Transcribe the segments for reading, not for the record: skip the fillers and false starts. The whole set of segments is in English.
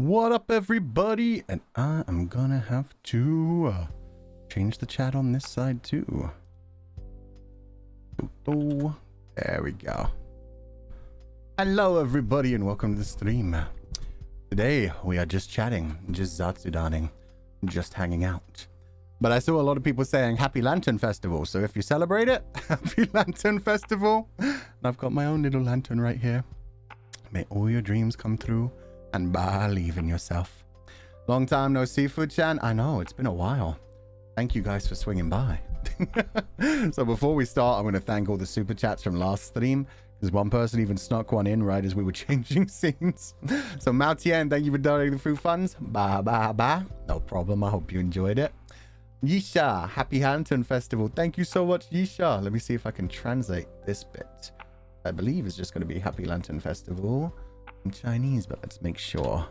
What up, everybody? And I am gonna have to change the chat on this side too. There we go. Hello, everybody, and welcome to the stream. Today we are just chatting, just Zatsudaning, just hanging out. But I saw a lot of people saying Happy Lantern Festival, so if you celebrate it, Happy Lantern Festival. And I've got my own little lantern right here. May all your dreams come true and believe in yourself. Long time no see, Food-chan. I know, it's been a while. Thank you guys for swinging by. So before we start, I'm going to thank all the super chats from last stream, because one person even snuck one in right as we were changing scenes. So Mao Tian, thank you for donating the food funds. Ba. No problem, I hope you enjoyed it. Yisha, Happy Lantern Festival. Thank you so much, Yisha. Let me see if I can translate this bit. I believe it's just going to be Happy Lantern Festival in Chinese, but let's make sure.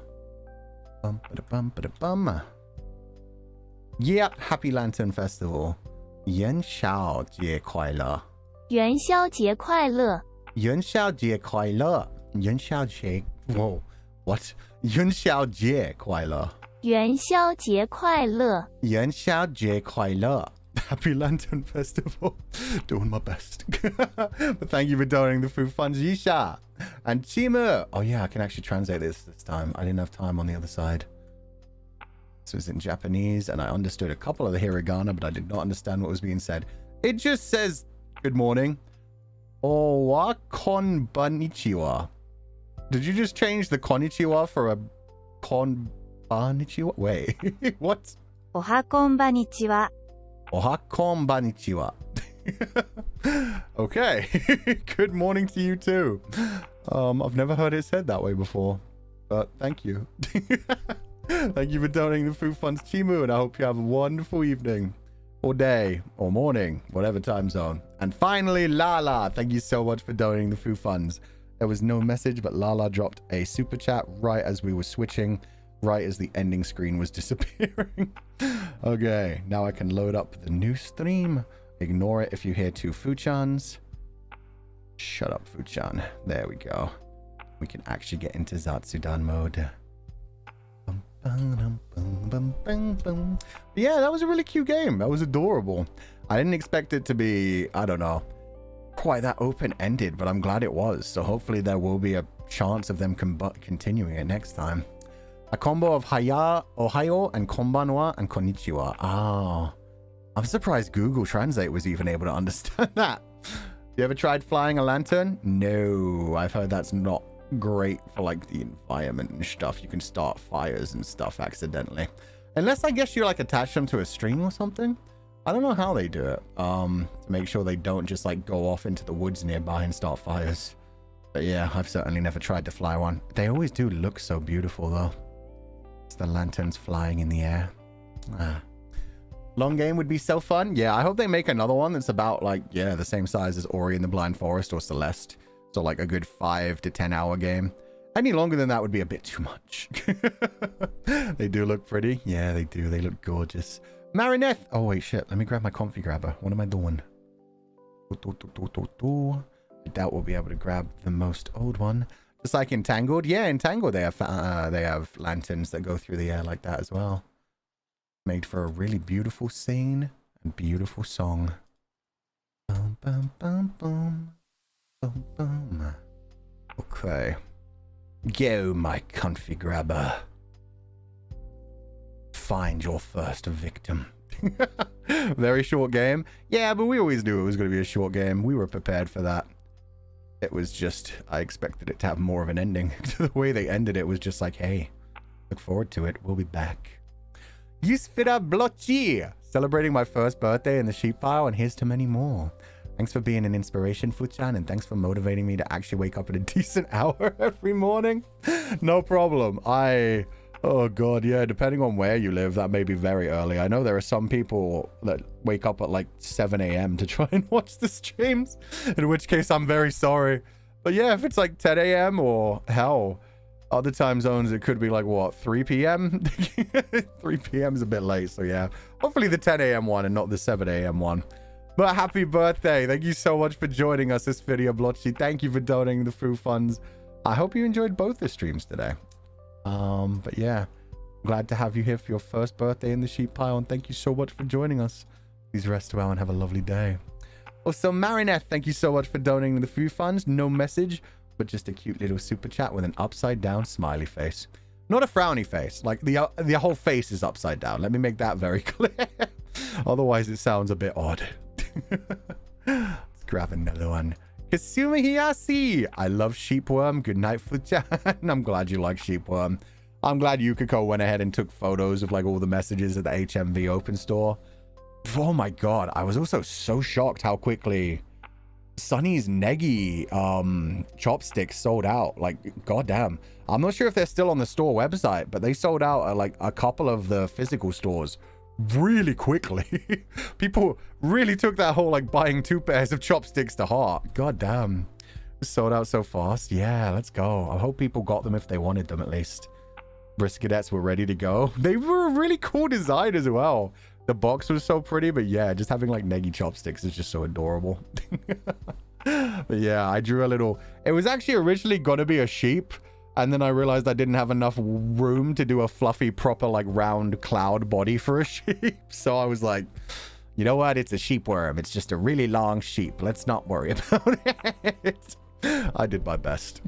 Yep, Happy Lantern Festival. Yuan Xiao Jie Kuai Le. Yuan Xiao Jie Kuai Le. Yuan Xiao Jie Kuai Le. Yuan Xiao Jie. Whoa. What? Yuan Xiao Jie Kuai Le. Yuan Xiao Jie Kuai Le. Yuan Xiao Jie Kuai Le. Happy Lantern Festival. Doing my best. But thank you for donating the food funds, Yisha. And Chimu. Oh yeah, I can actually translate this time. I didn't have time on the other side. This was in Japanese, and I understood a couple of the hiragana, but I did not understand what was being said. It just says, good morning. Owa konbannichiwa. Did you just change the konnichiwa for a konbannichiwa? Wait, what? Oha konbannichiwa. Oha konbannichiwa. Okay. Good morning to you too. I've never heard it said that way before, but thank you. Thank you for donating the food funds, Chimu, and I hope you have a wonderful evening, or day, or morning, whatever time zone. And finally, Lala, thank you so much for donating the food funds. There was no message, but Lala dropped a super chat right as we were switching, right as the ending screen was disappearing. Okay, now I can load up the new stream. Ignore it if you hear two Fu-chans. Shut up, Fu-chan. There we go. We can actually get into Zatsudan mode. Yeah, that was a really cute game. That was adorable. I didn't expect it to be, I don't know, quite that open-ended, but I'm glad it was. So hopefully there will be a chance of them continuing it next time. A combo of Ohio and Konbanwa and Konnichiwa. Ah, I'm surprised Google Translate was even able to understand that. You ever tried flying a lantern? No, I've heard that's not great for like the environment and stuff. You can start fires and stuff accidentally, unless I guess you like attach them to a string or something. I don't know how they do it to make sure they don't just like go off into the woods nearby and start fires. But yeah, I've certainly never tried to fly one. They always do look so beautiful though. It's the lanterns flying in the air. Long game would be so fun. Yeah, I hope they make another one that's about like, yeah, the same size as Ori and the Blind Forest or Celeste. So like a good 5 to 10 hour game. Any longer than that would be a bit too much. They do look pretty. Yeah, they do. They look gorgeous. Marinette. Oh, wait, shit. Let me grab my comfy grabber. What am I doing? I doubt we'll be able to grab the most old one. Just like Entangled. Yeah, Entangled, they have lanterns that go through the air like that as well. Made for a really beautiful scene and beautiful song. Bum, bum, bum, bum. Boom, boom. Okay. Go, my comfy grabber. Find your first victim. Very short game. Yeah, but we always knew it was going to be a short game. We were prepared for that. It was just, I expected it to have more of an ending. The way they ended it was just like, hey, look forward to it. We'll be back. Yusfira Blochi. Celebrating my first birthday in the sheep pile, and here's to many more. Thanks for being an inspiration, Fu-chan, and thanks for motivating me to actually wake up at a decent hour every morning. No problem. Oh god, yeah, depending on where you live, that may be very early. I know there are some people that wake up at like 7 a.m. to try and watch the streams, in which case I'm very sorry. But yeah, if it's like 10 a.m. or hell, other time zones, it could be like, what, 3 p.m.? 3 p.m. is a bit late, so yeah. Hopefully the 10 a.m. one and not the 7 a.m. one. But happy birthday. Thank you so much for joining us this video, Blotchy. Thank you for donating the food funds. I hope you enjoyed both the streams today. But yeah, glad to have you here for your first birthday in the sheep pile, and thank you so much for joining us. Please rest well and have a lovely day. Also, Marinette, thank you so much for donating the food funds. No message, but just a cute little super chat with an upside down smiley face. Not a frowny face, like the whole face is upside down. Let me make that very clear. Otherwise, it sounds a bit odd. Let's grab another one. Kasuma Hiyasi. I love Sheepworm. Good night, Fuchan. I'm glad you like Sheepworm. I'm glad Yukiko went ahead and took photos of like all the messages at the HMV open store. Oh my god. I was also so shocked how quickly Sunny's Negi chopsticks sold out. Like, goddamn. I'm not sure if they're still on the store website, but they sold out at like a couple of the physical stores really quickly. People really took that whole like buying 2 pairs of chopsticks to heart. God damn. Sold out so fast. Yeah, let's go. I hope people got them if they wanted them at least. Briskadettes were ready to go. They were a really cool design as well. The box was so pretty, but yeah, just having like Negi chopsticks is just so adorable. But yeah, I drew a little... It was actually originally gonna be a sheep, and then I realized I didn't have enough room to do a fluffy, proper, like, round cloud body for a sheep. So I was like, you know what? It's a sheepworm. It's just a really long sheep. Let's not worry about it. I did my best.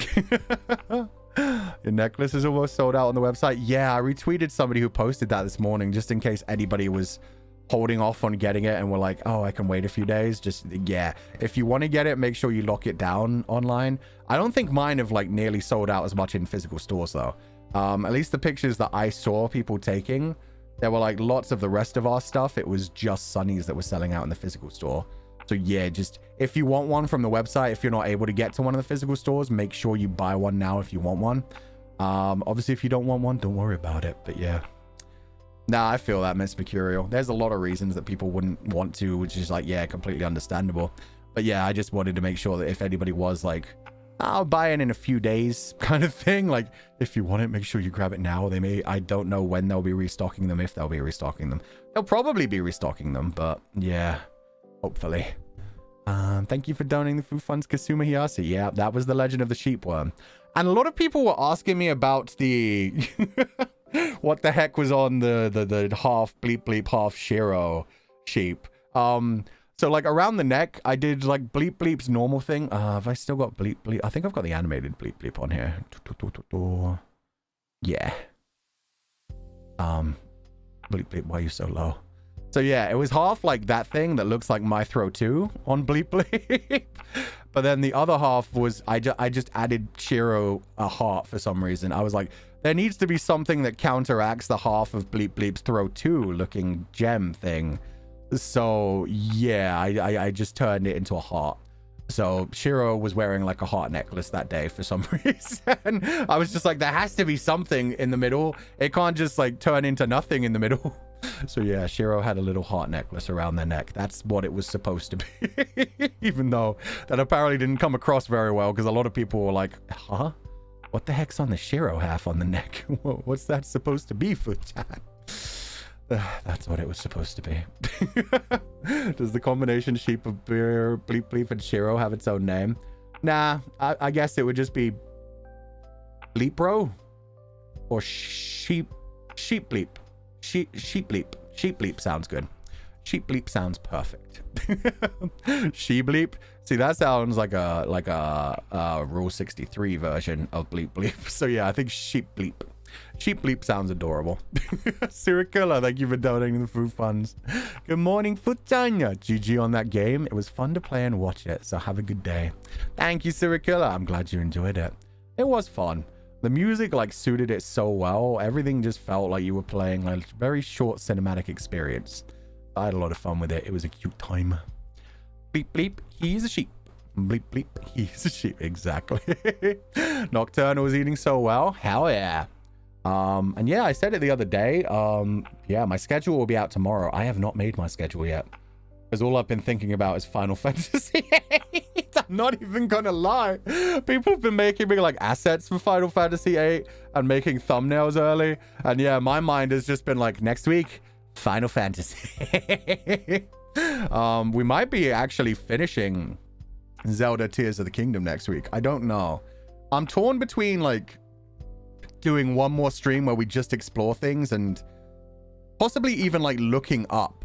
Your necklace is almost sold out on the website. Yeah, I retweeted somebody who posted that this morning just in case anybody was holding off on getting it and were like, oh, I can wait a few days. Just, yeah, if you want to get it, make sure you lock it down online. I don't think mine have like nearly sold out as much in physical stores though. At least the pictures that I saw people taking, there were like lots of the rest of our stuff. It was just Sunny's that was selling out in the physical store. So yeah, just if you want one from the website, if you're not able to get to one of the physical stores, make sure you buy one now if you want one. Obviously if you don't want one, don't worry about it. But yeah. Nah, I feel that, Miss Mercurial. There's a lot of reasons that people wouldn't want to, which is like, yeah, completely understandable. But yeah, I just wanted to make sure that if anybody was like, I'll buy it in a few days kind of thing, like if you want it, make sure you grab it now. They may, I don't know when they'll be restocking them, if they'll be restocking them. They'll probably be restocking them, but yeah, hopefully. Thank you for donating the food funds, Kasuma Hiyasi. Yeah, that was the Legend of the Sheepworm. And a lot of people were asking me about the what the heck was on the half bleep bleep half Shiro sheep. So like around the neck, I did like bleep bleep's normal thing. Have I still got bleep bleep? I think I've got the animated bleep bleep on here. Yeah. Bleep bleep, why are you so low? So yeah, it was half like that thing that looks like my throw 2 on bleep bleep. But then the other half was, I just added Shiro a heart for some reason. I was like, there needs to be something that counteracts the half of bleep bleep's throw 2 looking gem thing. So yeah, I just turned it into a heart. So Shiro was wearing like a heart necklace that day for some reason. I was just like, there has to be something in the middle. It can't just like turn into nothing in the middle. So yeah, Shiro had a little heart necklace around their neck. That's what it was supposed to be. Even though that apparently didn't come across very well, because a lot of people were like, huh? What the heck's on the Shiro half on the neck? What's that supposed to be, Fuchan? That's what it was supposed to be. Does the combination sheep of beer, bleep bleep, and Shiro have its own name? Nah, I guess it would just be Bleepro or sheep bleep. Sheep bleep. Sheep bleep sounds good. Sheep bleep sounds perfect. She bleep. See, that sounds like a Rule 63 version of bleep bleep. So yeah, I think sheep bleep. Sheep bleep sounds adorable. Sirikula, thank you for donating the food funds. Good morning, Futanya. GG on that game. It was fun to play and watch it, so have a good day. Thank you, Sirikula. I'm glad you enjoyed it. It was fun. The music like suited it so well. Everything just felt like you were playing like a very short cinematic experience. I had a lot of fun with it. It was a cute time. Bleep bleep, he's a sheep. Bleep bleep, he's a sheep. Exactly. Nocturnal was eating so well. Hell yeah. And yeah, I said it the other day. Yeah, my schedule will be out tomorrow. I have not made my schedule yet, because all I've been thinking about is Final Fantasy VIII. I'm not even gonna lie. People have been making me like assets for Final Fantasy VIII and making thumbnails early. And yeah, my mind has just been like, next week, Final Fantasy. We might be actually finishing Zelda Tears of the Kingdom next week. I don't know. I'm torn between like doing one more stream where we just explore things and possibly even like looking up.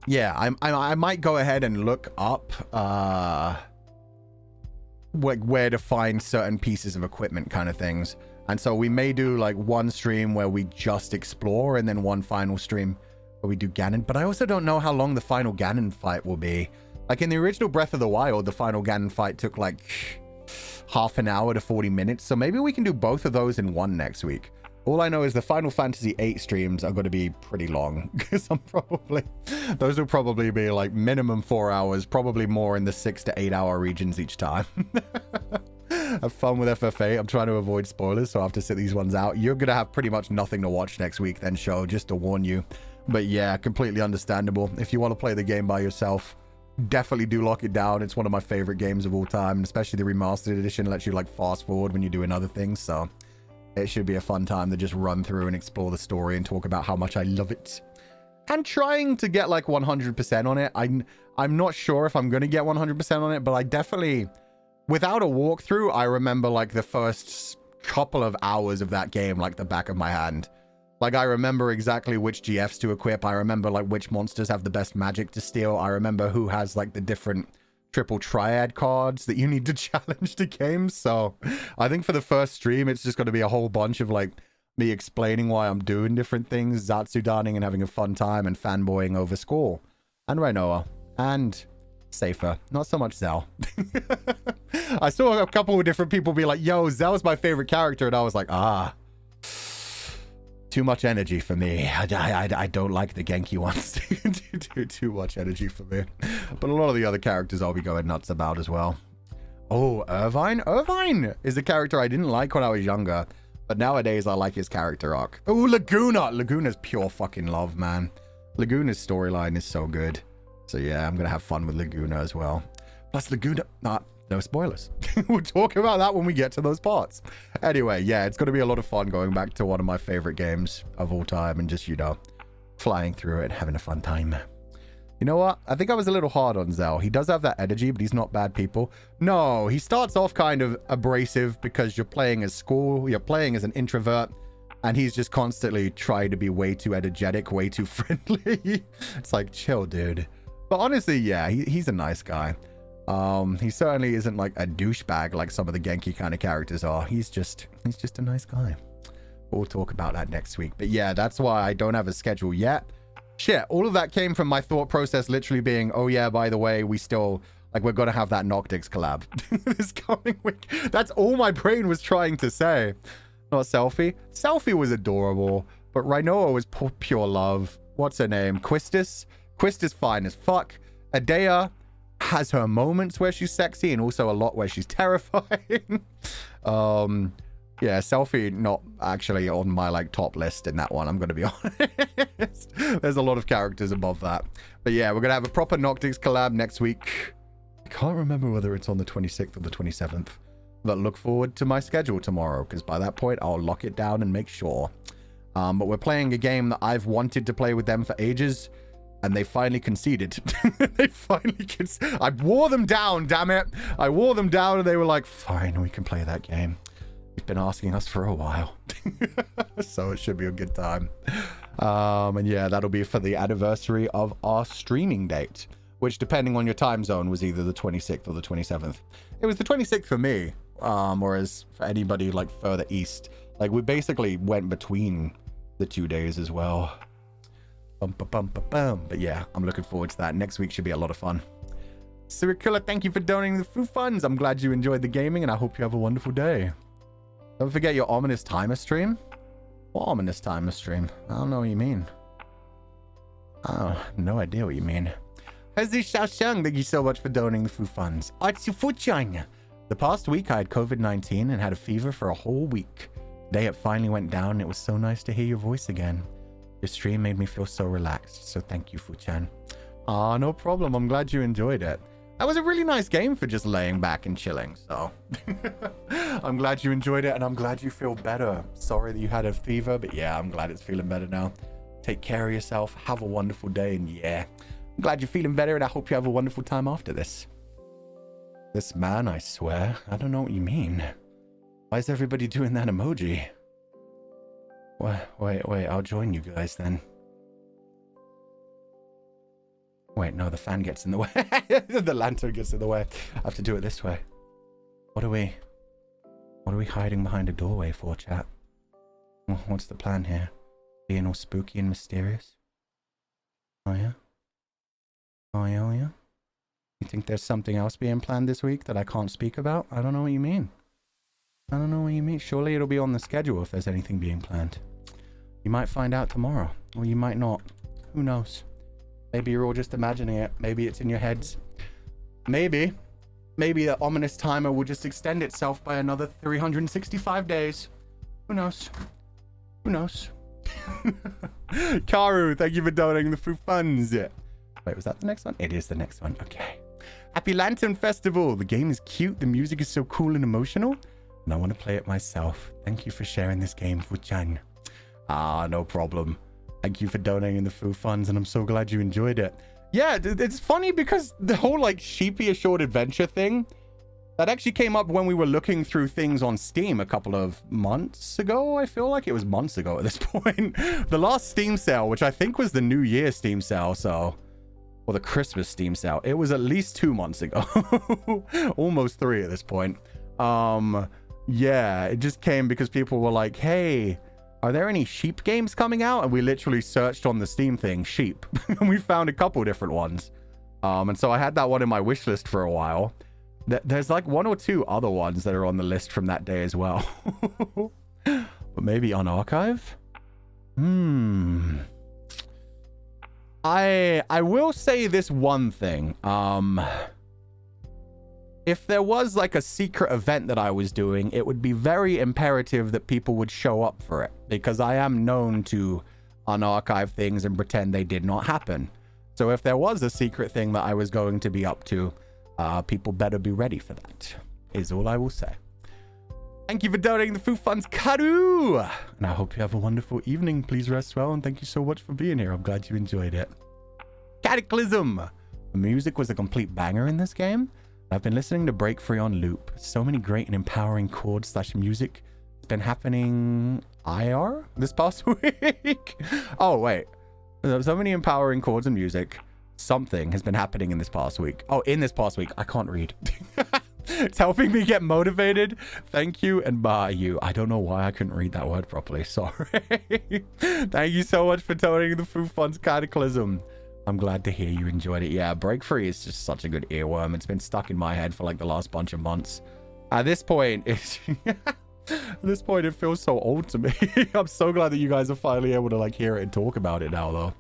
Yeah, I might go ahead and look up where to find certain pieces of equipment kind of things. And so we may do like one stream where we just explore and then one final stream where we do Ganon. But I also don't know how long the final Ganon fight will be. Like in the original Breath of the Wild, the final Ganon fight took like half an hour to 40 minutes. So maybe we can do both of those in one next week. All I know is the Final Fantasy VIII streams are going to be pretty long because those will probably be like minimum 4 hours, probably more in the 6 to 8 hour regions each time. Have fun with FF8. I'm trying to avoid spoilers, so I have to sit these ones out. You're going to have pretty much nothing to watch next week then, show, just to warn you. But yeah, completely understandable. If you want to play the game by yourself, definitely do lock it down. It's one of my favorite games of all time, especially the remastered edition lets you like fast forward when you're doing other things, so it should be a fun time to just run through and explore the story and talk about how much I love it. And trying to get like 100% on it. I'm not sure if I'm going to get 100% on it, but I definitely, without a walkthrough, I remember like the first couple of hours of that game like the back of my hand. Like I remember exactly which GFs to equip. I remember like which monsters have the best magic to steal. I remember who has like the different triple triad cards that you need to challenge the game. So I think for the first stream, it's just going to be a whole bunch of like me explaining why I'm doing different things, Zatsudaning and having a fun time and fanboying over Squall and Rinoa and Safer. Not so much Zell. I saw a couple of different people be like, yo, Zell's my favorite character. And I was like, too much energy for me. I don't like the Genki ones. Too much energy for me. But a lot of the other characters I'll be going nuts about as well. Oh, Irvine? Irvine is a character I didn't like when I was younger, but nowadays I like his character arc. Oh, Laguna. Laguna's pure fucking love, man. Laguna's storyline is so good. So yeah, I'm going to have fun with Laguna as well. Plus Laguna... no spoilers. We'll talk about that when we get to those parts. Anyway, yeah, it's going to be a lot of fun going back to one of my favorite games of all time and just, you know, flying through it and having a fun time. You know what? I think I was a little hard on Zell. He does have that energy, but he's not bad people. No, he starts off kind of abrasive because you're playing as Squall, you're playing as an introvert, and he's just constantly trying to be way too energetic, way too friendly. It's like, chill, dude. But honestly, yeah, he's a nice guy. He certainly isn't like a douchebag like some of the Genki kind of characters are. He's just a nice guy. We'll talk about that next week. But yeah, that's why I don't have a schedule yet. Shit, all of that came from my thought process literally being, oh yeah, by the way, we're gonna have that Noctix collab this coming week. That's all my brain was trying to say. Not Selfie. Selfie was adorable, but Rinoa was pure love. What's her name? Quistis? Quistis fine as fuck. Adea has her moments where she's sexy and also a lot where she's terrifying. Yeah, Selfie not actually on my like top list in that one, I'm gonna be honest. There's a lot of characters above that. But yeah, we're gonna have a proper Noctix collab next week. I can't remember whether it's on the 26th or the 27th. But look forward to my schedule tomorrow, because by that point I'll lock it down and make sure. But we're playing a game that I've wanted to play with them for ages. And they finally conceded. I wore them down, damn it. I wore them down and they were like, fine, we can play that game. You've been asking us for a while. So it should be a good time. And yeah, that'll be for the anniversary of our streaming date, which depending on your time zone was either the 26th or the 27th. It was the 26th for me, whereas for anybody like further east, like we basically went between the 2 days as well. But yeah, I'm looking forward to that. Next week should be a lot of fun. Siricula, thank you for donating the food funds. I'm glad you enjoyed the gaming and I hope you have a wonderful day. Don't forget your ominous timer stream. What ominous timer stream? I don't know what you mean. Oh, no idea what you mean. Hezi Xiaoxiang, thank you so much for donating the food funds. Fuchang. The past week I had COVID-19 and had a fever for a whole week. Today it finally went down and it was so nice to hear your voice again. Your stream made me feel so relaxed, so thank you, Fuchan. No problem. I'm glad you enjoyed it. That was a really nice game for just laying back and chilling, so... I'm glad you enjoyed it, and I'm glad you feel better. Sorry that you had a fever, but yeah, I'm glad it's feeling better now. Take care of yourself, have a wonderful day, and yeah, I'm glad you're feeling better, and I hope you have a wonderful time after this. This man, I swear, I don't know what you mean. Why is everybody doing that emoji? Wait, I'll join you guys then. Wait, no, the fan gets in the way. The lantern gets in the way. I have to do it this way. What are we hiding behind a doorway for, chat? What's the plan here? Being all spooky and mysterious? Oh yeah? Oh yeah? You think there's something else being planned this week that I can't speak about? I don't know what you mean. I don't know what you mean. Surely it'll be on the schedule if there's anything being planned. You might find out tomorrow, or you might not. Who knows? Maybe you're all just imagining it. Maybe it's in your heads. Maybe the ominous timer will just extend itself by another 365 days. Who knows? Who knows? Karu, thank you for donating the food funds. Wait, was that the next one? It is the next one. Okay. Happy Lantern Festival. The game is cute. The music is so cool and emotional. And I want to play it myself. Thank you for sharing this game, Fu-chan. No problem. Thank you for donating the food funds, and I'm so glad you enjoyed it. Yeah, it's funny because the whole like Sheepish short adventure thing, that actually came up when we were looking through things on Steam a couple of months ago. I feel like it was months ago at this point. The last Steam sale, which I think was the New Year Steam sale, or the Christmas Steam sale. It was at least 2 months ago. Almost 3 at this point. Yeah, it just came because people were like, hey, are there any sheep games coming out? And we literally searched on the Steam thing, sheep. And we found a couple different ones. And so I had that one in my wish list for a while. There's like 1 or 2 other ones that are on the list from that day as well. But maybe on archive? I will say this one thing. If there was like a secret event that I was doing, it would be very imperative that people would show up for it, because I am known to unarchive things and pretend they did not happen. So if there was a secret thing that I was going to be up to, people better be ready for that, is all I will say. Thank you for donating the food funds, Karu! And I hope you have a wonderful evening. Please rest well, and thank you so much for being here. I'm glad you enjoyed it. Cataclysm! The music was a complete banger in this game. I've been listening to Break Free on loop. So many great and empowering chords / music. It's been happening IR this past week. Oh, wait. There's so many empowering chords and music. Something has been happening in this past week. Oh, in this past week. I can't read. It's helping me get motivated. Thank you and bye you. I don't know why I couldn't read that word properly. Sorry. Thank you so much for donating the food funds, Cataclysm. I'm glad to hear you enjoyed it. Yeah, Break Free is just such a good earworm. It's been stuck in my head for like the last bunch of months. At this point, it feels so old to me. I'm so glad that you guys are finally able to like hear it and talk about it now, though.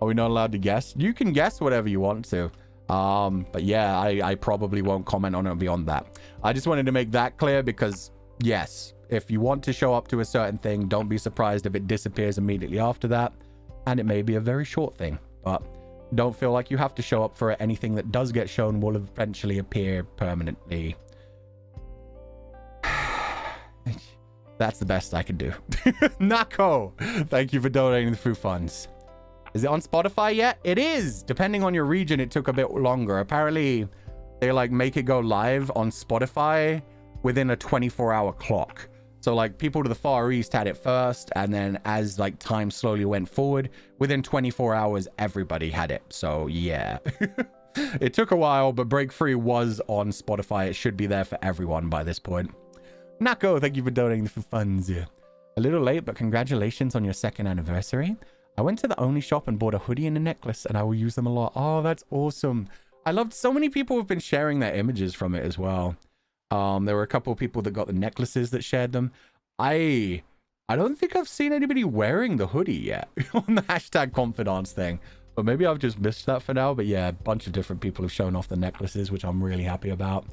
Are we not allowed to guess? You can guess whatever you want to. But yeah, I probably won't comment on it beyond that. I just wanted to make that clear because, yes, if you want to show up to a certain thing, don't be surprised if it disappears immediately after that. And it may be a very short thing. But don't feel like you have to show up for it. Anything that does get shown will eventually appear permanently. That's the best I can do. Nako, thank you for donating the food funds. Is it on Spotify yet? It is. Depending on your region, it took a bit longer. Apparently, they like make it go live on Spotify within a 24-hour clock. So like people to the Far East had it first, and then as like time slowly went forward, within 24 hours, everybody had it. So yeah, it took a while, but Break Free was on Spotify. It should be there for everyone by this point. Nako, thank you for donating the funds. A little late, but congratulations on your 2nd anniversary. I went to the Only shop and bought a hoodie and a necklace, and I will use them a lot. Oh, that's awesome. I loved so many people have been sharing their images from it as well. There were a couple of people that got the necklaces that shared them. I don't think I've seen anybody wearing the hoodie yet on the hashtag Comfydants thing, but maybe I've just missed that for now. But yeah, a bunch of different people have shown off the necklaces, which I'm really happy about.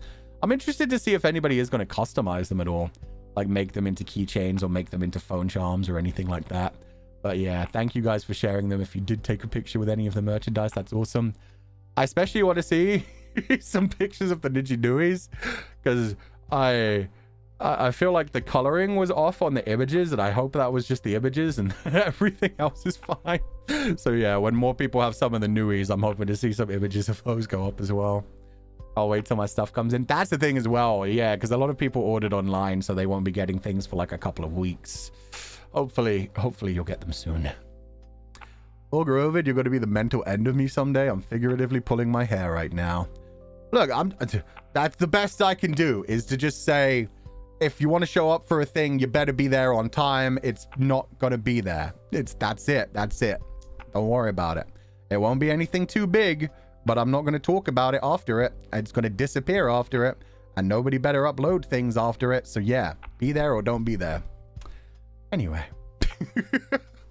I'm interested to see if anybody is going to customize them at all, like make them into keychains or make them into phone charms or anything like that. But yeah, thank you guys for sharing them. If you did take a picture with any of the merchandise, that's awesome. I especially want to see some pictures of the Nijisanjis, because I feel like the coloring was off on the images, and I hope that was just the images and everything else is fine. So yeah, when more people have some of the newies, I'm hoping to see some images of those go up as well. I'll wait till my stuff comes in. That's the thing as well. Yeah, because a lot of people ordered online, so they won't be getting things for like a couple of weeks. Hopefully you'll get them soon. Fulgur Ovid, you're going to be the mental end of me someday. I'm figuratively pulling my hair right now. Look, that's the best I can do, is to just say, if you want to show up for a thing, you better be there on time. It's not going to be there. That's it. Don't worry about it. It won't be anything too big, but I'm not going to talk about it after it. It's going to disappear after it, and nobody better upload things after it. So yeah, be there or don't be there. Anyway.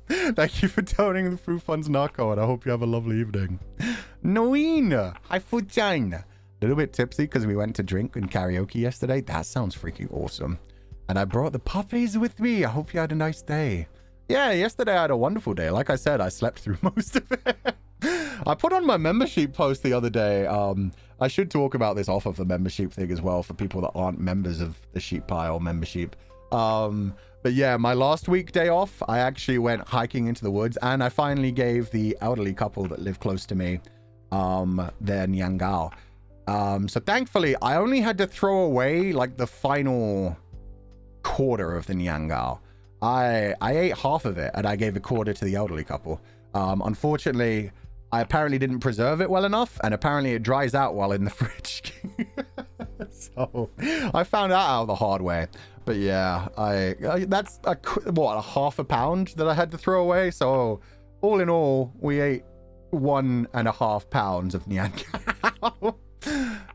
Thank you for toning the Fruit Funds Narco, and I hope you have a lovely evening. Noina, hi Fuchan. A little bit tipsy because we went to drink and karaoke yesterday. That sounds freaking awesome. And I brought the puppies with me. I hope you had a nice day. Yeah, yesterday I had a wonderful day. Like I said, I slept through most of it. I put on my membership post the other day. I should talk about this off of the membership thing as well for people that aren't members of the Sheep Pile membership. But yeah, my last weekday off, I actually went hiking into the woods, and I finally gave the elderly couple that live close to me their Niangao. So thankfully, I only had to throw away like the final quarter of the Niangao. I ate half of it, and I gave a quarter to the elderly couple. Unfortunately, I apparently didn't preserve it well enough, and apparently it dries out while in the fridge. So I found that out the hard way. But yeah, that's a half a pound that I had to throw away. So all in all, we ate 1.5 pounds of Nian Cao.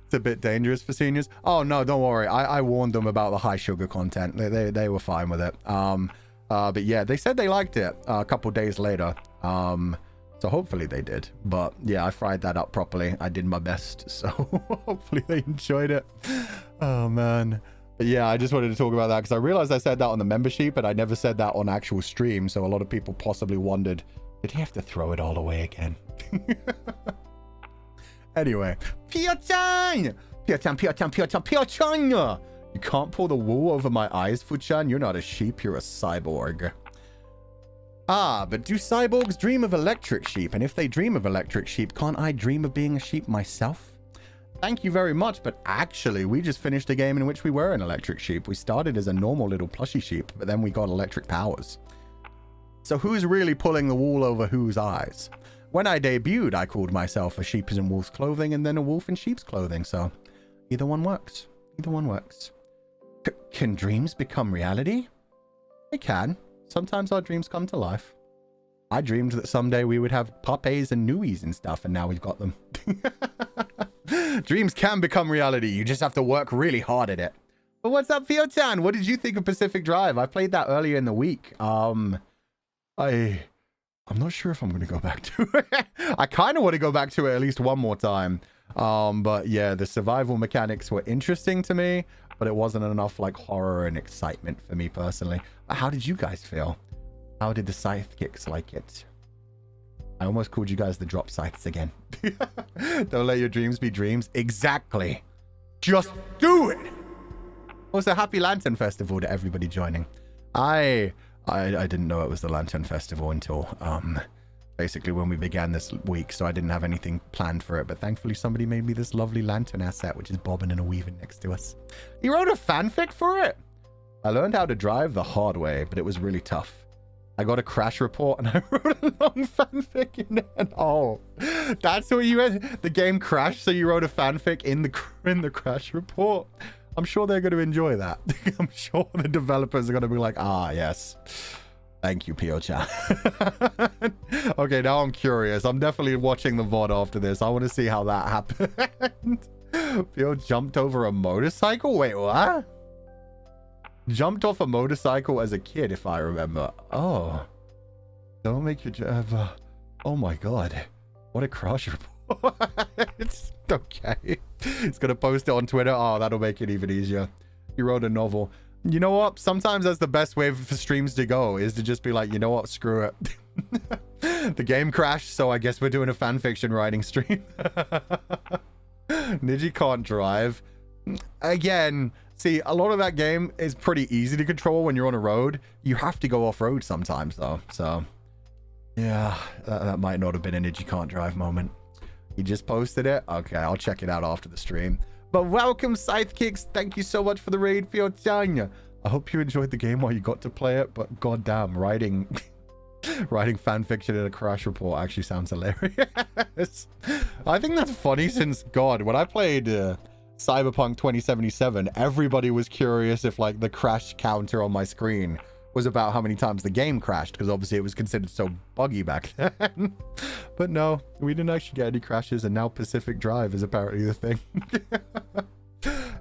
It's a bit dangerous for seniors. Oh no, don't worry. I warned them about the high sugar content. They were fine with it. But yeah, they said they liked it a couple days later. So hopefully they did. But yeah, I fried that up properly. I did my best. So hopefully they enjoyed it. Oh man. But yeah, I just wanted to talk about that because I realized I said that on the membership, but I never said that on actual stream. So a lot of people possibly wondered, did he have to throw it all away again? Anyway, Pio-chan! Pio-chan, Pio-chan, Pio-chan, Pio-chan! You can't pull the wool over my eyes, Fu-chan. You're not a sheep, you're a cyborg. Ah, but do cyborgs dream of electric sheep? And if they dream of electric sheep, can't I dream of being a sheep myself? Thank you very much, but actually, we just finished a game in which we were an electric sheep. We started as a normal little plushy sheep, but then we got electric powers. So who's really pulling the wool over whose eyes? When I debuted, I called myself a sheep in wolf's clothing and then a wolf in sheep's clothing, so either one works. Either one works. Can dreams become reality? They can. Sometimes our dreams come to life. I dreamed that someday we would have puppies and nuis and stuff, and now we've got them. Dreams can become reality. You just have to work really hard at it. But what's up, Fio-chan? What did you think of Pacific Drive? I played that earlier in the week. I'm not sure if I'm going to go back to it. I kind of want to go back to it at least one more time. But yeah, the survival mechanics were interesting to me, but it wasn't enough like horror and excitement for me personally. How did you guys feel? How did the scythe kicks like it? I almost called you guys the drop scythes again. Don't let your dreams be dreams. Exactly. Just do it. Also, happy Lantern Festival to everybody joining. I didn't know it was the Lantern Festival until basically when we began this week, so I didn't have anything planned for it, but thankfully somebody made me this lovely lantern asset, which is bobbing and a weaving next to us. He wrote a fanfic for it. I learned how to drive the hard way, but it was really tough. I got a crash report and I wrote a long fanfic in it. And oh, that's what you had. The game crashed, so you wrote a fanfic in the crash report. I'm sure they're going to enjoy that. I'm sure the developers are going to be like, ah, yes. Thank you, Pio-chan. Okay, now I'm curious. I'm definitely watching the VOD after this. I want to see how that happened. Pio jumped over a motorcycle? Wait, what? Jumped off a motorcycle as a kid, if I remember. Oh. Don't make your drive. Oh my god. What a crash report. It's okay. He's going to post it on Twitter. Oh, that'll make it even easier. He wrote a novel. You know what? Sometimes that's the best way for streams to go, is to just be like, you know what? Screw it. The game crashed, so I guess we're doing a fanfiction writing stream. Niji can't drive. Again, see, a lot of that game is pretty easy to control when you're on a road. You have to go off-road sometimes, though. So, yeah, that might not have been a Niji can't drive moment. He just posted it? Okay, I'll check it out after the stream. But welcome, Scythekicks. Thank you so much for the raid, Fiotanya. I hope you enjoyed the game while you got to play it, but goddamn, writing fan fiction in a crash report actually sounds hilarious. I think that's funny since, God, when I played Cyberpunk 2077, everybody was curious if, like, the crash counter on my screen was about how many times the game crashed, because obviously it was considered so buggy back then. But no, we didn't actually get any crashes, and now Pacific Drive is apparently the thing.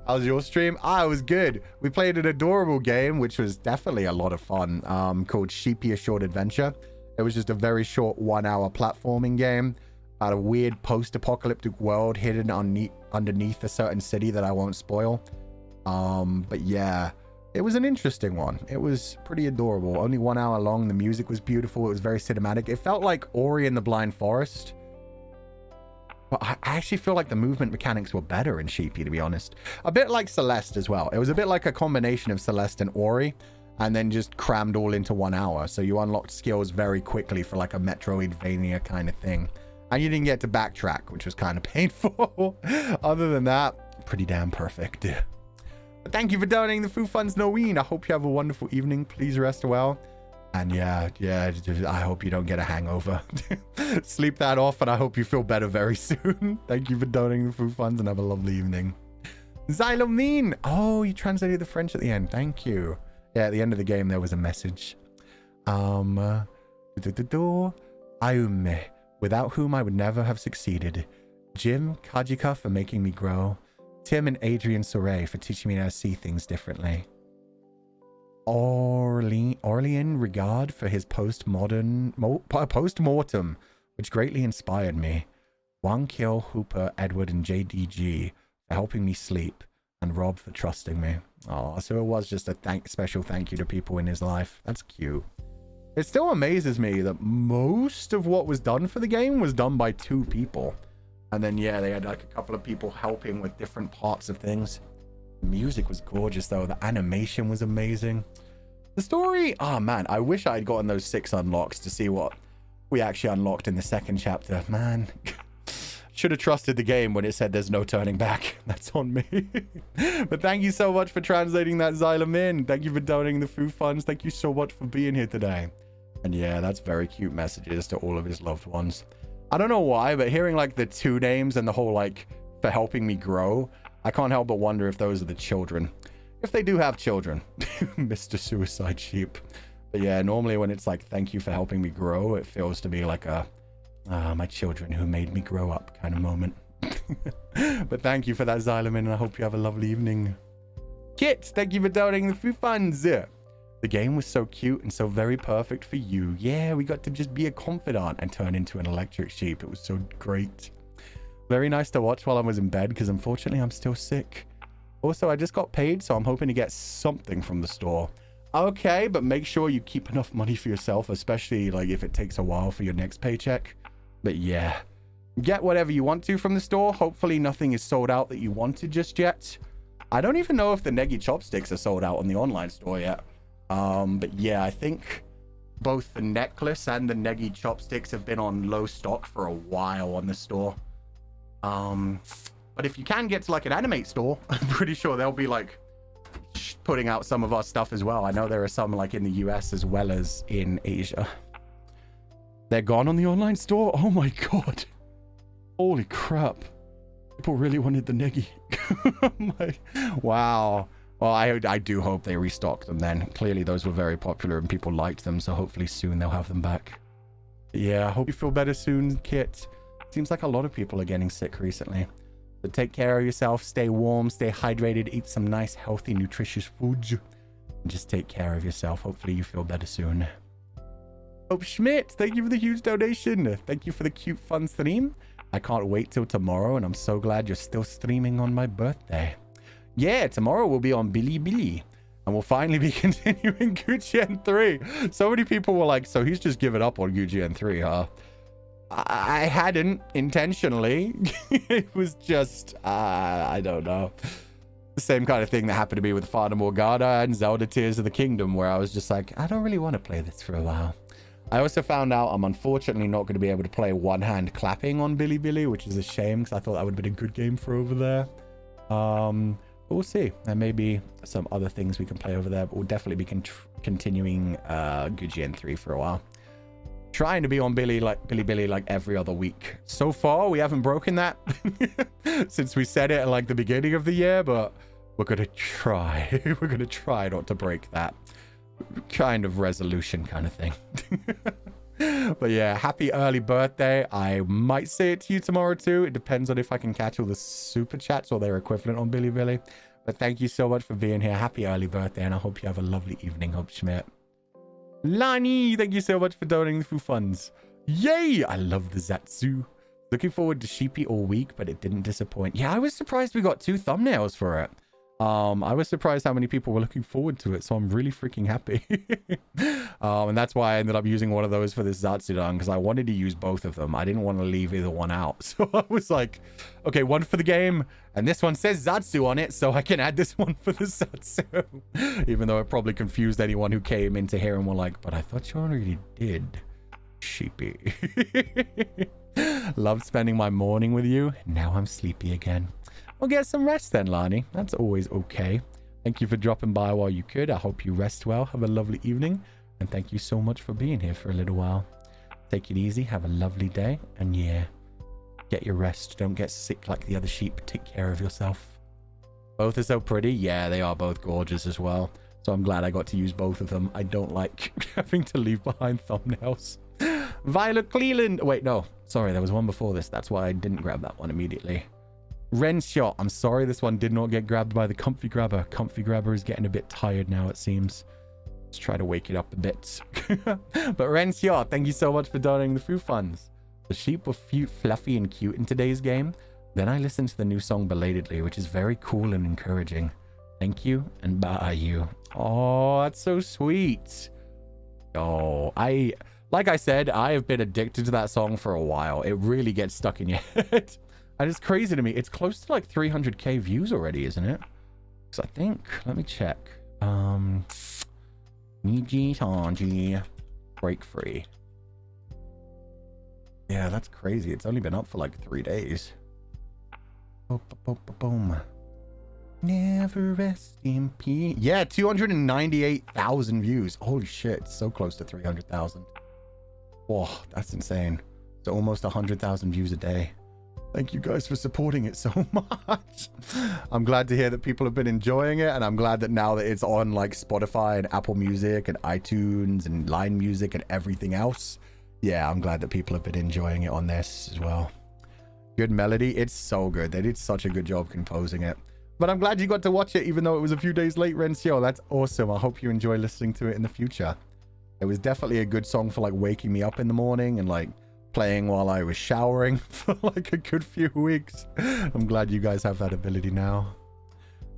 How's your stream? It was good. We played an adorable game, which was definitely a lot of fun, called Sheepish Short Adventure. It was just a very short 1-hour platforming game about a weird post-apocalyptic world hidden underneath a certain city that I won't spoil. But yeah, it was an interesting one. It was pretty adorable. Only 1 hour long. The music was beautiful. It was very cinematic. It felt like Ori and the Blind Forest. But I actually feel like the movement mechanics were better in Sheepy, to be honest. A bit like Celeste as well. It was a bit like a combination of Celeste and Ori, and then just crammed all into 1 hour. So you unlocked skills very quickly for like a Metroidvania kind of thing. And you didn't get to backtrack, which was kind of painful. Other than that, pretty damn perfect. But thank you for donating the food funds, Noeen. I hope you have a wonderful evening. Please rest well. And yeah, I hope you don't get a hangover. Sleep that off, and I hope you feel better very soon. Thank you for donating the food funds, and have a lovely evening. Xylomine! Oh, you translated the French at the end. Thank you. Yeah, at the end of the game, there was a message. Aume, without whom I would never have succeeded. Jim, Kajika for making me grow. Tim and Adrian Soray for teaching me how to see things differently. Orlean Regard for his post-mortem, which greatly inspired me. Wang Kill, Hooper, Edward, and JDG for helping me sleep, and Rob for trusting me. Oh, so it was just a special thank you to people in his life. That's cute. It still amazes me that most of what was done for the game was done by 2 people. And then, yeah, they had like a couple of people helping with different parts of things. The music was gorgeous, though. The animation was amazing. The story, oh man, I wish I had gotten those 6 unlocks to see what we actually unlocked in the 2nd chapter. Man, should have trusted the game when it said there's no turning back. That's on me. But thank you so much for translating that, Xylem in. Thank you for donating the food funds. Thank you so much for being here today. And yeah, that's very cute messages to all of his loved ones. I don't know why, but hearing like the 2 names and the whole like for helping me grow, I can't help but wonder if those are the children. If they do have children. Mr. Suicide Sheep. But yeah, normally when it's like, thank you for helping me grow, it feels to be like a, my children who made me grow up kind of moment. But thank you for that, Xylemin, and I hope you have a lovely evening. Kit, thank you for donating the food funds. The game was so cute and so very perfect for you. Yeah, we got to just be a confidant and turn into an electric sheep. It was so great. Very nice to watch while I was in bed, because unfortunately I'm still sick. Also, I just got paid, so I'm hoping to get something from the store. Okay, but make sure you keep enough money for yourself, especially like if it takes a while for your next paycheck. But yeah, get whatever you want to from the store. Hopefully nothing is sold out that you wanted just yet. I don't even know if the Negi chopsticks are sold out on the online store yet. But yeah, I think both the necklace and the Negi chopsticks have been on low stock for a while on the store. But if you can get to like an animate store, I'm pretty sure they'll be like putting out some of our stuff as well. I know there are some like in the US as well as in Asia. They're gone on the online store? Oh my god. Holy crap. People really wanted the Negi. Wow. Well, I do hope they restock them then. Clearly those were very popular and people liked them, so hopefully soon they'll have them back. But yeah, I hope you feel better soon, Kit. Seems like a lot of people are getting sick recently. So take care of yourself, stay warm, stay hydrated, eat some nice, healthy, nutritious food. And just take care of yourself. Hopefully you feel better soon. Hope Schmidt, thank you for the huge donation. Thank you for the cute, fun stream. I can't wait till tomorrow, and I'm so glad you're still streaming on my birthday. Yeah, tomorrow we'll be on Bilibili, and we'll finally be continuing Gujien 3. So many people were like, so he's just given up on Gujien 3, huh? I hadn't intentionally. It was just, I don't know. The same kind of thing that happened to me with Fata Morgana and Zelda Tears of the Kingdom, where I was just like, I don't really want to play this for a while. I also found out I'm unfortunately not going to be able to play one-hand clapping on Bilibili, which is a shame because I thought that would have been a good game for over there. But we'll see. There may be some other things we can play over there, but we'll definitely be continuing Gujien 3 for a while. Trying to be on Bilibili like every other week. So far, we haven't broken that since we said it at like the beginning of the year, but we're going to try. We're going to try not to break that kind of resolution kind of thing. But yeah, happy early birthday. I might say it to you tomorrow too. It depends on if I can catch all the super chats or their equivalent on Bilibili. But thank you so much for being here. Happy early birthday, and I hope you have a lovely evening, Hope Schmidt. Lani, thank you so much for donating the food funds. Yay! I love the Zatsu. Looking forward to Sheepy all week, but it didn't disappoint. Yeah, I was surprised we got 2 thumbnails for it. I was surprised how many people were looking forward to it, so I'm really freaking happy. And that's why I ended up using one of those for this Zatsudan, because I wanted to use both of them. I didn't want to leave either one out. So I was like, okay, one for the game, and this one says Zatsu on it, so I can add this one for the Zatsu. Even though it probably confused anyone who came into here and were like, but I thought you already did, Sheepy. Loved spending my morning with you. Now I'm sleepy again. Well, get some rest then, Lani. That's always okay. Thank you for dropping by while you could. I hope you rest well. Have a lovely evening. And thank you so much for being here for a little while. Take it easy. Have a lovely day. And yeah, get your rest. Don't get sick like the other sheep. Take care of yourself. Both are so pretty. Yeah, they are both gorgeous as well. So I'm glad I got to use both of them. I don't like having to leave behind thumbnails. Violet Cleland. Wait, no. Sorry, there was one before this. That's why I didn't grab that one immediately. Ren Shot. I'm sorry this one did not get grabbed by the Comfy Grabber. Comfy Grabber is getting a bit tired now, it seems. Let's try to wake it up a bit. But Ren Shot, thank you so much for donating the food funds. The sheep were fluffy and cute in today's game. Then I listened to the new song belatedly, which is very cool and encouraging. Thank you and bye you. Oh, that's so sweet. Oh, like I said, I have been addicted to that song for a while. It really gets stuck in your head. And it's crazy to me. It's close to like 300k views already, isn't it? Because I think, let me check. Nijisanji, break free. Yeah, that's crazy. It's only been up for like 3 days. Boom, boom, boom, boom. Never rest in peace. Yeah, 298,000 views. Holy shit, it's so close to 300,000. Whoa, that's insane. So almost 100,000 views a day. Thank you guys for supporting it so much. I'm glad to hear that people have been enjoying it, and I'm glad that now that it's on like Spotify and Apple Music and iTunes and Line Music and everything else. Yeah, I'm glad that people have been enjoying it on this as well. Good melody. It's so good. They did such a good job composing it. But I'm glad you got to watch it even though it was a few days late, Rencio. That's awesome. I hope you enjoy listening to it in the future. It was definitely a good song for like waking me up in the morning and like playing while I was showering for like a good few weeks. I'm glad you guys have that ability now.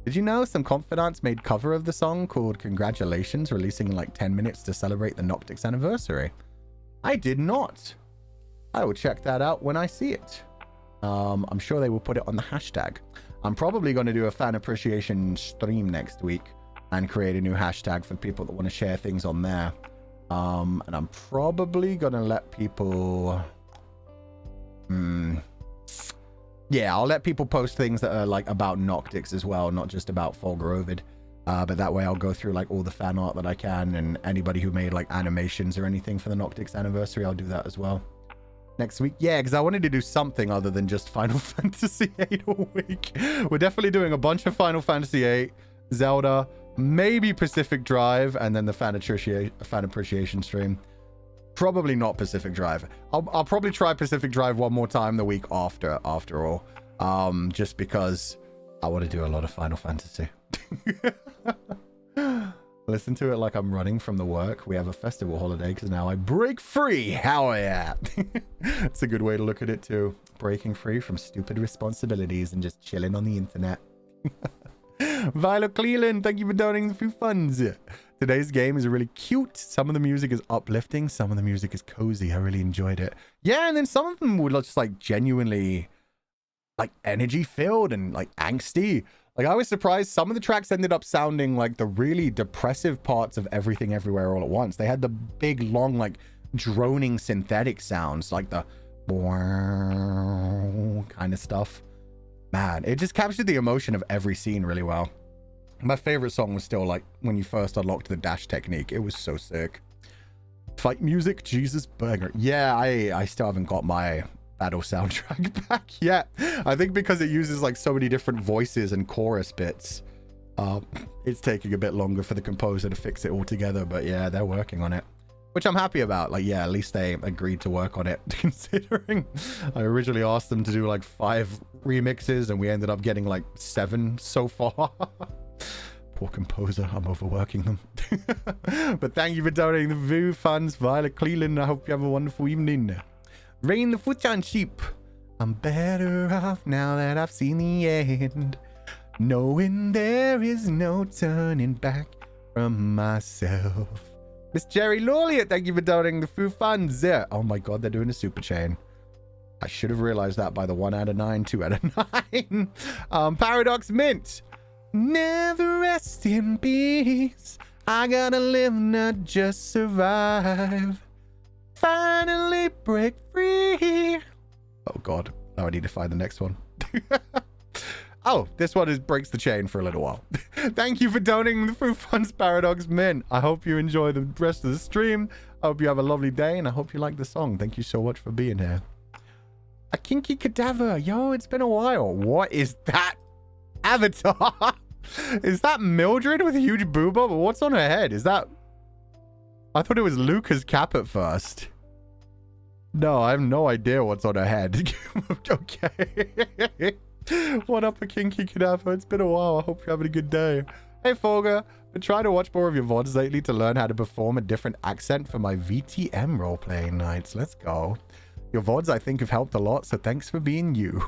Did you know some Comfydants made cover of the song called Congratulations, releasing in like 10 minutes to celebrate the Noctix anniversary? I did not. I will check that out when I see it. I'm sure they will put it on the hashtag. I'm probably going to do a fan appreciation stream next week and create a new hashtag for people that want to share things on there. And I'm probably going to let people... Yeah, I'll let people post things that are like about Noctix as well, not just about Fulgur Ovid. But that way I'll go through like all the fan art that I can, and anybody who made like animations or anything for the Noctix anniversary, I'll do that as well. Next week, yeah, because I wanted to do something other than just Final Fantasy VIII all week. We're definitely doing a bunch of Final Fantasy VIII, Zelda, maybe Pacific Drive, and then the fan appreciation stream. Probably not Pacific Drive. I'll probably try Pacific Drive one more time the week after all. Just because I want to do a lot of Final Fantasy. Listen to it like I'm running from the work. We have a festival holiday because now I break free. How yeah. It's a good way to look at it too. Breaking free from stupid responsibilities and just chilling on the internet. Violet Cleland, thank you for donating the few funds. Today's game is really cute. Some of the music is uplifting. Some of the music is cozy. I really enjoyed it. Yeah, and then some of them were just like genuinely like energy filled and like angsty. Like I was surprised some of the tracks ended up sounding like the really depressive parts of Everything Everywhere All at Once. They had the big long like droning synthetic sounds, like the kind of stuff. Man, it just captured the emotion of every scene really well. My favorite song was still like when you first unlocked the dash technique. It was so sick. Fight music, Jesus burger. Yeah, I still haven't got my battle soundtrack back yet. I think because it uses like so many different voices and chorus bits, it's taking a bit longer for the composer to fix it all together. But yeah, they're working on it, which I'm happy about. Like, yeah, at least they agreed to work on it, considering I originally asked them to do like 5 remixes and we ended up getting like 7 so far. Poor composer, I'm overworking them. But thank you for donating the VOO funds, Violet Cleland. I hope you have a wonderful evening. Rain the Fuchan sheep. I'm better off now that I've seen the end, knowing there is no turning back from myself. Miss Jerry Lawliet, thank you for donating the VOO funds. Yeah. Oh my god, they're doing a super chain. I should have realized that by the 1 out of 9, 2 out of 9. Paradox Mint. Never rest in peace. I gotta live, not just survive. Finally break free. Oh god, now I need to find the next one. Oh, this one breaks the chain for a little while. Thank you for donating the VOO funds, Paradox Mint. I hope you enjoy the rest of the stream. I hope you have a lovely day, and I hope you like the song. Thank you so much for being here. A kinky cadaver. Yo, it's been a while. What is that avatar? Is that Mildred with a huge booba? But what's on her head? Is that... I thought it was Luca's cap at first. No, I have no idea what's on her head. Okay. What up, a kinky cadaver? It's been a while. I hope you're having a good day. Hey, Fulgur. Been trying to watch more of your VODs lately to learn how to perform a different accent for my VTM role-playing nights. Let's go. Your VODs, I think, have helped a lot, so thanks for being you.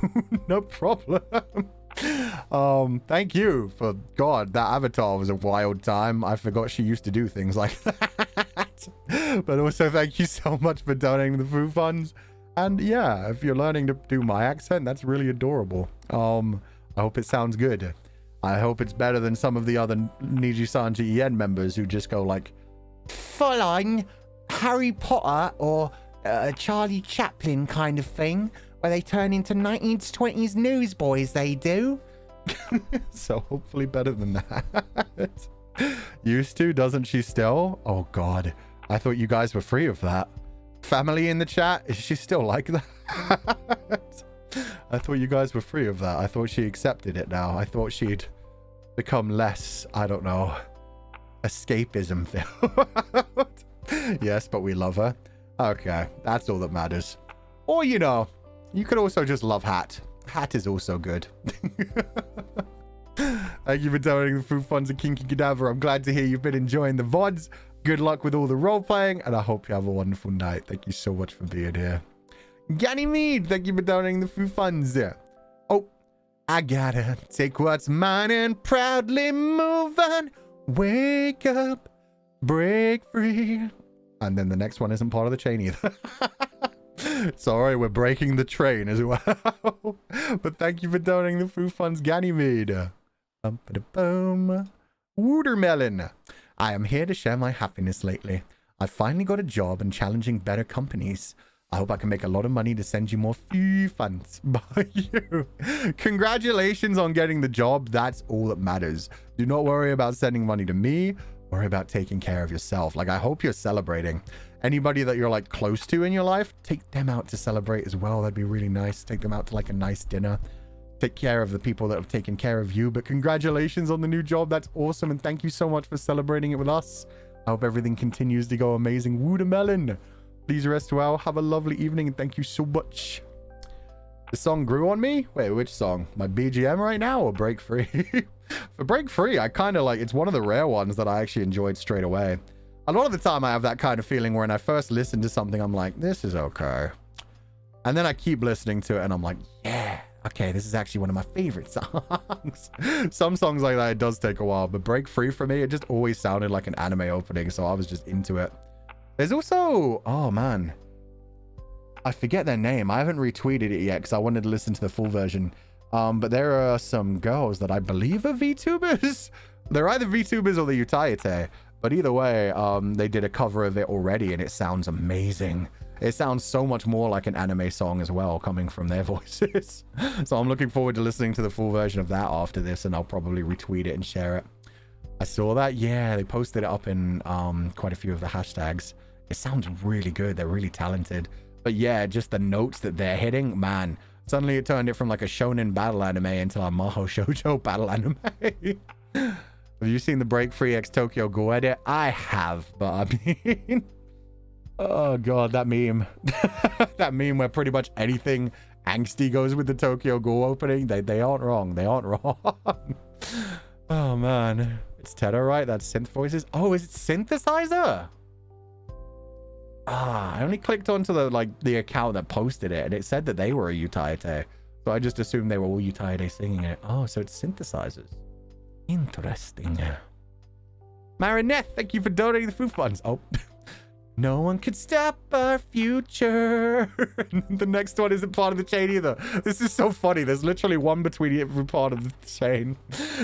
No problem. Thank you for... God, that avatar was a wild time. I forgot she used to do things like that. But also, thank you so much for donating the VOO funds. And yeah, if you're learning to do my accent, that's really adorable. I hope it sounds good. I hope it's better than some of the other Nijisanji EN members who just go like, full on Harry Potter or Charlie Chaplin kind of thing, where they turn into 1920s newsboys, they do. So hopefully better than that. Used to, doesn't she still? Oh god, I thought you guys were free of that. Family in the chat, is she still like that? I thought you guys were free of that. I thought she accepted it now. I thought she'd become less, I don't know, escapism filled. Yes, but we love her. Okay, that's all that matters. Or, you know, you could also just love Hat. Hat is also good. Thank you for donating the food funds and Kinky Cadaver. I'm glad to hear you've been enjoying the VODs. Good luck with all the role-playing, and I hope you have a wonderful night. Thank you so much for being here. Ganymede, thank you for donating the food funds. Oh, I gotta take what's mine and proudly move on. Wake up, break free. And then the next one isn't part of the chain either. Sorry, we're breaking the train as well. But thank you for donating the food funds, Ganymede. Boom. Watermelon. I am here to share my happiness lately. I finally got a job and challenging better companies. I hope I can make a lot of money to send you more food funds by you. Congratulations on getting the job. That's all that matters. Do not worry about sending money to me. Worry about taking care of yourself. Like, I hope you're celebrating. Anybody that you're like close to in your life, take them out to celebrate as well. That'd be really nice. Take them out to like a nice dinner. Take care of the people that have taken care of you. But congratulations on the new job. That's awesome. And thank you so much for celebrating it with us. I hope everything continues to go amazing. Watermelon. Please rest well. Have a lovely evening. And thank you so much. The song grew on me. Wait, which song? My BGM right now or Break Free? For Break Free, I kind of like, it's one of the rare ones that I actually enjoyed straight away. A lot of the time I have that kind of feeling when I first listen to something, I'm like, this is okay. And then I keep listening to it and I'm like, yeah, okay, this is actually one of my favorite songs. Some songs like that, it does take a while, but Break Free for me, it just always sounded like an anime opening, so I was just into it. There's also, oh man, I forget their name. I haven't retweeted it yet because I wanted to listen to the full version. But there are some girls that I believe are VTubers. They're either VTubers or the Utayate. But either way, they did a cover of it already, and it sounds amazing. It sounds so much more like an anime song as well, coming from their voices. So I'm looking forward to listening to the full version of that after this, and I'll probably retweet it and share it. I saw that. Yeah, they posted it up in quite a few of the hashtags. It sounds really good. They're really talented. But yeah, just the notes that they're hitting, man. Suddenly it turned it from like a shonen battle anime into a Mahou Shoujo battle anime. Have you seen the Break Free X Tokyo Go edit? I have, but I mean... Oh god, that meme. That meme where pretty much anything angsty goes with the Tokyo Go opening. They aren't wrong. They aren't wrong. Oh man. It's Tedder, right? That's synth voices. Oh, is it synthesizer? Ah, I only clicked onto the account that posted it, and it said that they were a Utaite. So I just assumed they were all Utaite singing it. Oh, so it's synthesizers. Interesting. Marinette, thank you for donating the food funds. Oh, no one could stop our future. The next one isn't part of the chain either. This is so funny. There's literally one between every part of the chain.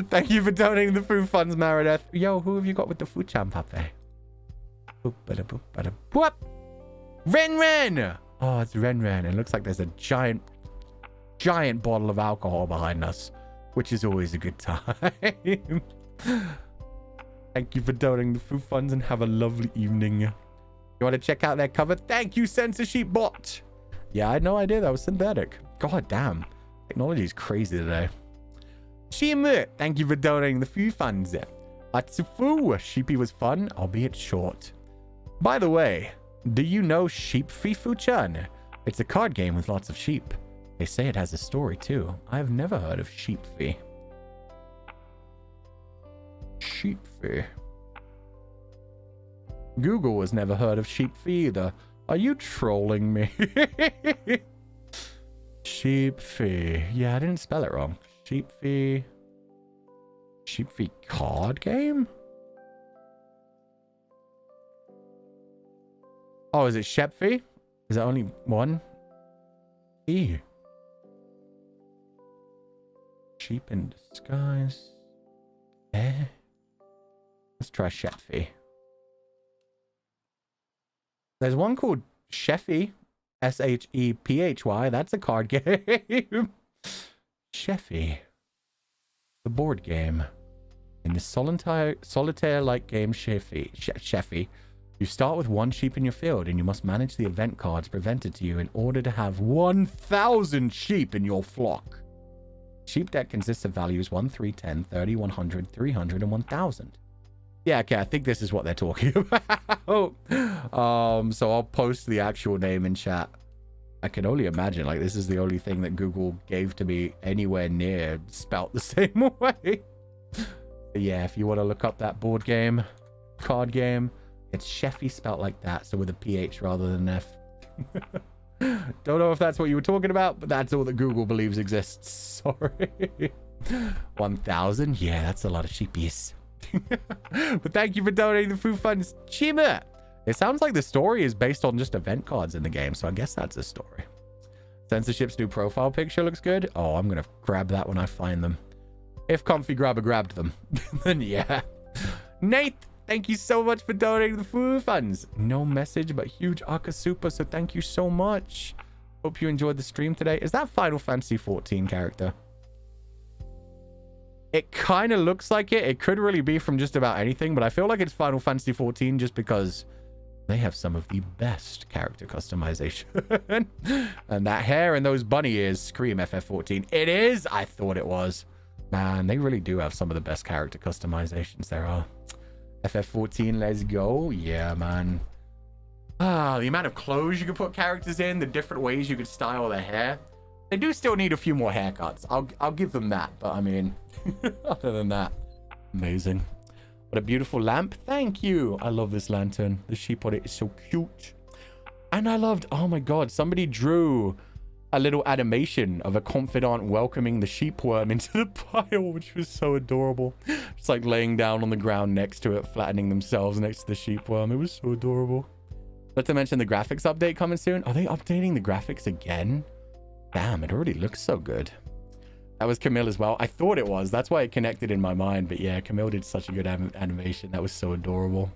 Thank you for donating the food funds, Marinette. Yo, who have you got with the food champ up there? Whoop! Ren! Oh, it's Ren. It looks like there's a giant bottle of alcohol behind us, which is always a good time. Thank you for donating the food funds and have a lovely evening. You want to check out their cover? Thank you, Censorship Bot. Yeah, I had no idea that was synthetic. God damn. Technology is crazy today. Shimu, thank you for donating the food funds. Atsufu, Sheepy was fun, albeit short. By the way, do you know Sheepfi-fu-chan? It's a card game with lots of sheep. They say it has a story too. I've never heard of Sheepfi. Sheepfi. Google has never heard of Sheepfi either. Are you trolling me? Sheepfi. Yeah, I didn't spell it wrong. Sheepfi. Sheepfi card game? Oh, is it Shepfi? Is that only one? E. Sheep in disguise. Eh? Let's try Shepfi. There's one called Sheffy. S-H-E-P-H-Y. That's a card game. Sheffy. The board game. In the solitaire-like game Sheffy, you start with one sheep in your field, and you must manage the event cards presented to you in order to have 1,000 sheep in your flock. Sheep deck consists of values 1, 3, 10, 30, 100, 300, and 1,000. Yeah, okay, I think this is what they're talking about. So I'll post the actual name in chat. I can only imagine, like, this is the only thing that Google gave to me anywhere near spelt the same way. But yeah, if you want to look up that board game, card game, it's Sheffy spelt like that, so with a PH rather than F. Don't know if that's what you were talking about, but that's all that Google believes exists. Sorry. 1,000? Yeah, that's a lot of sheepies. But thank you for donating the food funds, Chima. It sounds like the story is based on just event cards in the game, so I guess that's a story. Censorship's new profile picture looks good. Oh, I'm gonna grab that when I find them. If Comfy Grabber grabbed them, then yeah. Nate, thank you so much for donating the food funds. No message, but huge Aka Super, so thank you so much. Hope you enjoyed the stream today. Is that Final Fantasy 14 character? It kind of looks like it. It could really be from just about anything, but I feel like it's Final Fantasy 14 just because they have some of the best character customization. And that hair and those bunny ears scream FF14. It is! I thought it was. Man, they really do have some of the best character customizations there are. FF14, let's go. Yeah, man. Ah, the amount of clothes you could put characters in, the different ways you could style their hair. They do still need a few more haircuts. I'll give them that, but I mean, other than that, amazing. What a beautiful lamp. Thank you. I love this lantern. The sheep on it is so cute. And I loved, oh my god, somebody drew a little animation of a confidant welcoming the sheepworm into the pile, which was so adorable. Just like laying down on the ground next to it, flattening themselves next to the sheepworm. It was so adorable. Not to mention the graphics update coming soon. Are they updating the graphics again? Damn, it already looks so good. That was Camille as well. I thought it was. That's why it connected in my mind. But yeah, Camille did such a good animation. That was so adorable.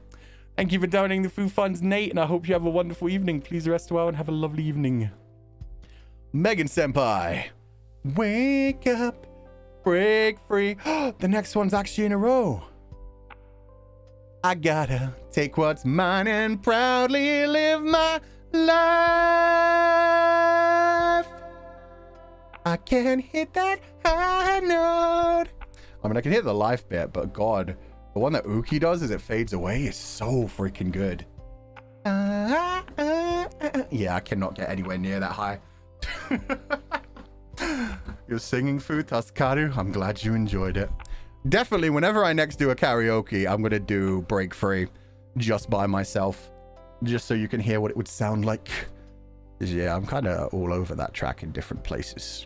Thank you for donating the food funds, Nate. And I hope you have a wonderful evening. Please rest well and have a lovely evening. Megan Senpai. Wake up. Break free. The next one's actually in a row. I gotta take what's mine and proudly live my life. I can't hit that high note. I mean, I can hit the life bit, but God, the one that Uki does as it fades away is so freaking good. Yeah, I cannot get anywhere near that high. You're singing Fu Tasakaru. I'm glad you enjoyed it. Definitely, whenever I next do a karaoke, I'm going to do Break Free just by myself, just so you can hear what it would sound like. Yeah, I'm kind of all over that track in different places.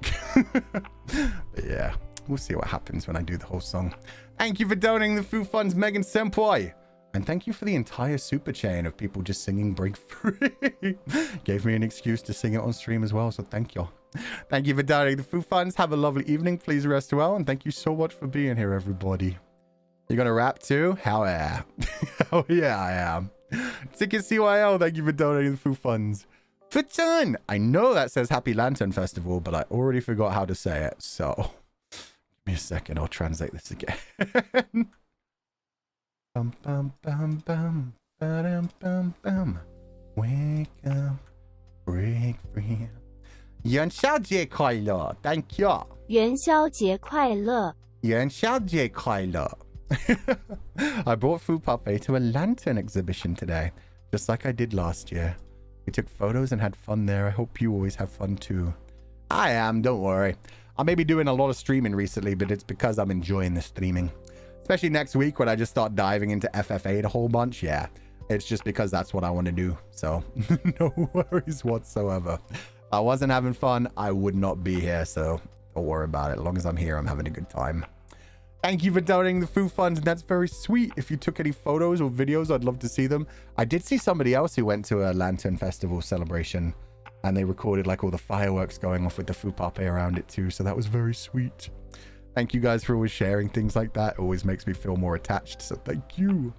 But yeah, we'll see what happens when I do the whole song. Thank you for donating the food funds, Megan Senpai. And thank you for the entire super chain of people just singing Break Free. Gave me an excuse to sing it on stream as well, so thank you. Thank you for donating the food funds. Have a lovely evening. Please rest well. And thank you so much for being here, everybody. You're going to rap too? Hell yeah. Hell yeah, I am. Ticket CYL, thank you for donating the food funds. Futon! I know that says Happy Lantern Festival, but I already forgot how to say it. So, give me a second. I'll translate this again. Bum, bum, bum, bum, ba-dum, bum, bum. Wake up, break free. 元宵节快乐, thank you. 元宵节快乐. 元宵节快乐. I brought Food Parfait to a lantern exhibition today, just like I did last year. We took photos and had fun there. I hope you always have fun too. I am, don't worry. I may be doing a lot of streaming recently, but it's because I'm enjoying the streaming. Especially next week when I just start diving into FF8 a whole bunch. Yeah, it's just because that's what I want to do. So no worries whatsoever. If I wasn't having fun, I would not be here. So don't worry about it. As long as I'm here, I'm having a good time. Thank you for donating the food funds. That's very sweet. If you took any photos or videos, I'd love to see them. I did see somebody else who went to a Lantern Festival celebration and they recorded like all the fireworks going off with the food parfait around it too. So that was very sweet. Thank you guys for always sharing things like that. It always makes me feel more attached. So thank you.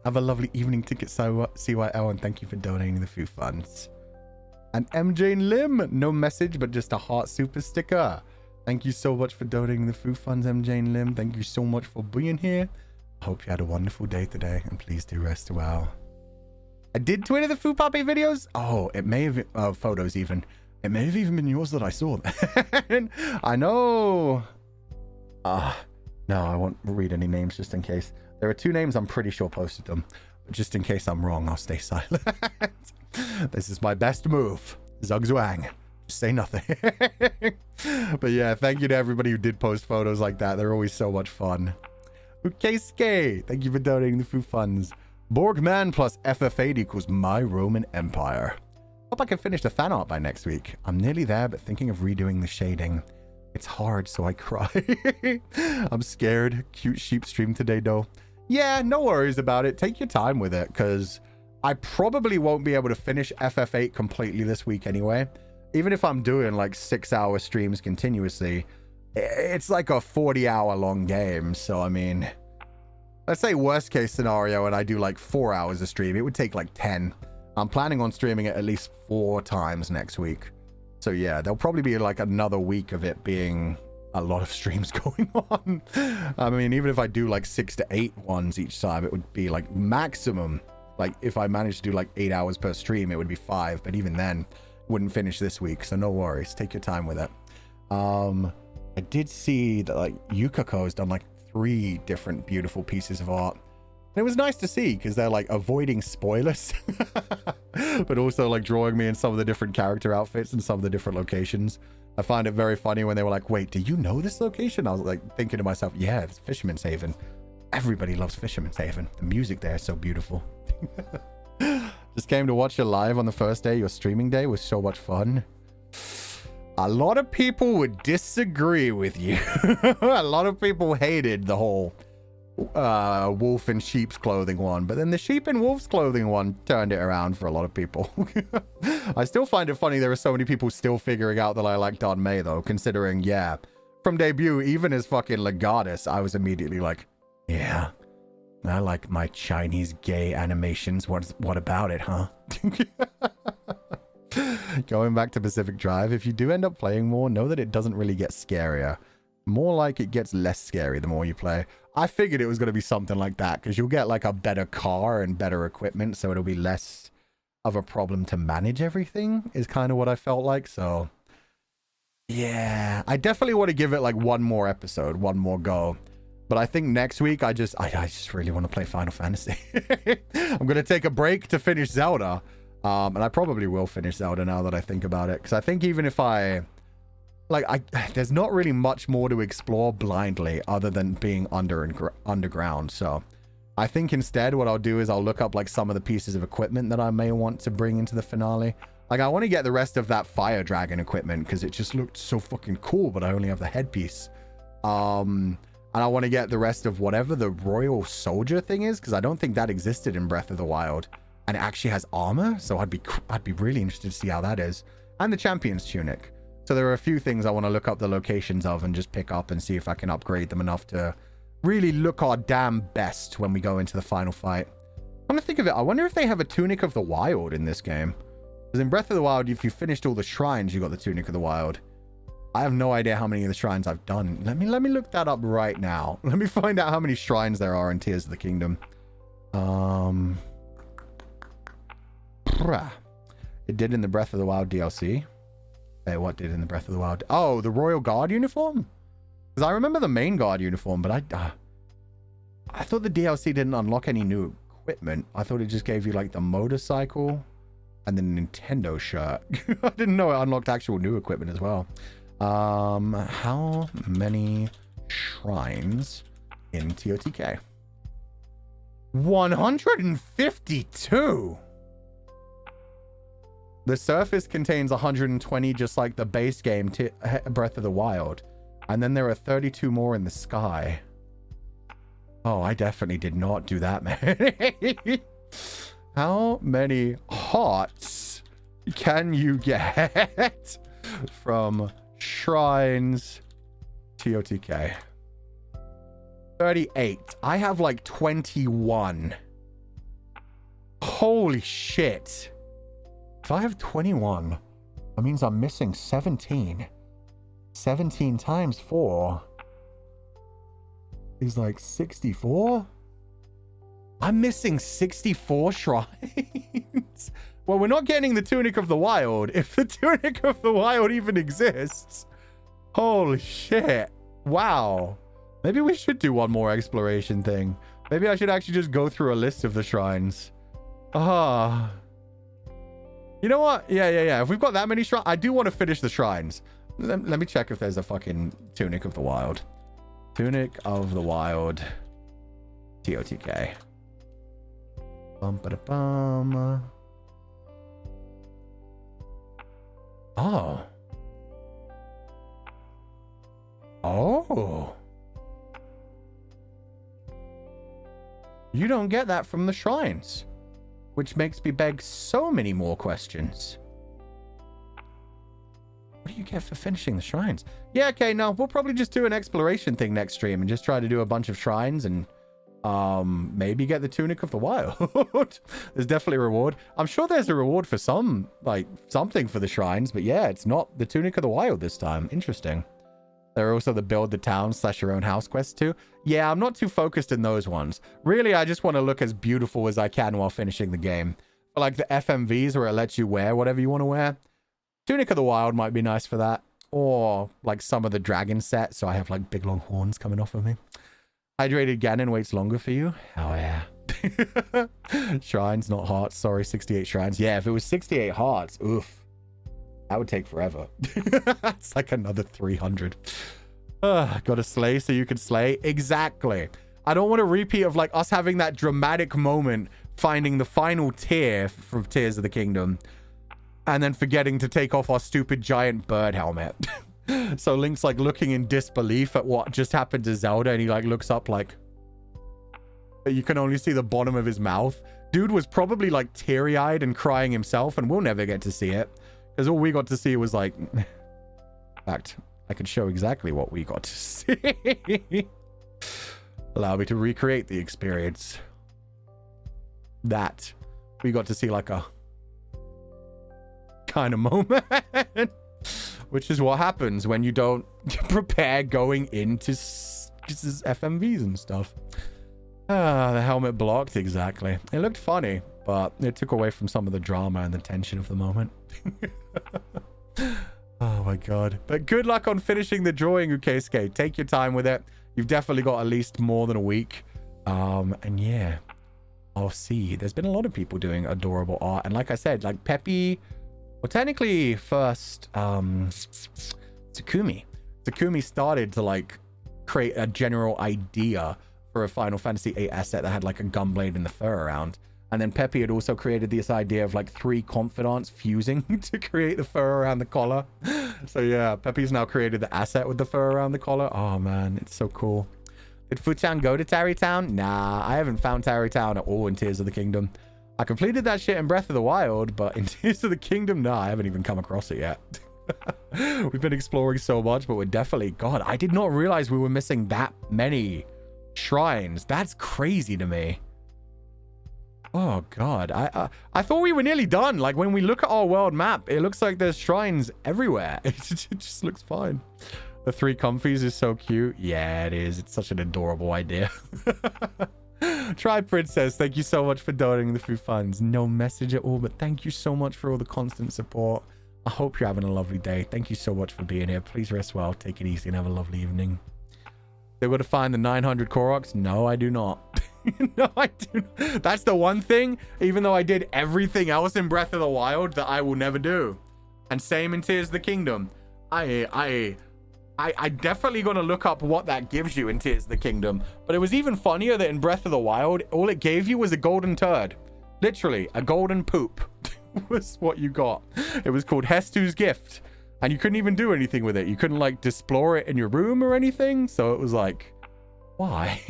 Have a lovely evening, Ticket CYL, and thank you for donating the food funds. And MJ Lim, no message, but just a heart super sticker. Thank you so much for donating the food funds, MJ Lim. Thank you so much for being here. I hope you had a wonderful day today, and please do rest well. I did Twitter the food puppy videos. Oh, it may have photos even. It may have even been yours that I saw. I know. No, I won't read any names just in case. There are 2 names I'm pretty sure posted them, but just in case I'm wrong, I'll stay silent. This is my best move. Zugzwang. Just say nothing. But yeah, thank you to everybody who did post photos like that. They're always so much fun. Ukeisuke, thank you for donating the food funds. Borgman plus FF8 equals my Roman Empire. Hope I can finish the fan art by next week. I'm nearly there, but thinking of redoing the shading. It's hard, so I cry. I'm scared. Cute sheep stream today, though. Yeah, no worries about it. Take your time with it, because I probably won't be able to finish FF8 completely this week anyway. Even if I'm doing like 6-hour streams continuously, it's like a 40-hour long game. So, I mean, let's say worst case scenario and I do like 4 hours a stream, it would take like 10. I'm planning on streaming it at least 4 times next week. So yeah, there'll probably be like another week of it being a lot of streams going on. I mean, even if I do like 6 to 8 ones each time, it would be like maximum. Like if I managed to do like 8 hours per stream, it would be 5. But even then, wouldn't finish this week. So no worries. Take your time with it. I did see that like Yukiko has done like 3 different beautiful pieces of art. And it was nice to see because they're like avoiding spoilers, but also like drawing me in some of the different character outfits and some of the different locations. I find it very funny when they were like, wait, do you know this location? I was like thinking to myself, yeah, it's Fisherman's Haven. Everybody loves Fisherman's Haven. The music there is so beautiful. Just came to watch you live on the first day. Your streaming day was so much fun. A lot of people would disagree with you. A lot of people hated the whole wolf in sheep's clothing one, but then the sheep in wolf's clothing one turned it around for a lot of people. I still find it funny there are so many people still figuring out that I like Don May though, considering, yeah, from debut, even as fucking Legatus, I was immediately like, yeah, I like my Chinese gay animations. What about it, huh? Going back to Pacific Drive, if you do end up playing more, know that it doesn't really get scarier. More like it gets less scary the more you play. I figured it was going to be something like that, because you'll get like a better car and better equipment, so it'll be less of a problem to manage everything, is kind of what I felt like. So yeah, I definitely want to give it like one more episode, one more go. But I think next week I just really want to play Final Fantasy. I'm going to take a break to finish Zelda. And I probably will finish Zelda now that I think about it. Because I think even if there's not really much more to explore blindly other than being underground. So I think instead what I'll do is I'll look up like some of the pieces of equipment that I may want to bring into the finale. Like I want to get the rest of that fire dragon equipment because it just looked so fucking cool, but I only have the headpiece. And I want to get the rest of whatever the royal soldier thing is, because I don't think that existed in Breath of the Wild. And it actually has armor, so I'd be really interested to see how that is. And the champion's tunic. So there are a few things I want to look up the locations of and just pick up and see if I can upgrade them enough to really look our damn best when we go into the final fight. I'm gonna think of it. I wonder if they have a Tunic of the Wild in this game. Because in Breath of the Wild, if you finished all the shrines, you got the Tunic of the Wild. I have no idea how many of the shrines I've done. Let me look that up right now. Let me find out how many shrines there are in Tears of the Kingdom. It did in the Breath of the Wild DLC. Hey, what did in the Breath of the Wild? Oh, the Royal Guard uniform? Because I remember the main guard uniform, but I thought the DLC didn't unlock any new equipment. I thought it just gave you like the motorcycle and the Nintendo shirt. I didn't know it unlocked actual new equipment as well. How many shrines in TOTK? 152! The surface contains 120, just like the base game, Breath of the Wild. And then there are 32 more in the sky. Oh, I definitely did not do that, man. How many hearts can you get from shrines TOTK? 38. I have like 21. Holy shit. If I have 21, that means I'm missing 17. 17 times 4 is like 64? I'm missing 64 shrines? Well, we're not getting the Tunic of the Wild. If the Tunic of the Wild even exists. Holy shit. Wow. Maybe we should do one more exploration thing. Maybe I should actually just go through a list of the shrines. You know what? Yeah. If we've got that many shrines, I do want to finish the shrines. Let me check if there's a fucking Tunic of the Wild. Tunic of the Wild. TOTK. Bum-ba-da-bum. Oh. You don't get that from the shrines. Which makes me beg so many more questions. What do you get for finishing the shrines? Yeah, okay, no, we'll probably just do an exploration thing next stream and just try to do a bunch of shrines and maybe get the Tunic of the Wild. There's definitely a reward. I'm sure there's a reward for some, like, something for the shrines, but yeah, it's not the Tunic of the Wild this time. Interesting. There are also the build the town / your own house quests too. Yeah, I'm not too focused in those ones. Really, I just want to look as beautiful as I can while finishing the game. But like the FMVs where it lets you wear whatever you want to wear. Tunic of the Wild might be nice for that. Or like some of the dragon set, so I have like big long horns coming off of me. Hydrated Ganon waits longer for you. Oh yeah. Shrines, not hearts. Sorry, 68 shrines. Yeah, if it was 68 hearts, oof. That would take forever. That's like another 300. Gotta slay so you can slay. Exactly. I don't want a repeat of like us having that dramatic moment finding the final tear from Tears of the Kingdom and then forgetting to take off our stupid giant bird helmet. So Link's like looking in disbelief at what just happened to Zelda, and he like looks up like you can only see the bottom of his mouth. Dude was probably like teary-eyed and crying himself, and we'll never get to see it because all we got to see was like, in fact, I could show exactly what we got to see. Allow me to recreate the experience. That we got to see like a kind of moment, which is what happens when you don't prepare going into FMVs and stuff. The helmet blocked, exactly. It looked funny, but it took away from some of the drama and the tension of the moment. Oh my god. But good luck on finishing the drawing, Ukeisuke. Take your time with it. You've definitely got at least more than a week. And yeah, I'll see. There's been a lot of people doing adorable art. And like I said, like Peppy, well, technically first, Tsukumi started to like create a general idea for a Final Fantasy VIII asset that had like a gunblade and the fur around. And then Peppy had also created this idea of like 3 Comfydants fusing to create the fur around the collar. So yeah, Peppy's now created the asset with the fur around the collar. Oh man, it's so cool. Did Fuchan go to Tarrytown? Nah, I haven't found Tarrytown at all in Tears of the Kingdom. I completed that shit in Breath of the Wild, but in Tears of the Kingdom, nah, I haven't even come across it yet. We've been exploring so much, but we're definitely... God, I did not realize we were missing that many shrines. That's crazy to me. Oh god, I thought we were nearly done. Like when we look at our world map, it looks like there's shrines everywhere. It just looks fine. The 3 comfies is so cute. Yeah, it is. It's such an adorable idea. Try Princess, thank you so much for donating the food funds. No message at all, but thank you so much for all the constant support. I hope you're having a lovely day. Thank you so much for being here. Please rest well, take it easy, and have a lovely evening. They would have find the 900 Koroks? No, I do not. No, I do not. That's the one thing, even though I did everything else in Breath of the Wild, that I will never do. And same in Tears of the Kingdom. I definitely gonna look up what that gives you in Tears of the Kingdom. But it was even funnier that in Breath of the Wild, all it gave you was a golden turd. Literally, a golden poop was what you got. It was called Hestu's Gift. And you couldn't even do anything with it. You couldn't like explore it in your room or anything. So it was like, why?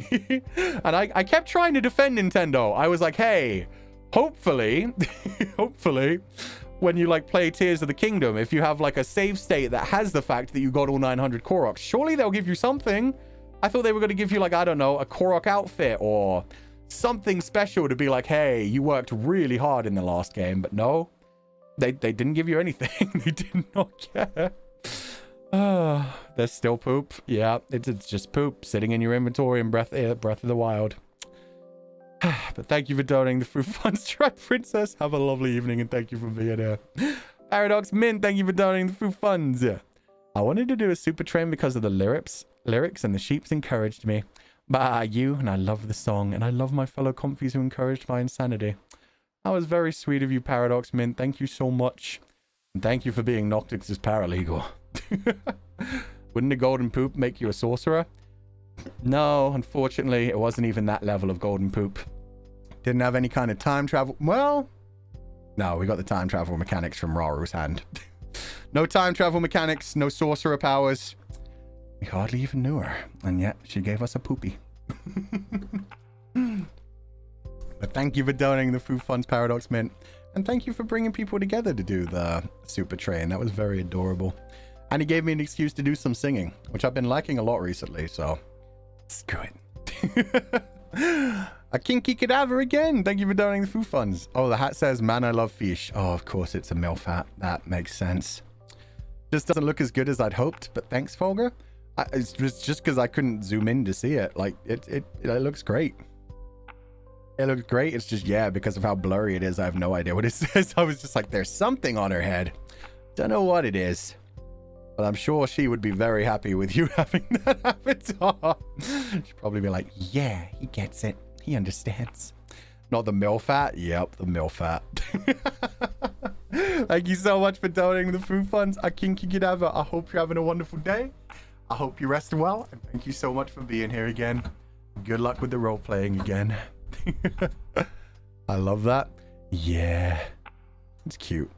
And I kept trying to defend Nintendo. I was like, hey, hopefully, hopefully, when you like play Tears of the Kingdom, if you have like a save state that has the fact that you got all 900 Koroks, surely they'll give you something. I thought they were going to give you like, I don't know, a Korok outfit or something special to be like, hey, you worked really hard in the last game. But no, they didn't give you anything. They did not care. There's still poop. Yeah, it's just poop sitting in your inventory in Breath of the Wild. But thank you for donating the fruit funds. Try Princess. Have a lovely evening and thank you for being here. Paradox Mint, thank you for donating the fruit funds. I wanted to do a super train because of the lyrics and the sheeps encouraged me. But you, and I love the song, and I love my fellow comfies who encouraged my insanity. That was very sweet of you, Paradox Mint. Thank you so much. And thank you for being Noctix's paralegal. Wouldn't a golden poop make you a sorcerer? No, unfortunately, it wasn't even that level of golden poop. Didn't have any kind of time travel. Well, no, we got the time travel mechanics from Raru's hand. No time travel mechanics, no sorcerer powers. We hardly even knew her, and yet she gave us a poopy. But thank you for donating the food funds, Paradox Mint. And thank you for bringing people together to do the super train. That was very adorable. And he gave me an excuse to do some singing, which I've been liking a lot recently, so screw it. A kinky cadaver again. Thank you for donating the food funds. Oh, the hat says, man, I love fish. Oh, of course, it's a MILF hat. That makes sense. Just doesn't look as good as I'd hoped, but thanks, Fulgur. It's just because I couldn't zoom in to see it. Like, it looks great. It looks great. It's just, yeah, because of how blurry it is, I have no idea what it says. I was just like, there's something on her head. Don't know what it is. But I'm sure she would be very happy with you having that avatar. She'd probably be like, yeah, he gets it. He understands. Not the MILF hat? Yep, the MILF hat. Thank you so much for donating the food funds. A kinky cadaver. I hope you're having a wonderful day. I hope you rest well. And thank you so much for being here again. Good luck with the role playing again. I love that. Yeah. It's cute.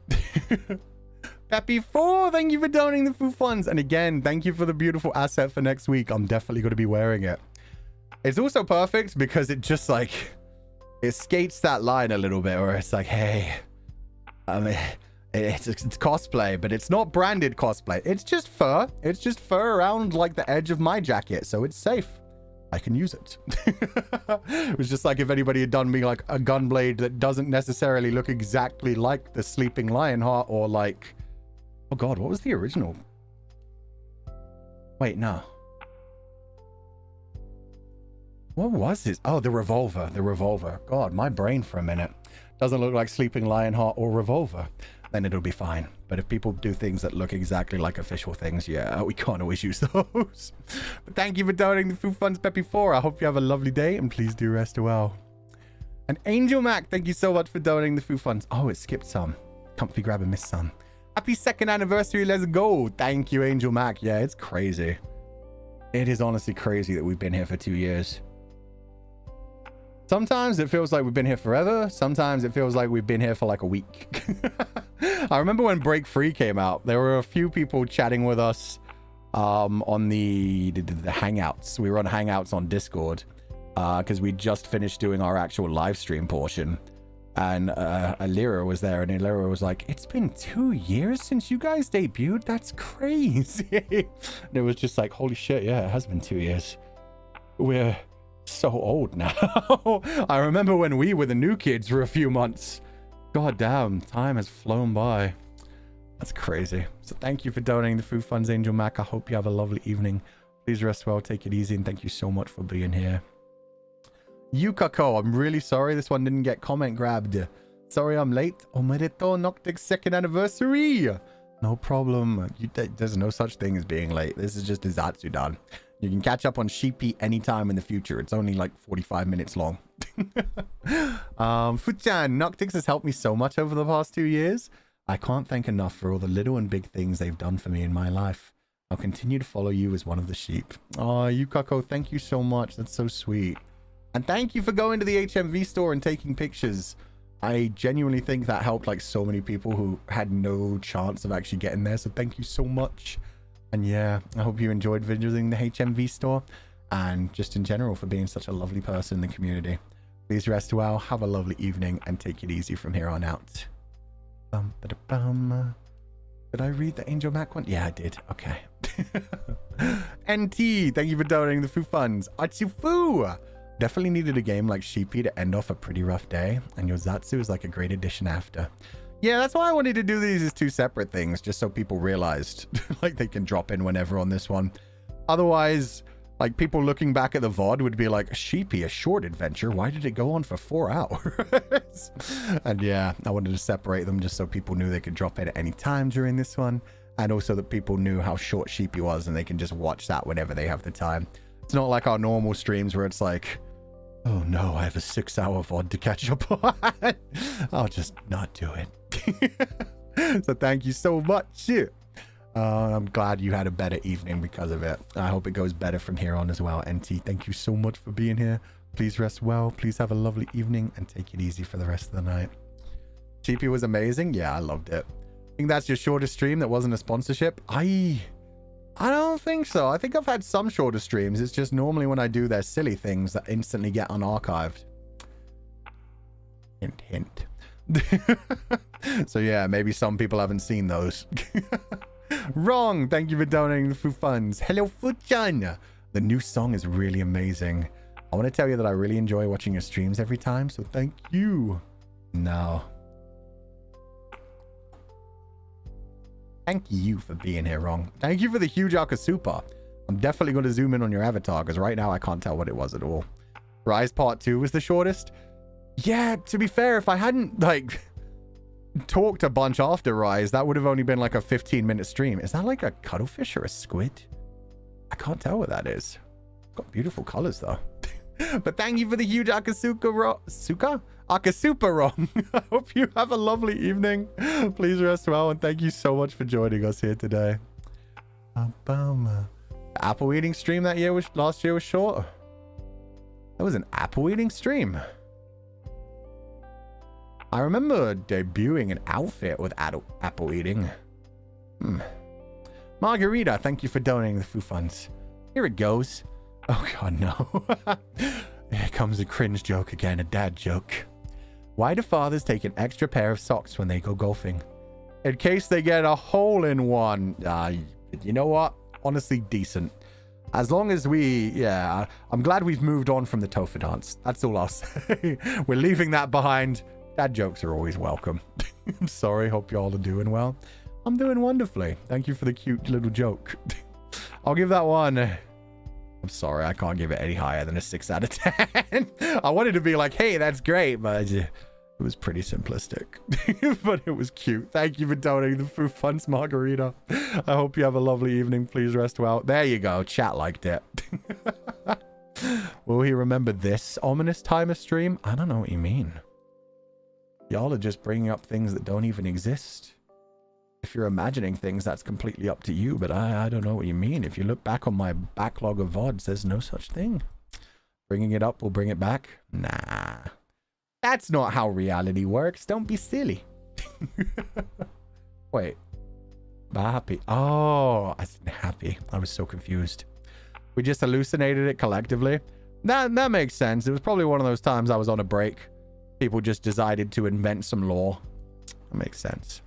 Peppy 4, thank you for donating the food funds. And again, thank you for the beautiful asset for next week. I'm definitely going to be wearing it. It's also perfect because it just like, it skates that line a little bit where it's like, hey, I mean, It's cosplay, but it's not branded cosplay. It's just fur. It's just fur around like the edge of my jacket, so it's safe. I can use it. It was just like if anybody had done me like a gunblade that doesn't necessarily look exactly like the Sleeping Lionheart, or like, oh god, what was the original? Wait, no. What was this? Oh, the revolver. The revolver. God, my brain for a minute. Doesn't look like Sleeping Lionheart or revolver. Then it'll be fine. But if people do things that look exactly like official things, yeah, we can't always use those. But thank you for donating the food funds, Peppy4. I hope you have a lovely day, and please do rest well. And Angel Mac, thank you so much for donating the food funds. Oh, it skipped some. Comfy grab and miss some. Happy 2nd anniversary, let's go. Thank you, Angel Mac. Yeah, it's crazy. It is honestly crazy that we've been here for 2 years. Sometimes it feels like we've been here forever. Sometimes it feels like we've been here for like a week. I remember when Break Free came out, there were a few people chatting with us on the Hangouts. We were on Hangouts on Discord because we just finished doing our actual live stream portion. And Alira was there, and Alira was like, it's been 2 years since you guys debuted? That's crazy. And it was just like, holy shit, yeah, it has been 2 years. We're so old now. I remember when we were the new kids for a few months. God damn, time has flown by. That's crazy. So thank you for donating the food funds, Angel Mac. I hope you have a lovely evening. Please rest well, take it easy, and thank you so much for being here. Yukako, I'm really sorry this one didn't get comment grabbed. Sorry I'm late. Omedeto Noctic's 2nd anniversary. No problem. There's no such thing as being late. This is just a Zatsudan. You can catch up on Sheepy anytime in the future. It's only like 45 minutes long. Fuchan, Noctix has helped me so much over the past 2 years. I can't thank enough for all the little and big things they've done for me in my life. I'll continue to follow you as one of the sheep. Oh, Yukako, thank you so much. That's so sweet. And thank you for going to the HMV store and taking pictures. I genuinely think that helped like so many people who had no chance of actually getting there. So thank you so much. And yeah, I hope you enjoyed visiting the HMV store, and just in general for being such a lovely person in the community. Please rest well, have a lovely evening, and take it easy from here on out. Did I read the Angel Mac one? Yeah, I did. Okay. NT, thank you for donating the food funds. Atsufu! Definitely needed a game like Sheepy to end off a pretty rough day, and your Zatsu is like a great addition after. Yeah, that's why I wanted to do these as 2 separate things, just so people realized like they can drop in whenever on this one. Otherwise, like people looking back at the VOD would be like, Sheepy, a short adventure, why did it go on for 4 hours? And yeah, I wanted to separate them just so people knew they could drop in at any time during this one, and also that people knew how short Sheepy was and they can just watch that whenever they have the time. It's not like our normal streams where it's like, oh no, I have a 6-hour VOD to catch up on. I'll just not do it. So thank you so much. I'm glad you had a better evening because of it. I hope it goes better from here on as well. NT, thank you so much for being here. Please rest well. Please have a lovely evening and take it easy for the rest of the night. Sheepy was amazing. Yeah, I loved it. I think that's your shortest stream that wasn't a sponsorship. I don't think so. I think I've had some shorter streams. It's just normally when I do their silly things that instantly get unarchived. Hint, hint. So yeah, maybe some people haven't seen those. Wrong. Thank you for donating the food funds. Hello, Fuchan. The new song is really amazing. I want to tell you that I really enjoy watching your streams every time, so thank you. No. Thank you for being here, Wrong. Thank you for the huge Akasupa. I'm definitely going to zoom in on your avatar because right now I can't tell what it was at all. Rise Part 2 was the shortest. Yeah, to be fair, if I hadn't like talked a bunch after Rise, that would have only been like a 15-minute stream. Is that like a cuttlefish or a squid? I can't tell what that is. It's got beautiful colors though. But thank you for the huge Akasupa Rom. I hope you have a lovely evening. Please rest well, and thank you so much for joining us here today. The apple eating stream last year was short. That was an apple eating stream. I remember debuting an outfit with apple eating. Margarita, thank you for donating the food funds. Here it goes. Oh god, no. Here comes a cringe joke again, a dad joke. Why do fathers take an extra pair of socks when they go golfing? In case they get a hole in one. You know what? Honestly, decent. As long as I'm glad we've moved on from the Comfydants. That's all I'll say. We're leaving that behind. Dad jokes are always welcome. I'm sorry. Hope y'all are doing well. I'm doing wonderfully. Thank you for the cute little joke. I'll give that one. I'm sorry. I can't give it any higher than a 6 out of 10. I wanted to be like, hey, that's great. But it was pretty simplistic. But it was cute. Thank you for donating the Foo Funds Margarita. I hope you have a lovely evening. Please rest well. There you go. Chat liked it. Will he remember this ominous timer stream? I don't know what you mean. Y'all are just bringing up things that don't even exist. If you're imagining things, that's completely up to you, but I don't know what you mean. If you look back on my backlog of VODs, there's no such thing. Bringing it up will bring it back? Nah. That's not how reality works. Don't be silly. Wait. Happy. Oh, I said happy. I was so confused. We just hallucinated it collectively. That makes sense. It was probably one of those times I was on a break. People just decided to invent some lore. That makes sense.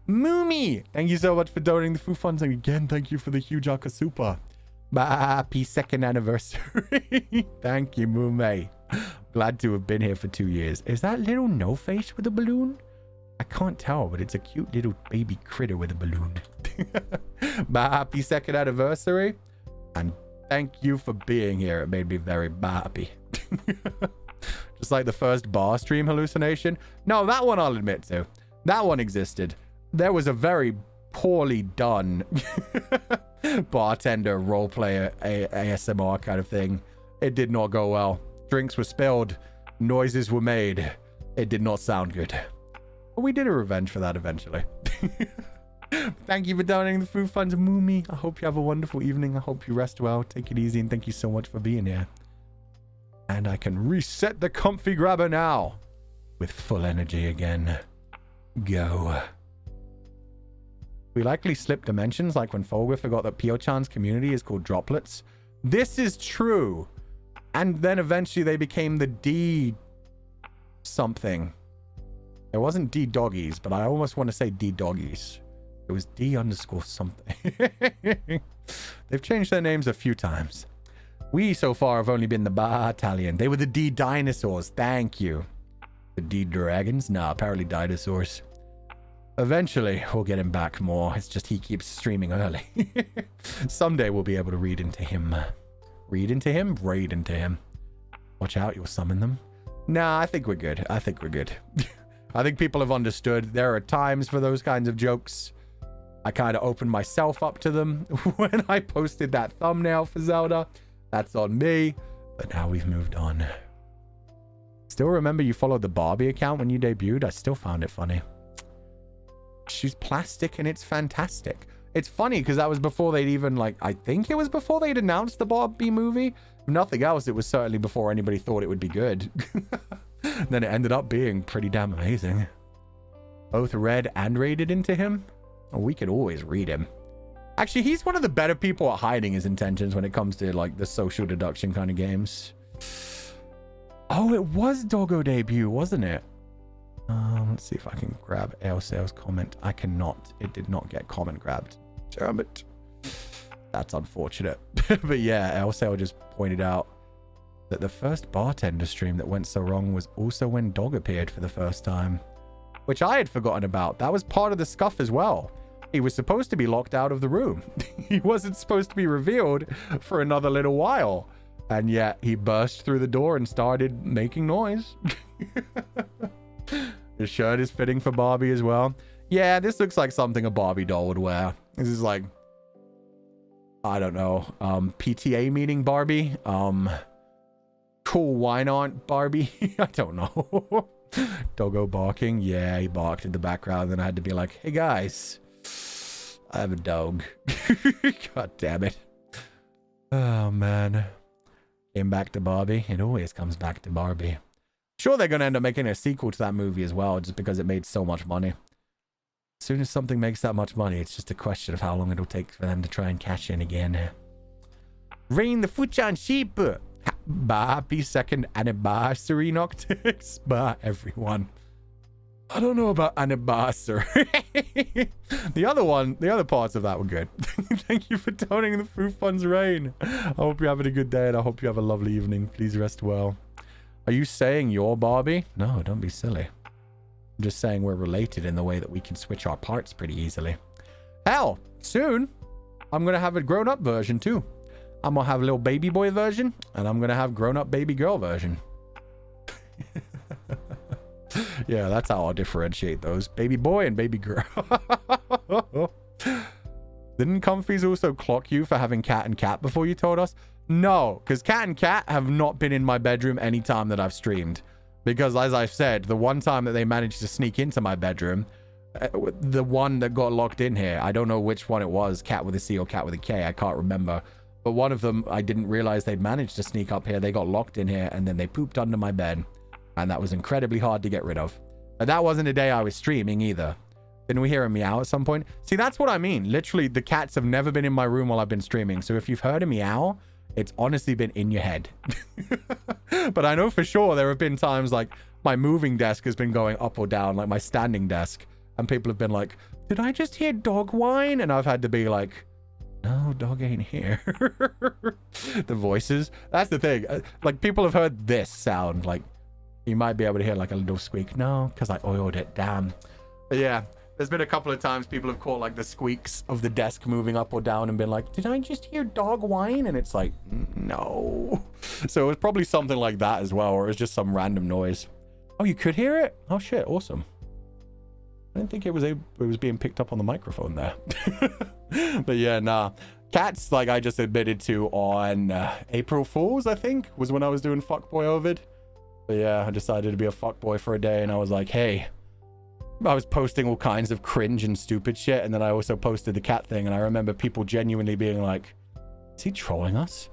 Moomy, thank you so much for donating the Foo Funds. And again, thank you for the huge Akasupa. Happy 2nd anniversary. Thank you, Moomy. Glad to have been here for 2 years. Is that little no face with a balloon? I can't tell, but it's a cute little baby critter with a balloon. Happy 2nd anniversary. And thank you for being here. It made me very happy. Just like the first bar stream hallucination. No, that one I'll admit to. That one existed. There was a very poorly done bartender roleplayer ASMR kind of thing. It did not go well. Drinks were spilled. Noises were made. It did not sound good. But we did a revenge for that eventually. Thank you for donating the Foo Funds, Moomy. I hope you have a wonderful evening. I hope you rest well. Take it easy, and thank you so much for being here. And I can reset the comfy grabber now with full energy again. Go. We likely slipped dimensions, like when Fulgur forgot that Pio-chan's community is called droplets. This is true. And then eventually they became the D something. It wasn't D doggies, but I almost want to say D doggies. It was D underscore something. They've changed their names a few times. We so far have only been the battalion. They were the D dinosaurs. Thank you. The D dragons? Nah, apparently dinosaurs. Eventually, we'll get him back more. It's just he keeps streaming early. Someday we'll be able to read into him. Read into him? Raid into him. Watch out, you'll summon them. Nah, I think we're good. I think we're good. I think people have understood. There are times for those kinds of jokes. I kind of opened myself up to them when I posted that thumbnail for Zelda. That's on me. But now we've moved on. Still remember you followed the Barbie account when you debuted? I still found it funny. She's plastic and it's fantastic. It's funny because that was before they'd even, like, I think it was before they'd announced the Barbie movie. If nothing else, it was certainly before anybody thought it would be good. Then it ended up being pretty damn amazing. Both read and raided into him? Oh, we could always read him. Actually, he's one of the better people at hiding his intentions when it comes to, like, the social deduction kind of games. Oh, it was Doggo debut, wasn't it? Let's see if I can grab Ailsail's comment. I cannot. It did not get comment grabbed. Damn it. That's unfortunate. But yeah, Ailsail just pointed out that the first bartender stream that went so wrong was also when Dog appeared for the first time, which I had forgotten about. That was part of the scuff as well. He was supposed to be locked out of the room. He wasn't supposed to be revealed for another little while. And yet he burst through the door and started making noise. His shirt is fitting for Barbie as well. Yeah, this looks like something a Barbie doll would wear. This is like, I don't know, PTA meeting Barbie. Cool, why not Barbie? I don't know. Doggo barking. Yeah, he barked in the background. Then I had to be like, hey guys, I have a dog. God damn it. Oh man. Came back to Barbie. It always comes back to Barbie. Sure, they're going to end up making a sequel to that movie as well, just because it made so much money. As soon as something makes that much money, it's just a question of how long it'll take for them to try and cash in again. Rain the Fuchan sheep. Happy 2nd anniversary, Noctix. Bye, everyone. I don't know about anniversary. The other parts of that were good. Thank you for donating the food funds, Rain. I hope you're having a good day and I hope you have a lovely evening. Please rest well. Are you saying you're Barbie? No, don't be silly. I'm just saying we're related in the way that we can switch our parts pretty easily. Hell, soon I'm going to have a grown-up version too. I'm going to have a little baby boy version and I'm going to have grown-up baby girl version. Yeah, that's how I'll differentiate those. Baby boy and baby girl. Didn't Comfies also clock you for having cat and cat before you told us? No, because cat and cat have not been in my bedroom any time that I've streamed. Because as I've said, the one time that they managed to sneak into my bedroom, the one that got locked in here, I don't know which one it was, cat with a C or cat with a K, I can't remember. But one of them, I didn't realize they'd managed to sneak up here. They got locked in here and then they pooped under my bed. And that was incredibly hard to get rid of. But that wasn't a day I was streaming either. Didn't we hear a meow at some point? See, that's what I mean. Literally, the cats have never been in my room while I've been streaming. So if you've heard a meow, it's honestly been in your head. But I know for sure there have been times like my moving desk has been going up or down, like my standing desk. And people have been like, did I just hear dog whine? And I've had to be like, no, dog ain't here. The voices. That's the thing. Like people have heard this sound like, you might be able to hear like a little squeak. No, because I oiled it. Damn. But yeah, there's been a couple of times people have caught like the squeaks of the desk moving up or down and been like, did I just hear dog whine? And it's like, no. So it was probably something like that as well, or it was just some random noise. Oh, you could hear it? Oh shit, awesome. I didn't think it was being picked up on the microphone there. But yeah, nah. Cats, like I just admitted to on April Fools, I think, was when I was doing Fuckboy Ovid. But yeah, I decided to be a fuckboy for a day and I was like, hey, I was posting all kinds of cringe and stupid shit. And then I also posted the cat thing. And I remember people genuinely being like, is he trolling us?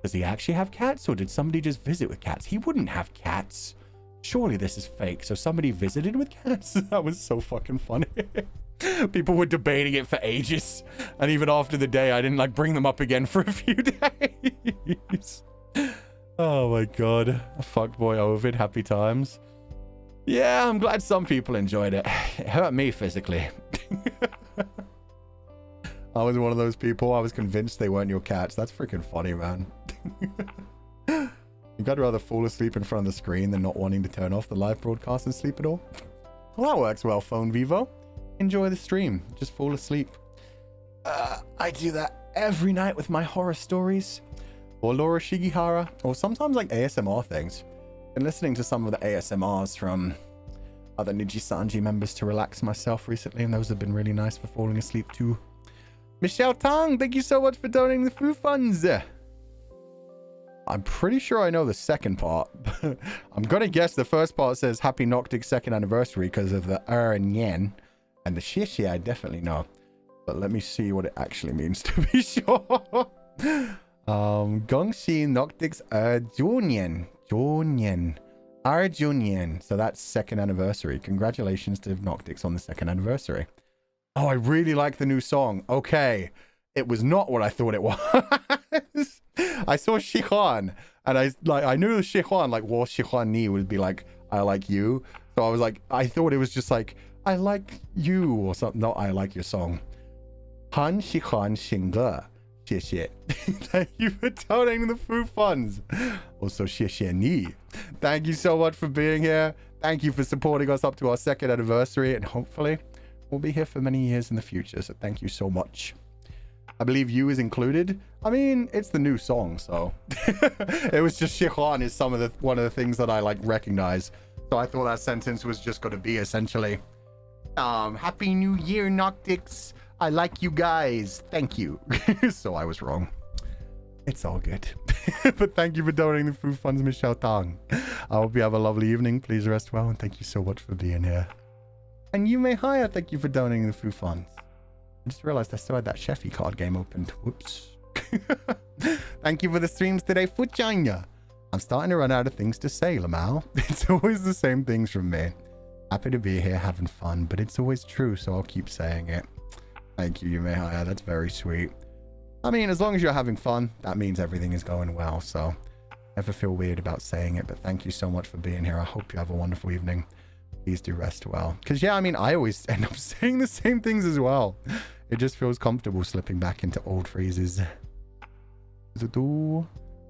Does he actually have cats? Or did somebody just visit with cats? He wouldn't have cats. Surely this is fake. So somebody visited with cats? That was so fucking funny. People were debating it for ages. And even after the day, I didn't like bring them up again for a few days. Oh my god. Fuckboy Ovid, happy times. Yeah, I'm glad some people enjoyed it. It hurt me physically. I was one of those people. I was convinced they weren't your cats. That's freaking funny, man. You'd rather fall asleep in front of the screen than not wanting to turn off the live broadcast and sleep at all. Well, that works well, Phone Vivo. Enjoy the stream. Just fall asleep. I do that every night with my horror stories. Or Laura Shigihara. Or sometimes like ASMR things. Been listening to some of the ASMRs from other Nijisanji members to relax myself recently. And those have been really nice for falling asleep too. Michelle Tang, thank you so much for donating the food funds. I'm pretty sure I know the second part. I'm going to guess the first part says Happy Noctic's second anniversary because of the and yen. And the shishi I definitely know. But let me see what it actually means to be sure. Gongxi Noctic's Junyen. Arjunyen. So that's second anniversary. Congratulations to Noctix on the second anniversary. Oh, I really like the new song. Okay. It was not what I thought it was. I saw Shihuan and I knew Shihuan, like, well, Shihuan Ni would be like, I like you. So I was like, I thought it was just like, I like you or something. No, I like your song. Han Shihuan Xingge. Xie. Thank you for donating the food funds. Also, xie ni. Thank you so much for being here. Thank you for supporting us up to our second anniversary. And hopefully, we'll be here for many years in the future. So thank you so much. I believe you is included. I mean, it's the new song, so it was just Shihuan is one of the things that I like recognize. So I thought that sentence was just going to be essentially, Happy New Year, Noctix. I like you guys. Thank you. So I was wrong. It's all good. But thank you for donating the food funds, Michelle Tang. I hope you have a lovely evening. Please rest well, and thank you so much for being here. And you may hire. Thank you for donating the food funds. I just realized I still had that Sheffy card game opened. Whoops. Thank you for the streams today, Fuchanya. I'm starting to run out of things to say, Lamau. It's always the same things from me. Happy to be here, having fun, but it's always true, so I'll keep saying it. Thank you, Yumehaya. That's very sweet. I mean, as long as you're having fun, that means everything is going well, so never feel weird about saying it, but thank you so much for being here. I hope you have a wonderful evening. Please do rest well. Because, yeah, I mean, I always end up saying the same things as well. It just feels comfortable slipping back into old phrases. You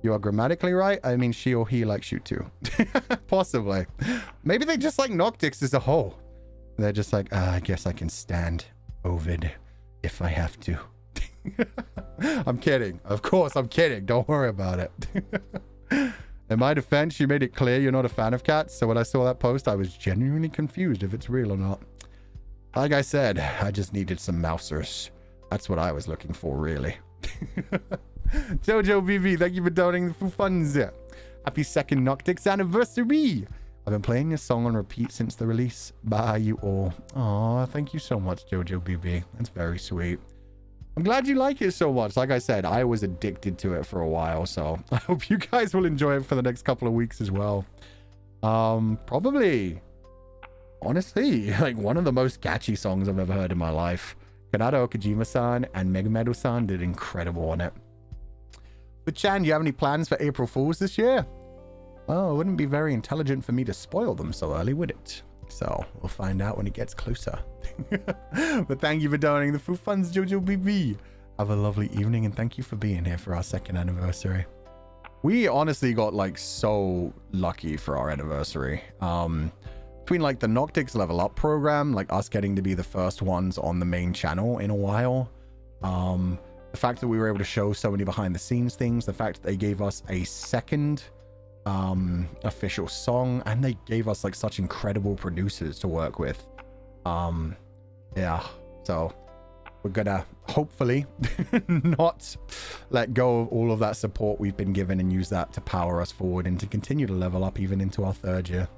are grammatically right. I mean, she or he likes you too. Possibly. Maybe they just like Noctix as a whole. They're just like, I guess I can stand Ovid if I have to. I'm kidding. Of course, I'm kidding. Don't worry about it. In my defense, you made it clear you're not a fan of cats. So when I saw that post, I was genuinely confused if it's real or not. Like I said, I just needed some mousers. That's what I was looking for, really. Jojo BB, thank you for donating the funds. Happy second Noctix anniversary. I've been playing this song on repeat since the release. Bye, you all. Aw, thank you so much, Jojo BB. That's very sweet. I'm glad you like it so much. Like I said, I was addicted to it for a while, so I hope you guys will enjoy it for the next couple of weeks as well. Probably, honestly, like one of the most catchy songs I've ever heard in my life. Kanado Okajima-san and Megametal-san did incredible on it. But Chan, do you have any plans for April Fools this year? Well, it wouldn't be very intelligent for me to spoil them so early, would it? So, we'll find out when it gets closer. But thank you for donating the Foo Funds, Jojo BB. Have a lovely evening, and thank you for being here for our second anniversary. We honestly got, like, so lucky for our anniversary. Between, like, the Noctix Level Up program, like, us getting to be the first ones on the main channel in a while. The fact that we were able to show so many behind-the-scenes things. The fact that they gave us a second official song, and they gave us like such incredible producers to work with. Yeah, so we're gonna hopefully not let go of all of that support we've been given and use that to power us forward and to continue to level up even into our third year.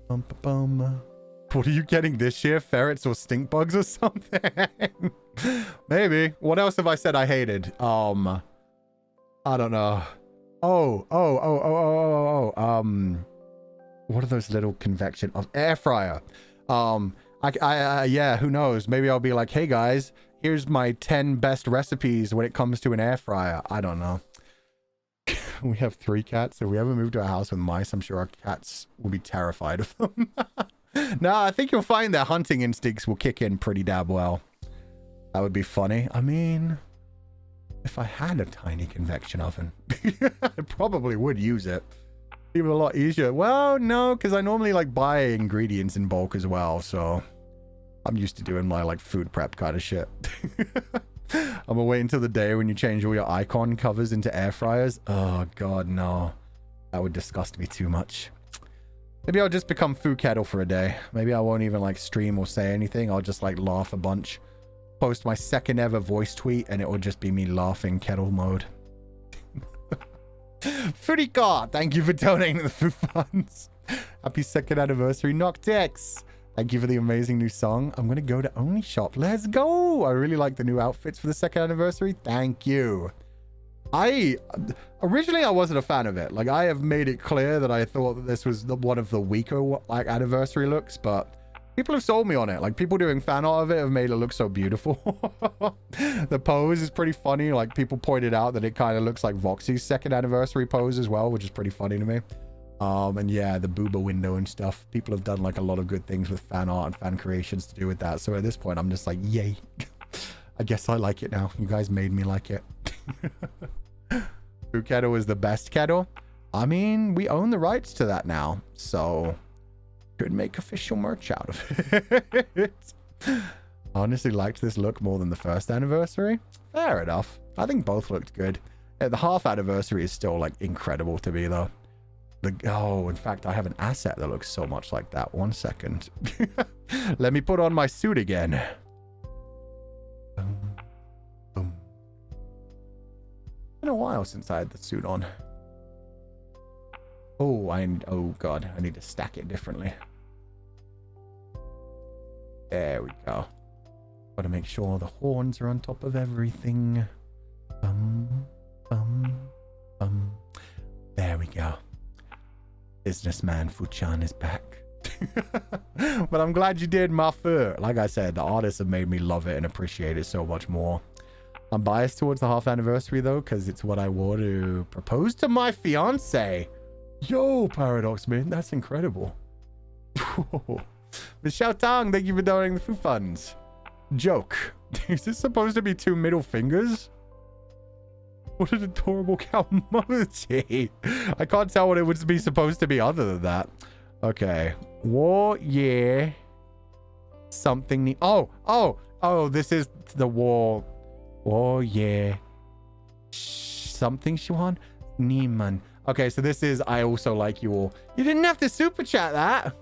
What are you getting this year? Ferrets or stink bugs or something? Maybe. What else have I said I hated? I don't know. What are those little convection of air fryer? Yeah, who knows? Maybe I'll be like, hey guys, here's my 10 best recipes when it comes to an air fryer. I don't know. We have 3 cats. If we ever move to a house with mice, I'm sure our cats will be terrified of them. No, I think you'll find their hunting instincts will kick in pretty damn well. That would be funny. I mean, if I had a tiny convection oven, I probably would use it. Even a lot easier. Well, no, because I normally like buy ingredients in bulk as well, so I'm used to doing my like food prep kind of shit. I'm gonna wait until the day when you change all your icon covers into air fryers. Oh god, no. That would disgust me too much. Maybe I'll just become Food Kettle for a day. Maybe I won't even like stream or say anything. I'll just like laugh a bunch. Post my second ever voice tweet and it will just be me laughing kettle mode. Furika, thank you for donating the food funds. Happy second anniversary, Noctix. Thank you for the amazing new song. I'm gonna go to Only Shop. Let's go. I really like the new outfits for the second anniversary. Thank you. Originally I wasn't a fan of it. Like I have made it clear that I thought that this was one of the weaker like anniversary looks, but people have sold me on it. Like people doing fan art of it have made it look so beautiful. The pose is pretty funny. Like people pointed out that it kind of looks like Voxy's second anniversary pose as well, which is pretty funny to me. And yeah, the booba window and stuff. People have done like a lot of good things with fan art and fan creations to do with that. So at this point, I'm just like, yay. I guess I like it now. You guys made me like it. Food Kettle is the best kettle. I mean, we own the rights to that now. So could make official merch out of it. Honestly liked this look more than the first anniversary. Fair enough. I think both looked good. The half anniversary is still like incredible to me though. Oh, in fact, I have an asset that looks so much like that. 1 second. Let me put on my suit again. Boom. It's been a while since I had the suit on. Oh god, I need to stack it differently. There we go. Gotta make sure the horns are on top of everything. There we go. Businessman Fuchan is back. But I'm glad you did, my fur. Like I said, the artists have made me love it and appreciate it so much more. I'm biased towards the half anniversary though, because it's what I wore to propose to my fiance. Yo, Paradox, man, that's incredible. Michelle Tang, thank you for donating the food funds. Joke. Is this supposed to be 2 middle fingers? What an adorable cow emoji. I can't tell what it would be supposed to be other than that. Okay. War, yeah. Something. Oh, this is the war. War, yeah. Something, Shuan? Nieman. Okay, so this is I also like you all. You didn't have to super chat that.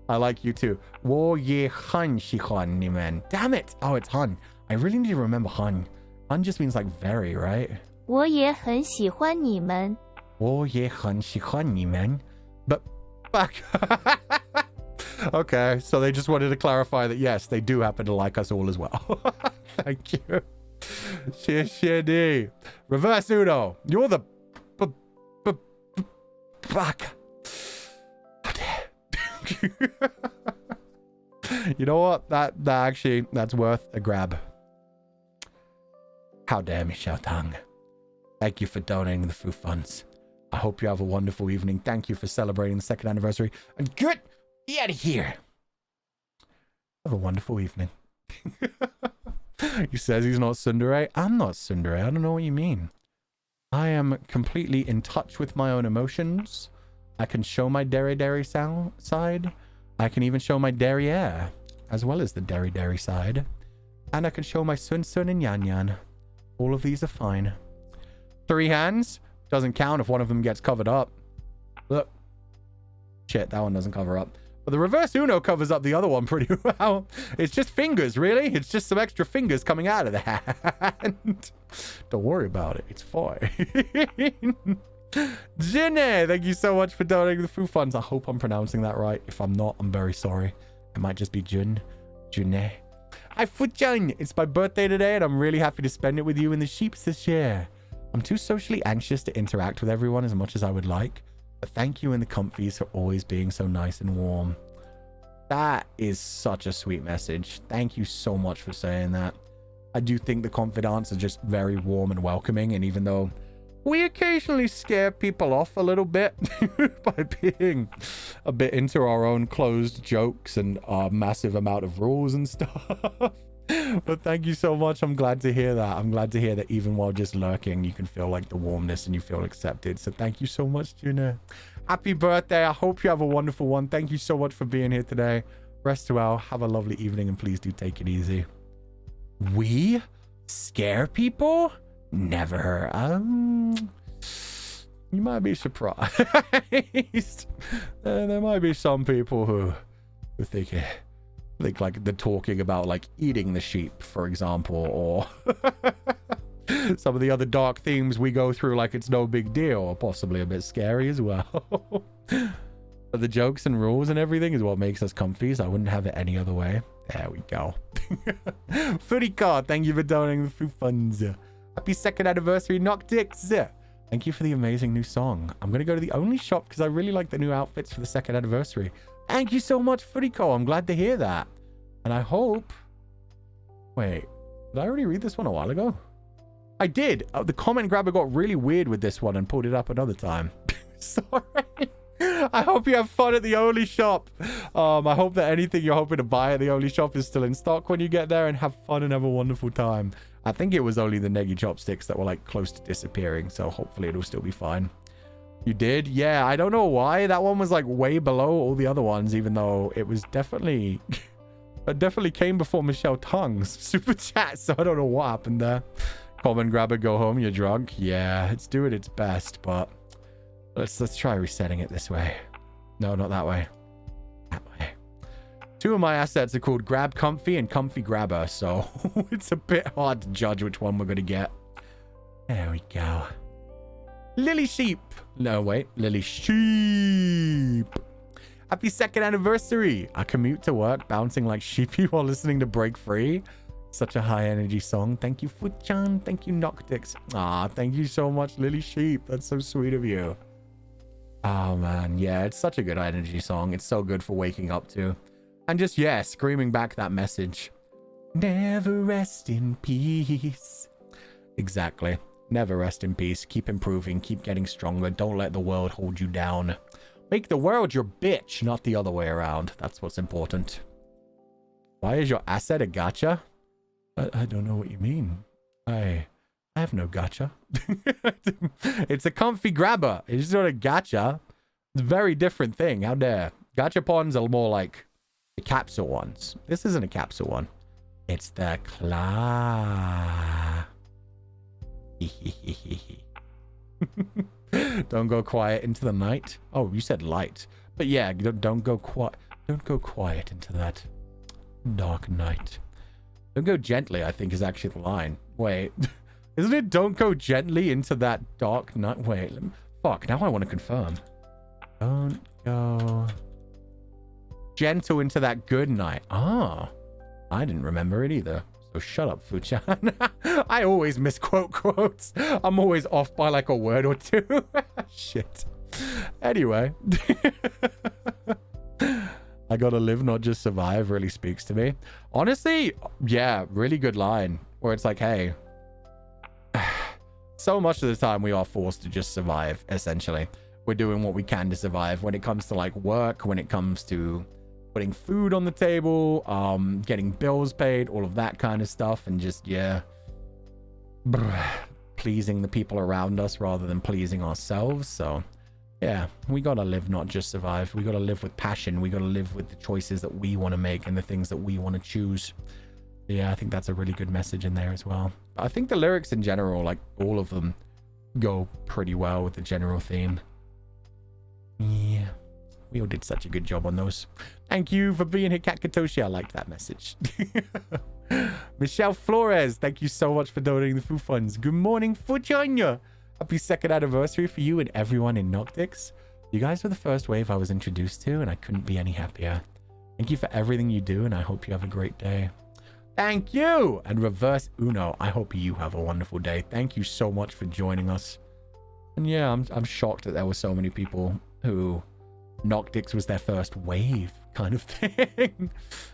I like you too. Wo ye han shihan nimen. Damn it. Oh, it's Han. I really need to remember Han. Han just means like very, right? 我也很喜欢你们。我也很喜欢你们. But fuck. Okay, so they just wanted to clarify that yes, they do happen to like us all as well. Thank you. Shishidi. Reverse Uno. You're the fuck. You know what? That actually, that's worth a grab. How dare Michelle Tang. Thank you for donating the food funds. I hope you have a wonderful evening. Thank you for celebrating the 2nd anniversary. And get out of here. Have a wonderful evening. He says he's not tsundere. I'm not tsundere. I don't know what you mean. I am completely in touch with my own emotions. I can show my dairy side. I can even show my derriere, as well as the dairy side. And I can show my sun and yan. All of these are fine. 3 hands. Doesn't count if one of them gets covered up. Look. Shit, that one doesn't cover up. But the reverse Uno covers up the other one pretty well. It's just fingers, really. It's just some extra fingers coming out of the hand. Don't worry about it. It's fine. Jinne, thank you so much for donating the food funds. I hope I'm pronouncing that right. If I'm not, I'm very sorry. It might just be Junne. Hi, Futjun. It's my birthday today, and I'm really happy to spend it with you and the sheeps this year. I'm too socially anxious to interact with everyone as much as I would like. But thank you and the Comfies for always being so nice and warm. That is such a sweet message. Thank you so much for saying that. I do think the Comfydants are just very warm and welcoming, and even though we occasionally scare people off a little bit by being a bit into our own closed jokes and our massive amount of rules and stuff. But thank you so much. I'm glad to hear that. I'm glad to hear that even while just lurking, you can feel like the warmness and you feel accepted. So thank you so much, Juna. Happy birthday. I hope you have a wonderful one. Thank you so much for being here today. Rest well. Have a lovely evening and please do take it easy. We scare people? Never. You might be surprised. There might be some people who think like they're talking about like eating the sheep, for example, or some of the other dark themes we go through like it's no big deal, or possibly a bit scary as well. But the jokes and rules and everything is what makes us comfies. I wouldn't have it any other way. There we go. Footy card, thank you for donating the food funds. Happy 2nd anniversary, Noctix. Thank you for the amazing new song. I'm going to go to the only shop because I really like the new outfits for the 2nd anniversary. Thank you so much, Furiko. I'm glad to hear that. And I hope... Wait, did I already read this one a while ago? I did. The comment grabber got really weird with this one and pulled it up another time. Sorry. I hope you have fun at the Only Shop. I hope that anything you're hoping to buy at the Only Shop is still in stock when you get there, and have fun and have a wonderful time. I think it was only the Negi chopsticks that were like close to disappearing, so hopefully it'll still be fine. You did? Yeah, I don't know why. That one was like way below all the other ones, even though it was definitely... it definitely came before Michelle Tang's super chat, so I don't know what happened there. Common grabber, go home, you're drunk. Yeah, it's doing its best, but let's try resetting it this way. No, not that way. That way. 2 of my assets are called Grab Comfy and Comfy Grabber, so it's a bit hard to judge which one we're going to get. There we go. Lily Sheep. No, wait. Lily Sheep. Happy 2nd anniversary. I commute to work bouncing like Sheepy while listening to Break Free. Such a high energy song. Thank you, Futchan. Thank you, Noctix. Ah, thank you so much, Lily Sheep. That's so sweet of you. Oh, man. Yeah, it's such a good energy song. It's so good for waking up to. And just, yeah, screaming back that message. Never rest in peace. Exactly. Never rest in peace. Keep improving. Keep getting stronger. Don't let the world hold you down. Make the world your bitch, not the other way around. That's what's important. Why is your asset a gacha? I don't know what you mean. I have no gacha. It's a comfy grabber. It's not a gacha. It's a very different thing. How dare. Gachapons are more like the capsule ones. This isn't a capsule one. It's the claw. Don't go quiet into the night. Oh, you said light. But yeah, don't go quiet. Don't go quiet into that dark night. Don't go gently, I think, is actually the line. Wait. Isn't it don't go gently into that dark night? Wait. Fuck, now I want to confirm. Don't go gentle into that good night. Ah. I didn't remember it either. So shut up, Fuchan. I always misquote quotes. I'm always off by like a word or two. Shit. Anyway. I gotta live, not just survive, really speaks to me. Honestly, yeah, really good line. Where it's like, hey, so much of the time we are forced to just survive, essentially. We're doing what we can to survive when it comes to like work, when it comes to putting food on the table, getting bills paid, all of that kind of stuff. And just, yeah, pleasing the people around us rather than pleasing ourselves. So yeah, we gotta live, not just survive. We gotta live with passion. We gotta live with the choices that we want to make and the things that we want to choose. Yeah, I think that's a really good message in there as well. I think the lyrics in general, like all of them, go pretty well with the general theme. Yeah, we all did such a good job on those. Thank you for being here, Kat Katoshi. I liked that message. Michelle Flores, thank you so much for donating the food funds. Good morning, Fuchanya. Happy 2nd anniversary for you and everyone in Noctix. You guys were the first wave I was introduced to, and I couldn't be any happier. Thank you for everything you do, and I hope you have a great day. Thank you! And Reverse Uno, I hope you have a wonderful day. Thank you so much for joining us. And yeah, I'm shocked that there were so many people who Noctix was their first wave kind of thing.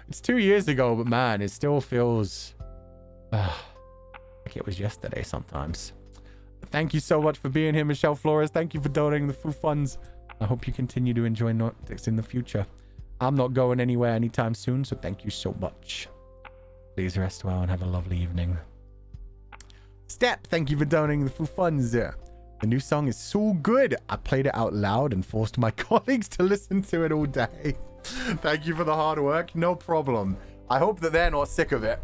It's 2 years ago, but man, it still feels like it was yesterday sometimes. Thank you so much for being here, Michelle Flores. Thank you for donating the food funds. I hope you continue to enjoy Noctix in the future. I'm not going anywhere anytime soon, so thank you so much. Please rest well and have a lovely evening. Step, thank you for donating the food funds. The new song is so good. I played it out loud and forced my colleagues to listen to it all day. Thank you for the hard work. No problem. I hope that they're not sick of it.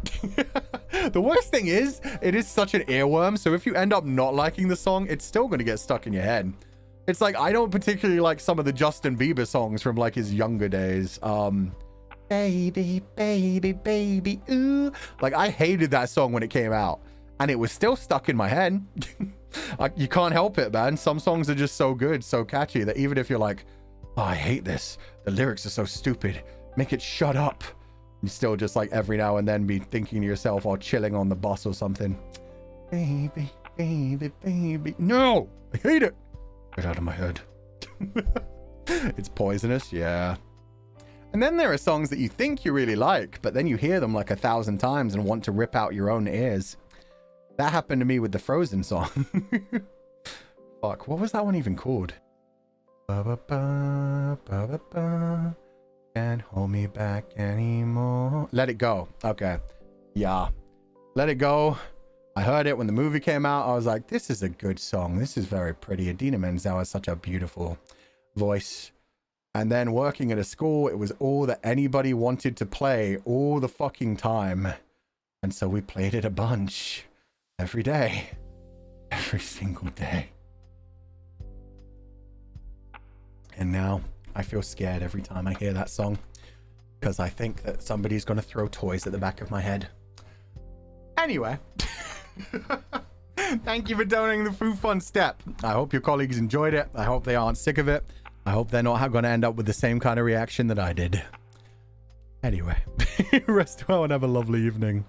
The worst thing is, it is such an earworm, so if you end up not liking the song, it's still going to get stuck in your head. It's like, I don't particularly like some of the Justin Bieber songs from like his younger days. Baby, baby, baby, ooh. Like, I hated that song when it came out, and it was still stuck in my head. You can't help it, man. Some songs are just so good, so catchy, that even if you're like, oh, I hate this, the lyrics are so stupid, make it shut up, you still just like every now and then be thinking to yourself while chilling on the bus or something, baby, baby, baby, no, I hate it, get out of my head. It's poisonous, yeah. And then there are songs that you think you really like, but then you hear them like 1,000 times and want to rip out your own ears. That happened to me with the Frozen song. Fuck, what was that one even called? Ba-ba-ba, ba-ba-ba, can't hold me back anymore. Let It Go. Okay. Yeah. Let It Go. I heard it when the movie came out. I was like, this is a good song. This is very pretty. Idina Menzel has such a beautiful voice. And then working at a school, it was all that anybody wanted to play all the fucking time. And so we played it a bunch. Every day. Every single day. And now I feel scared every time I hear that song, because I think that somebody's going to throw toys at the back of my head. Anyway. Thank you for donating the food fund step. I hope your colleagues enjoyed it. I hope they aren't sick of it. I hope they're not going to end up with the same kind of reaction that I did. Anyway, rest well and have a lovely evening.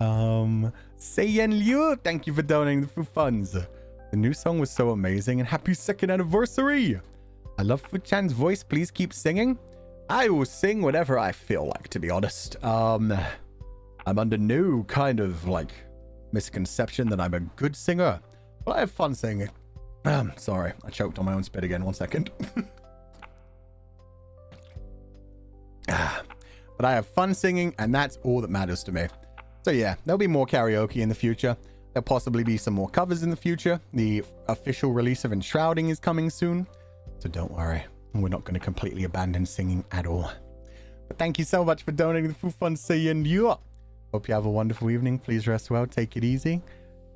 Seiyen Liu, thank you for donating the food funds. The new song was so amazing, and happy 2nd anniversary. I love Fu-chan's voice. Please keep singing. I will sing whatever I feel like, to be honest. I'm under no kind of like misconception that I'm a good singer, but I have fun singing. Sorry, I choked on my own spit again. 1 second. but I have fun singing, and that's all that matters to me. So yeah, there'll be more karaoke in the future. There'll possibly be some more covers in the future. The official release of Enshrouding is coming soon, so don't worry. We're not going to completely abandon singing at all. But thank you so much for donating the Fu Fun Saiyan Yu. Hope you have a wonderful evening. Please rest well. Take it easy.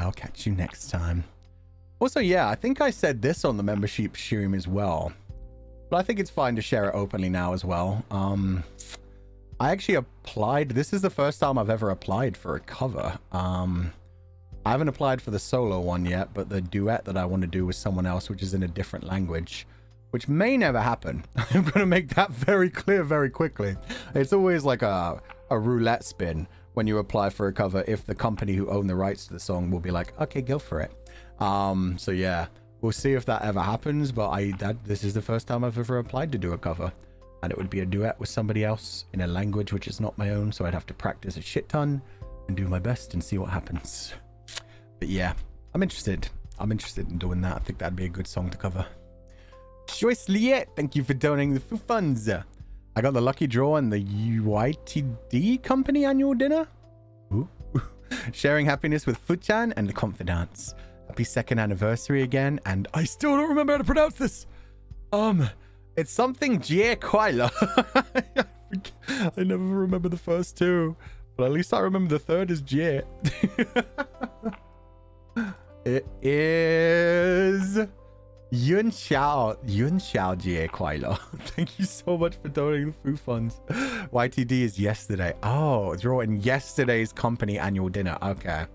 I'll catch you next time. Also, yeah, I think I said this on the membership stream as well, but I think it's fine to share it openly now as well. I actually applied. This is the first time I've ever applied for a cover. I haven't applied for the solo one yet, but the duet that I want to do with someone else, which is in a different language, which may never happen. I'm going to make that very clear very quickly. It's always like a roulette spin when you apply for a cover, if the company who own the rights to the song will be like, okay, go for it. So yeah, we'll see if that ever happens, but this is the first time I've ever applied to do a cover, and it would be a duet with somebody else in a language which is not my own, so I'd have to practice a shit ton and do my best and see what happens. But yeah, I'm interested in doing that. I think that'd be a good song to cover. Joyce Liette, thank you for donating the Fu Funds. I got the lucky draw in the YTD company annual dinner. Ooh. Sharing happiness with Fuchan and the Comfydants. Happy 2nd anniversary again, and I still don't remember how to pronounce this. It's something Jie Kwaila. I never remember the first two, but at least I remember the third is Jie. It is Yun Xiao Jie Kwaila. Thank you so much for donating the Fu Funds. YTD is yesterday. Oh, draw in yesterday's company annual dinner. Okay.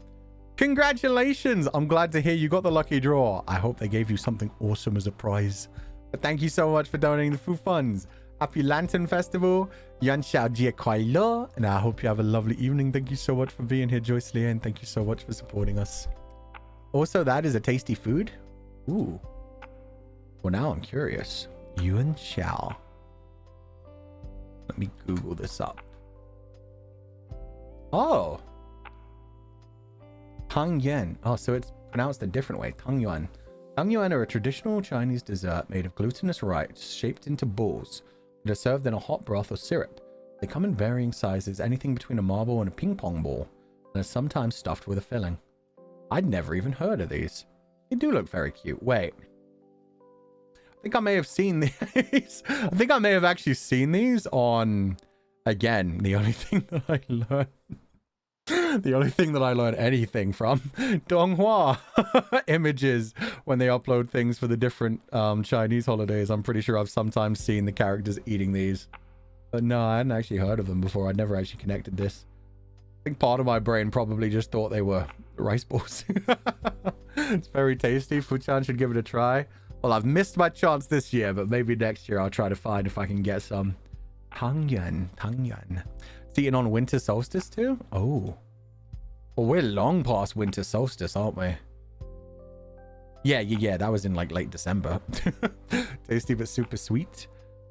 Congratulations. I'm glad to hear you got the lucky draw. I hope they gave you something awesome as a prize. But thank you so much for donating the Fu Funds. Happy Lantern Festival. Yan Xiao Jie Kuai Le. And I hope you have a lovely evening. Thank you so much for being here, Joyce Lee. And thank you so much for supporting us. Also, that is a tasty food. Ooh. Well, now I'm curious. Yuan Xiao. Let me Google this up. Oh. Tang Yuan. Oh, so it's pronounced a different way. Tang Yuan. Tang Yuan are a traditional Chinese dessert made of glutinous rice shaped into balls that are served in a hot broth or syrup. They come in varying sizes, anything between a marble and a ping pong ball, and are sometimes stuffed with a filling. I'd never even heard of these. They do look very cute. Wait. I think I may have seen these. I think I may have actually seen these on, again, the only thing that I learned. The only thing that I learned anything from Donghua images when they upload things for the different Chinese holidays. I'm pretty sure I've sometimes seen the characters eating these. But no, I hadn't actually heard of them before. I'd never actually connected this. I think part of my brain probably just thought they were rice balls. It's very tasty. Fuchan should give it a try. Well, I've missed my chance this year, but maybe next year I'll try to find if I can get some. Tang Yuan. It's eaten on winter solstice too? Oh. Well, we're long past winter solstice, aren't we? Yeah. That was in like late December. Tasty but super sweet.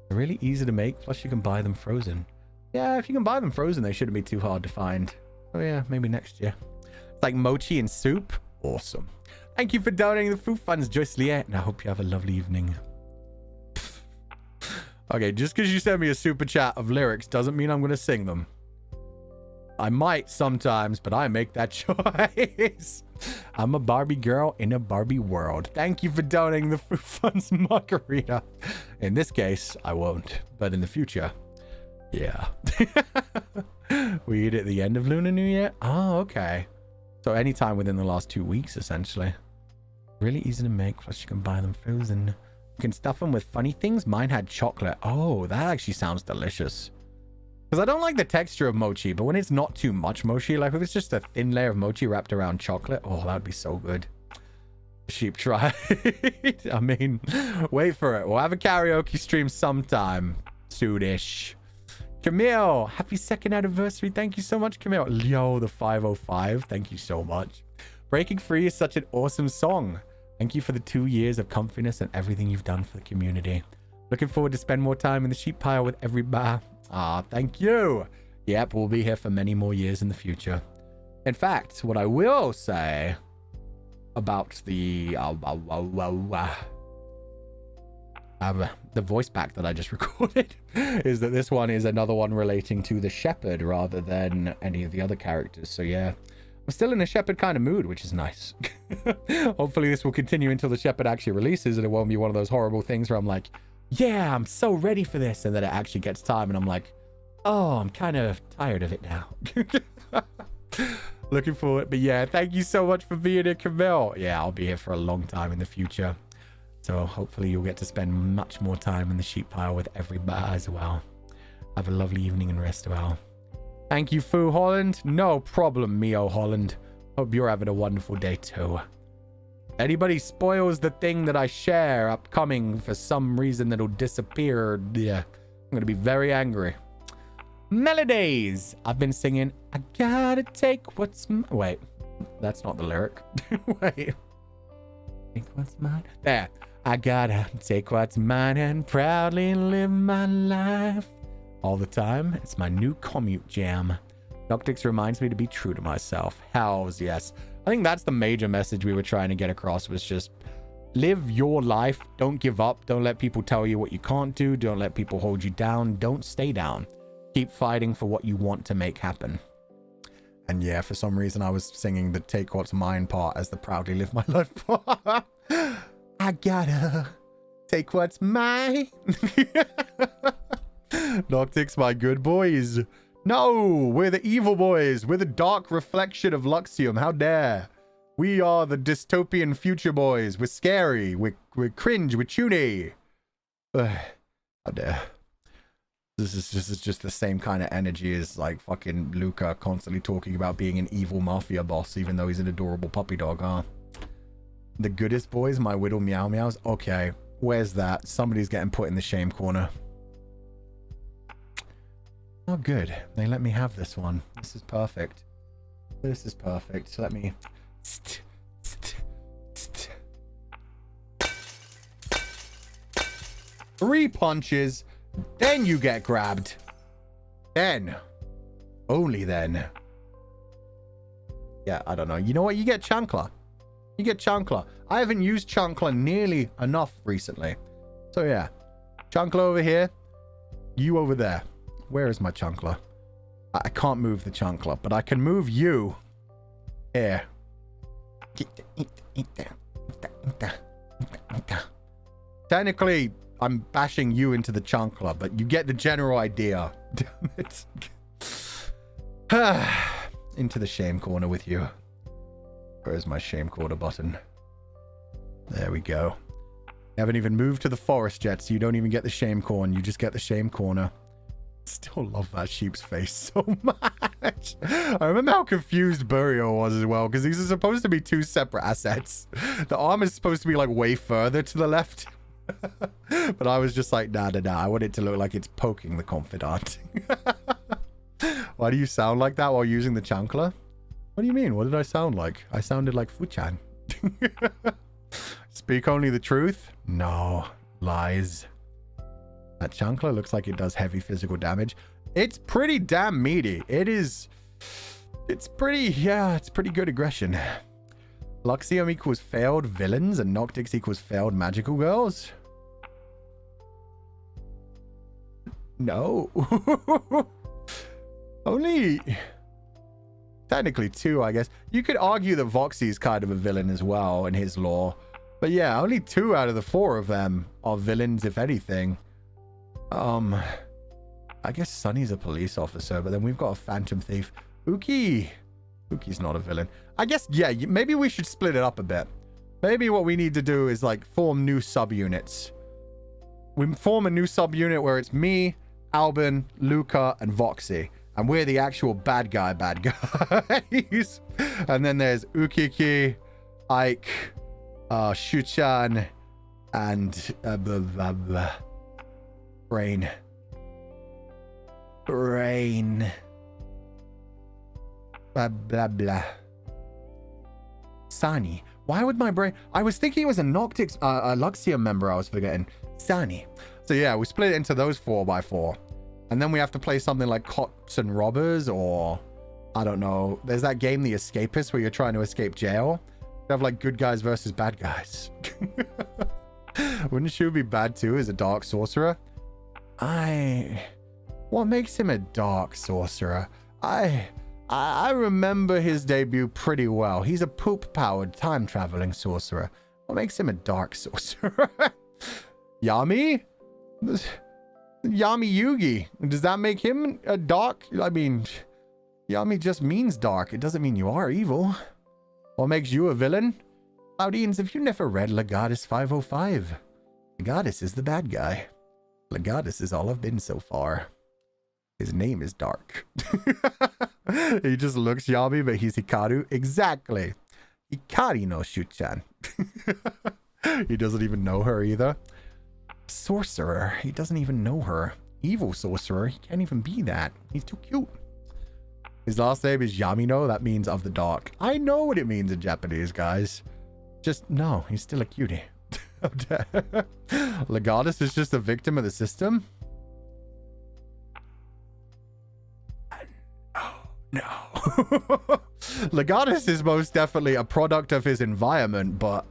They're really easy to make. Plus, you can buy them frozen. Yeah, if you can buy them frozen, they shouldn't be too hard to find. Oh yeah, maybe next year. It's like mochi and soup. Awesome. Thank you for donating the food funds, Joyce Liette, and I hope you have a lovely evening. Okay, just because you send me a super chat of lyrics doesn't mean I'm going to sing them. I might sometimes, but I make that choice. I'm a Barbie girl in a Barbie world. Thank you for donating the food funds, Margarita. In this case, I won't, but in the future, yeah. We eat at the end of Lunar New Year? Oh, okay. So anytime within the last 2 weeks, essentially. Really easy to make, plus you can buy them frozen. You can stuff them with funny things. Mine had chocolate. Oh, that actually sounds delicious. Because I don't like the texture of mochi, but when it's not too much mochi, like if it's just a thin layer of mochi wrapped around chocolate, oh, that'd be so good. Sheep try. I mean, wait for it. We'll have a karaoke stream sometime soonish. Camille, happy 2nd anniversary. Thank you so much, Camille. Leo, the 505. Thank you so much. Breaking Free is such an awesome song. Thank you for the 2 years of comfiness and everything you've done for the community. Looking forward to spend more time in the sheep pile with everybody. Ah, thank you. Yep, we'll be here for many more years in the future. In fact, what I will say about the the voice back that I just recorded is that this one is another one relating to the shepherd rather than any of the other characters. So yeah, I'm still in a shepherd kind of mood, which is nice. Hopefully this will continue until the shepherd actually releases and it won't be one of those horrible things where I'm like, yeah, I'm so ready for this, and then it actually gets time and I'm like, oh, I'm kind of tired of it now. Looking forward. But yeah, thank you so much for being here, Camille. Yeah, I'll be here for a long time in the future. So hopefully you'll get to spend much more time in the sheep pile with everybody as well. Have a lovely evening and rest well. Thank you, Foo Holland. No problem, Mio Holland. Hope you're having a wonderful day too. Anybody spoils the thing that I share upcoming for some reason that'll disappear, yeah, I'm going to be very angry. Melodies. I've been singing, I gotta take what's mine. Wait, that's not the lyric. Wait. Take what's mine. There. I gotta take what's mine and proudly live my life. All the time. It's my new commute jam. Noctix reminds me to be true to myself. Hells yes. I think that's the major message we were trying to get across, was just live your life. Don't give up. Don't let people tell you what you can't do. Don't let people hold you down. Don't stay down. Keep fighting for what you want to make happen. And yeah, for some reason I was singing the take what's mine part as the proudly live my life part. I gotta take what's mine. Noctix, my good boys. No, we're the evil boys. We're the dark reflection of Luxium. How dare. We are the dystopian future boys. We're scary. We're cringe. We're chuny. How dare. This is just the same kind of energy as like fucking Luca constantly talking about being an evil mafia boss, even though he's an adorable puppy dog, huh? The goodest boys, my Whittle Meow Meows. Okay, where's that? Somebody's getting put in the shame corner. Oh, good. They let me have this one. This is perfect. This is perfect. Let me... Three punches, then you get grabbed. Then. Only then. Yeah, I don't know. You know what? You get Chancla. You get Chancla. I haven't used Chancla nearly enough recently. So yeah. Chancla over here. You over there. Where is my Chancla? I can't move the Chancla, but I can move you. Here. Technically, I'm bashing you into the Chancla, but you get the general idea. Damn it. Into the shame corner with you. Where's my shame corner button? There we go. I haven't even moved to the forest yet, so you don't even get the shame corner. You just get the shame corner. Still love that sheep's face so much. I remember how confused Burial was as well, because these are supposed to be two separate assets. The arm is supposed to be like way further to the left. But I was just like, nah. I want it to look like it's poking the Comfydant. Why do you sound like that while using the Chancla? What do you mean? What did I sound like? I sounded like Fuchan. Speak only the truth? No. Lies. That Chancla looks like it does heavy physical damage. It's pretty damn meaty. It's pretty good aggression. Luxium equals failed villains and Noctix equals failed magical girls? No. Only... technically two, I guess. You could argue that Voxy's kind of a villain as well in his lore. But yeah, only 2 out of the 4 of them are villains, if anything. I guess Sunny's a police officer, but then we've got a phantom thief. Uki's not a villain. I guess, yeah, maybe we should split it up a bit. Maybe what we need to do is like form new subunits. We form a new subunit where it's me, Albin, Luca, and Voxy. And we're the actual bad guys. And then there's Ukiki, Ike, Shuchan, and Brain. Blah, blah, blah. Sani. Why would my brain... I was thinking it was a Noctix, a Luxium member I was forgetting. Sani. So yeah, we split it into those 4x4. And then we have to play something like Cops and Robbers, or... I don't know. There's that game, The Escapist, where you're trying to escape jail. They have like good guys versus bad guys. Wouldn't Shu be bad too as a dark sorcerer? What makes him a dark sorcerer? I remember his debut pretty well. He's a poop-powered time-traveling sorcerer. What makes him a dark sorcerer? Yami? Yami Yugi. Does that make him a dark? I mean, Yami just means dark. It doesn't mean you are evil. What makes you a villain? Cloudines, have you never read Legatus 505? Legatus is the bad guy. Legatus is all I've been so far. His name is Dark. He just looks Yami, but he's Hikaru. Exactly. Hikari no Shuchan. He doesn't even know her either. Sorcerer. He doesn't even know her. Evil sorcerer. He can't even be that. He's too cute. His last name is Yamino. That means of the dark. I know what it means in Japanese, guys. Just, no, he's still a cutie. Legatus is just a victim of the system? No. Legatus is most definitely a product of his environment, but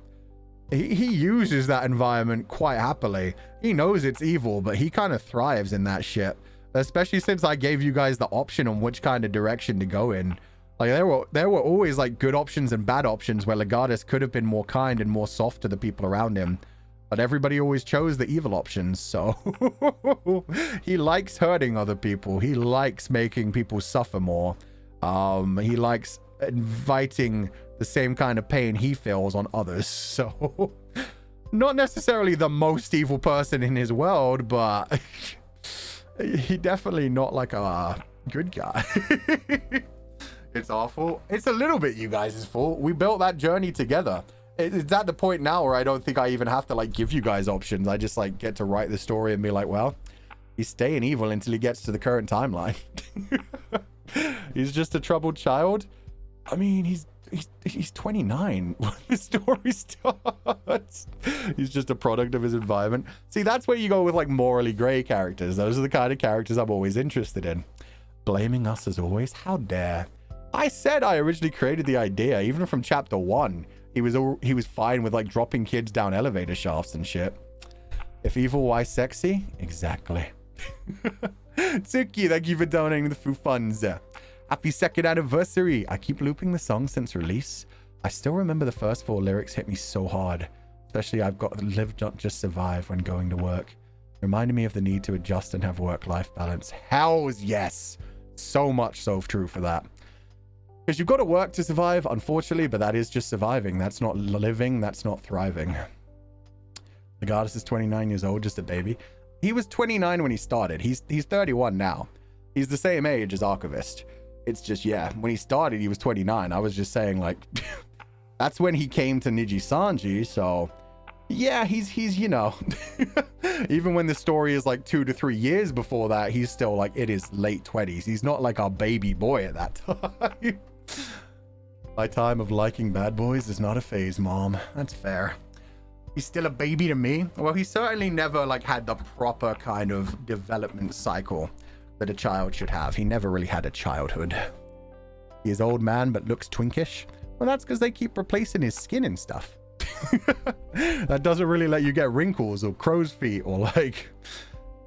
he uses that environment quite happily. He knows it's evil, but he kind of thrives in that shit. Especially since I gave you guys the option on which kind of direction to go in. Like there were always like good options and bad options where Legatus could have been more kind and more soft to the people around him. But everybody always chose the evil options, so he likes hurting other people. He likes making people suffer more. He likes inviting the same kind of pain he feels on others. So not necessarily the most evil person in his world, but he definitely not like a good guy. It's awful. It's a little bit you guys' fault. We built that journey together. It's at the point now where I don't think I even have to like give you guys options. I just like get to write the story and be like, well, he's staying evil until he gets to the current timeline. He's just a troubled child. I mean, he's 29 when the story starts. He's just a product of his environment. See, that's where you go with like morally gray characters. Those are the kind of characters I'm always interested in. Blaming us as always. How dare. I said I originally created the idea, even from chapter 1. He was fine with like dropping kids down elevator shafts and shit. If evil, why sexy? Exactly. Tsuki, thank you for donating the food funds. Happy 2nd anniversary. I keep looping the song since release. I still remember the first 4 lyrics hit me so hard. Especially I've got to live, not just survive when going to work. Reminded me of the need to adjust and have work-life balance. Hells yes. So much so true for that. Because you've got to work to survive, unfortunately, but that is just surviving. That's not living. That's not thriving. The goddess is 29 years old, just a baby. He was 29 when he started. He's 31 now. He's the same age as Archivist. It's just, yeah, when he started, he was 29. I was just saying, like, that's when he came to Nijisanji, so yeah, he's you know, even when the story is like 2 to 3 years before that, he's still like, it is late 20s. He's not like our baby boy at that time. My time of liking bad boys is not a phase, Mom. That's fair. He's still a baby to me. Well, he certainly never like had the proper kind of development cycle that a child should have. He never really had a childhood. He is old man, but looks twinkish. Well, that's because they keep replacing his skin and stuff. That doesn't really let you get wrinkles or crow's feet or like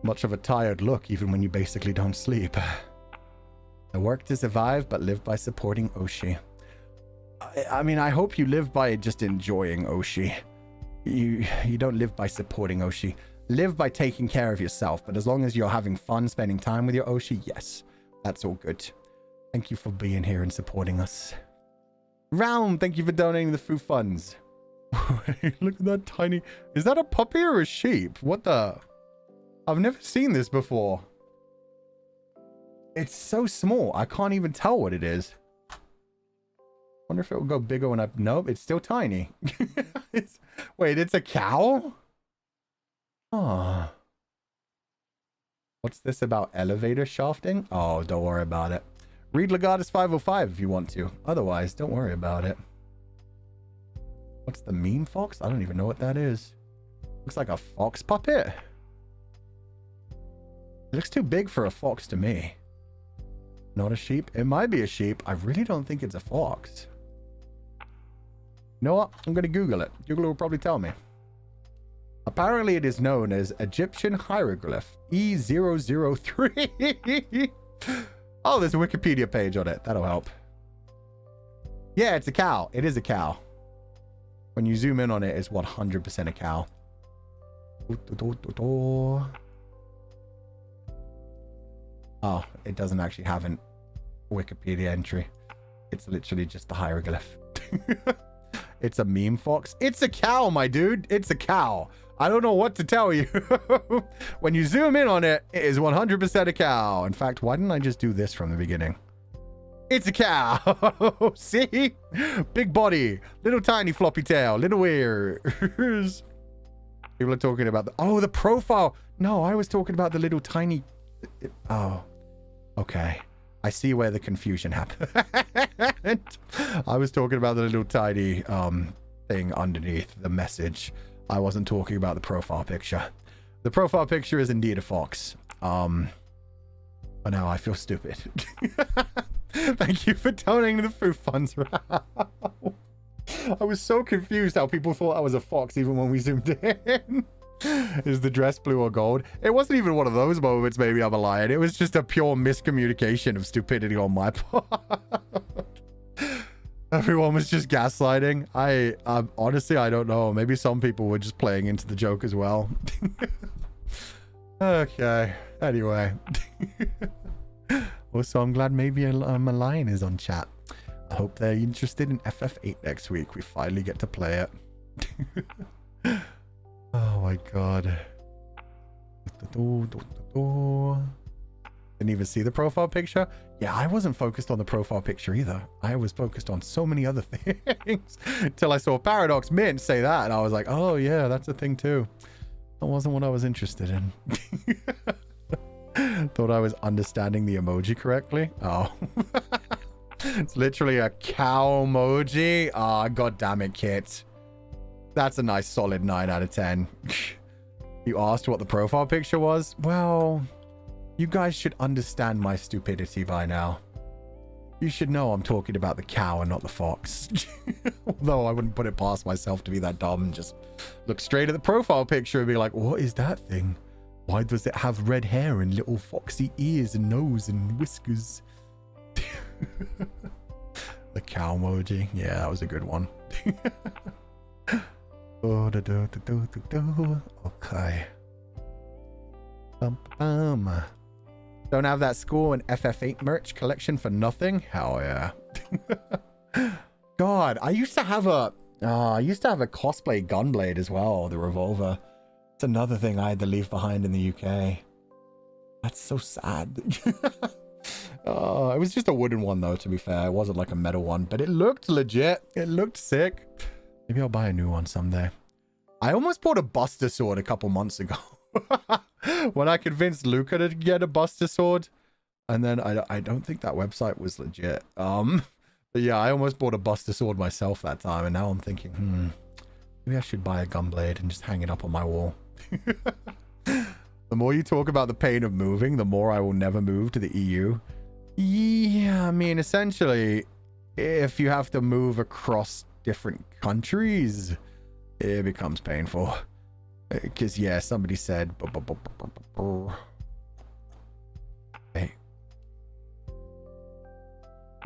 much of a tired look, even when you basically don't sleep. I work to survive, but live by supporting Oshi. I mean, I hope you live by just enjoying Oshi. You don't live by supporting Oshi. Live by taking care of yourself, but as long as you're having fun spending time with your Oshi, yes, that's all good. Thank you for being here and supporting us. Round, thank you for donating the food funds. Look at that tiny... Is that a puppy or a sheep? What the... I've never seen this before. It's so small. I can't even tell what it is. Wonder if it will go bigger when I... Nope, it's still tiny. Wait, it's a cow? Oh. What's this about elevator shafting? Oh, don't worry about it. Read Legatus 505 if you want to. Otherwise, don't worry about it. What's the meme fox? I don't even know what that is. Looks like a fox puppet. It looks too big for a fox to me. Not a sheep? It might be a sheep. I really don't think it's a fox. You know what? I'm going to Google it. Google will probably tell me. Apparently it is known as Egyptian hieroglyph E003. Oh, there's a Wikipedia page on it. That'll help. Yeah, it's a cow. It is a cow. When you zoom in on it, it's 100% a cow. Oh, it doesn't actually have an Wikipedia entry. It's literally just the hieroglyph. It's a meme fox. It's a cow, my dude. It's a cow. I don't know what to tell you. When you zoom in on it, it is 100% a cow. In fact, why didn't I just do this from the beginning? It's a cow. See? Big body, little tiny floppy tail, little ears. People are talking about the profile. No, I was talking about the little tiny. Oh, okay. I see where the confusion happened. I was talking about the little tiny thing underneath the message. I wasn't talking about the profile picture. The profile picture is indeed a fox. But now I feel stupid. Thank you for donating the food funds. I was so confused how people thought I was a fox even when we zoomed in. Is the dress blue or gold? It wasn't even one of those moments, maybe I'm a liar. It was just a pure miscommunication of stupidity on my part. Everyone was just gaslighting. I honestly, I don't know. Maybe some people were just playing into the joke as well. Okay. Anyway. Also, I'm glad maybe a lion is on chat. I hope they're interested in FF8 next week. We finally get to play it. Oh my god. Didn't even see the profile picture. Yeah, I wasn't focused on the profile picture either. I was focused on so many other things until I saw Paradox Mint say that, and I was like, oh yeah, that's a thing too. That wasn't what I was interested in. Thought I was understanding the emoji correctly. Oh. It's literally a cow emoji. Ah, oh, god damn it, Kit. That's a nice solid 9 out of 10. You asked what the profile picture was? Well, you guys should understand my stupidity by now. You should know I'm talking about the cow and not the fox. Although I wouldn't put it past myself to be that dumb and just look straight at the profile picture and be like, what is that thing? Why does it have red hair and little foxy ears and nose and whiskers? The cow emoji. Yeah, that was a good one. Okay. Don't have that school and FF8 merch collection for nothing? Hell yeah. God, I used to have a cosplay gunblade as well, the revolver. It's another thing I had to leave behind in the UK. That's so sad. It was just a wooden one though, to be fair. It wasn't like a metal one, but it looked legit. It looked sick. Maybe I'll buy a new one someday. I almost bought a Buster Sword a couple months ago. When I convinced Luca to get a Buster Sword. And then I don't think that website was legit. But yeah, I almost bought a Buster Sword myself that time. And now I'm thinking, maybe I should buy a gunblade and just hang it up on my wall. The more you talk about the pain of moving, the more I will never move to the EU. Yeah, I mean, essentially, if you have to move across different countries, it becomes painful. Because, yeah, somebody said... Hey.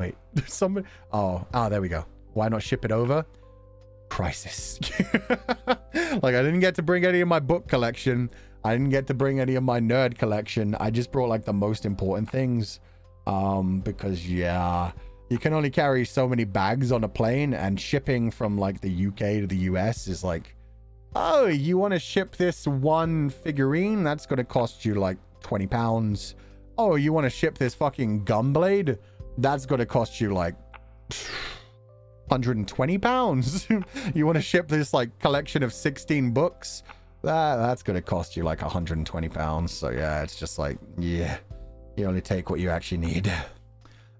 Wait, somebody... Oh, there we go. Why not ship it over? Crisis. Like, I didn't get to bring any of my book collection. I didn't get to bring any of my nerd collection. I just brought, like, the most important things. Because, yeah... You can only carry so many bags on a plane, and shipping from like the UK to the US is like, oh, you want to ship this one figurine? That's going to cost you like £20. Oh, you want to ship this fucking gunblade? That's going to cost you like £120. You want to ship this like collection of 16 books? That's going to cost you like £120. So yeah, it's just like, yeah, you only take what you actually need.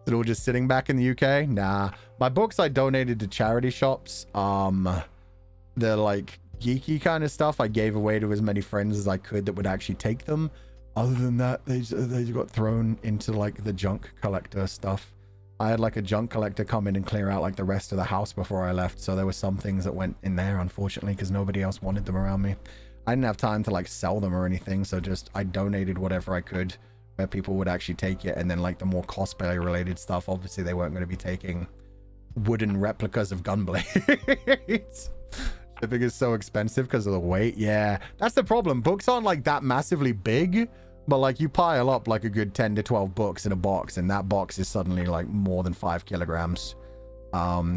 Is it all just sitting back in the UK? Nah. My books I donated to charity shops. The like geeky kind of stuff I gave away to as many friends as I could that would actually take them. Other than that, they got thrown into like the junk collector stuff. I had like a junk collector come in and clear out like the rest of the house before I left. So there were some things that went in there, unfortunately, because nobody else wanted them around me. I didn't have time to like sell them or anything, so just I donated whatever I could where people would actually take it. And then like the more cosplay related stuff, obviously they weren't going to be taking wooden replicas of Gunblades. Shipping is so expensive because of the weight. Yeah, that's the problem. Books aren't like that massively big, but like you pile up like a good 10 to 12 books in a box, and that box is suddenly like more than 5 kilograms.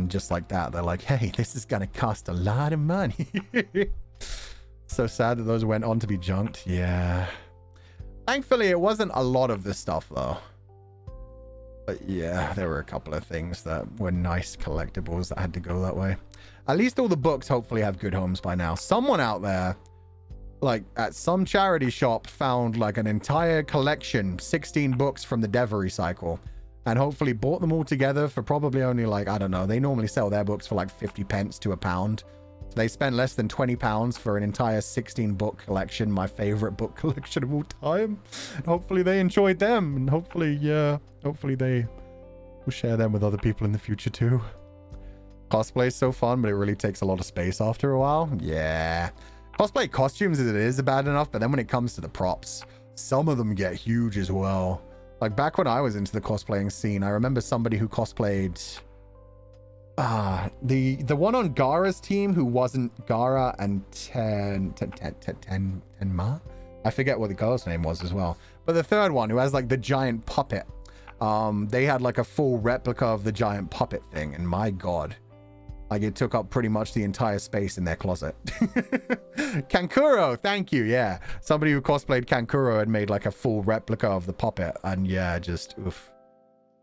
Just like that. They're like, hey, this is gonna cost a lot of money. So sad that those went on to be junked. Yeah. Thankfully, it wasn't a lot of this stuff though. But yeah, there were a couple of things that were nice collectibles that had to go that way. At least all the books hopefully have good homes by now. Someone out there, like at some charity shop, found like an entire collection, 16 books from the Devery cycle, and hopefully bought them all together for probably only like, I don't know, they normally sell their books for like 50 pence to £1. So they spent less than £20 for an entire 16 book collection, my favorite book collection of all time. And hopefully they enjoyed them, and hopefully, yeah, hopefully they will share them with other people in the future too. Cosplay is so fun, but it really takes a lot of space after a while. Yeah. Cosplay costumes as it is bad enough, but then when it comes to the props, some of them get huge as well. Like back when I was into the cosplaying scene, I remember somebody who cosplayed the one on Gara's team who wasn't Gara and Tenma. I forget what the girl's name was as well. But the third one who has like the giant puppet. They had like a full replica of the giant puppet thing, and my god. Like it took up pretty much the entire space in their closet. Kankuro, thank you. Yeah, somebody who cosplayed Kankuro had made like a full replica of the puppet, and yeah, just oof,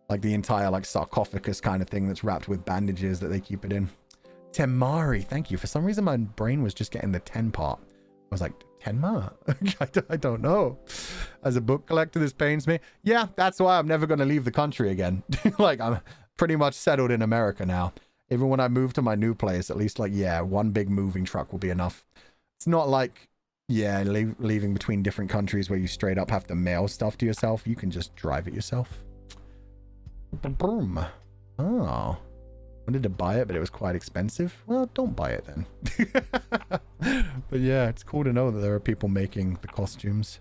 like the entire like sarcophagus kind of thing that's wrapped with bandages that they keep it in. Temari, thank you. For some reason, my brain was just getting the 10 part. I was like, Tenma? I don't know. As a book collector, this pains me. Yeah, that's why I'm never going to leave the country again. Like I'm pretty much settled in America now. Even when I move to my new place, at least like, yeah, one big moving truck will be enough. It's not like, yeah, leaving between different countries where you straight up have to mail stuff to yourself. You can just drive it yourself. Boom. Oh. Wanted to buy it, but it was quite expensive. Well, don't buy it then. But yeah, it's cool to know that there are people making the costumes.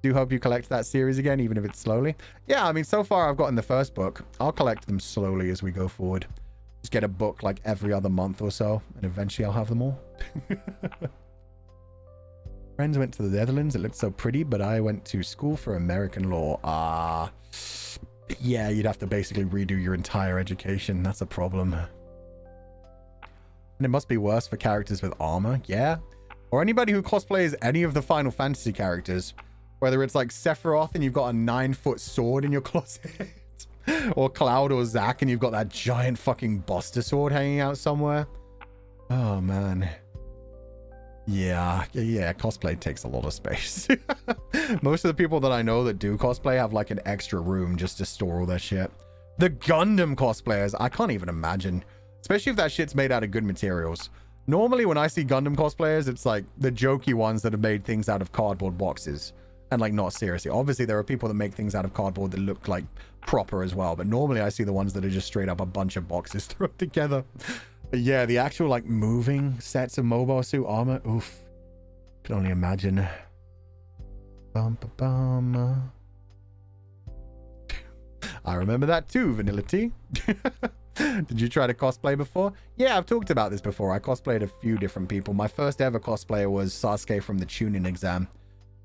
Do hope you collect that series again, even if it's slowly. Yeah, I mean, so far I've gotten the first book. I'll collect them slowly as we go forward. Just get a book like every other month or so, and eventually I'll have them all. Friends went to the Netherlands. It looked so pretty, but I went to school for American law. Yeah, you'd have to basically redo your entire education. That's a problem. And it must be worse for characters with armor. Yeah. Or anybody who cosplays any of the Final Fantasy characters. Whether it's like Sephiroth and you've got a 9-foot sword in your closet. Or Cloud or Zack and you've got that giant fucking Buster sword hanging out somewhere. Oh, man. Yeah, cosplay takes a lot of space. Most of the people that I know that do cosplay have like an extra room just to store all their shit. The Gundam cosplayers, I can't even imagine. Especially if that shit's made out of good materials. Normally when I see Gundam cosplayers, it's like the jokey ones that have made things out of cardboard boxes. And like, not seriously. Obviously, there are people that make things out of cardboard that look like proper as well. But normally I see the ones that are just straight up a bunch of boxes thrown together. But yeah, the actual like moving sets of mobile suit armor. Oof. Can only imagine. Bum. I remember that too, Vanilla T. Did you try to cosplay before? Yeah, I've talked about this before. I cosplayed a few different people. My first ever cosplayer was Sasuke from the Chunin exam.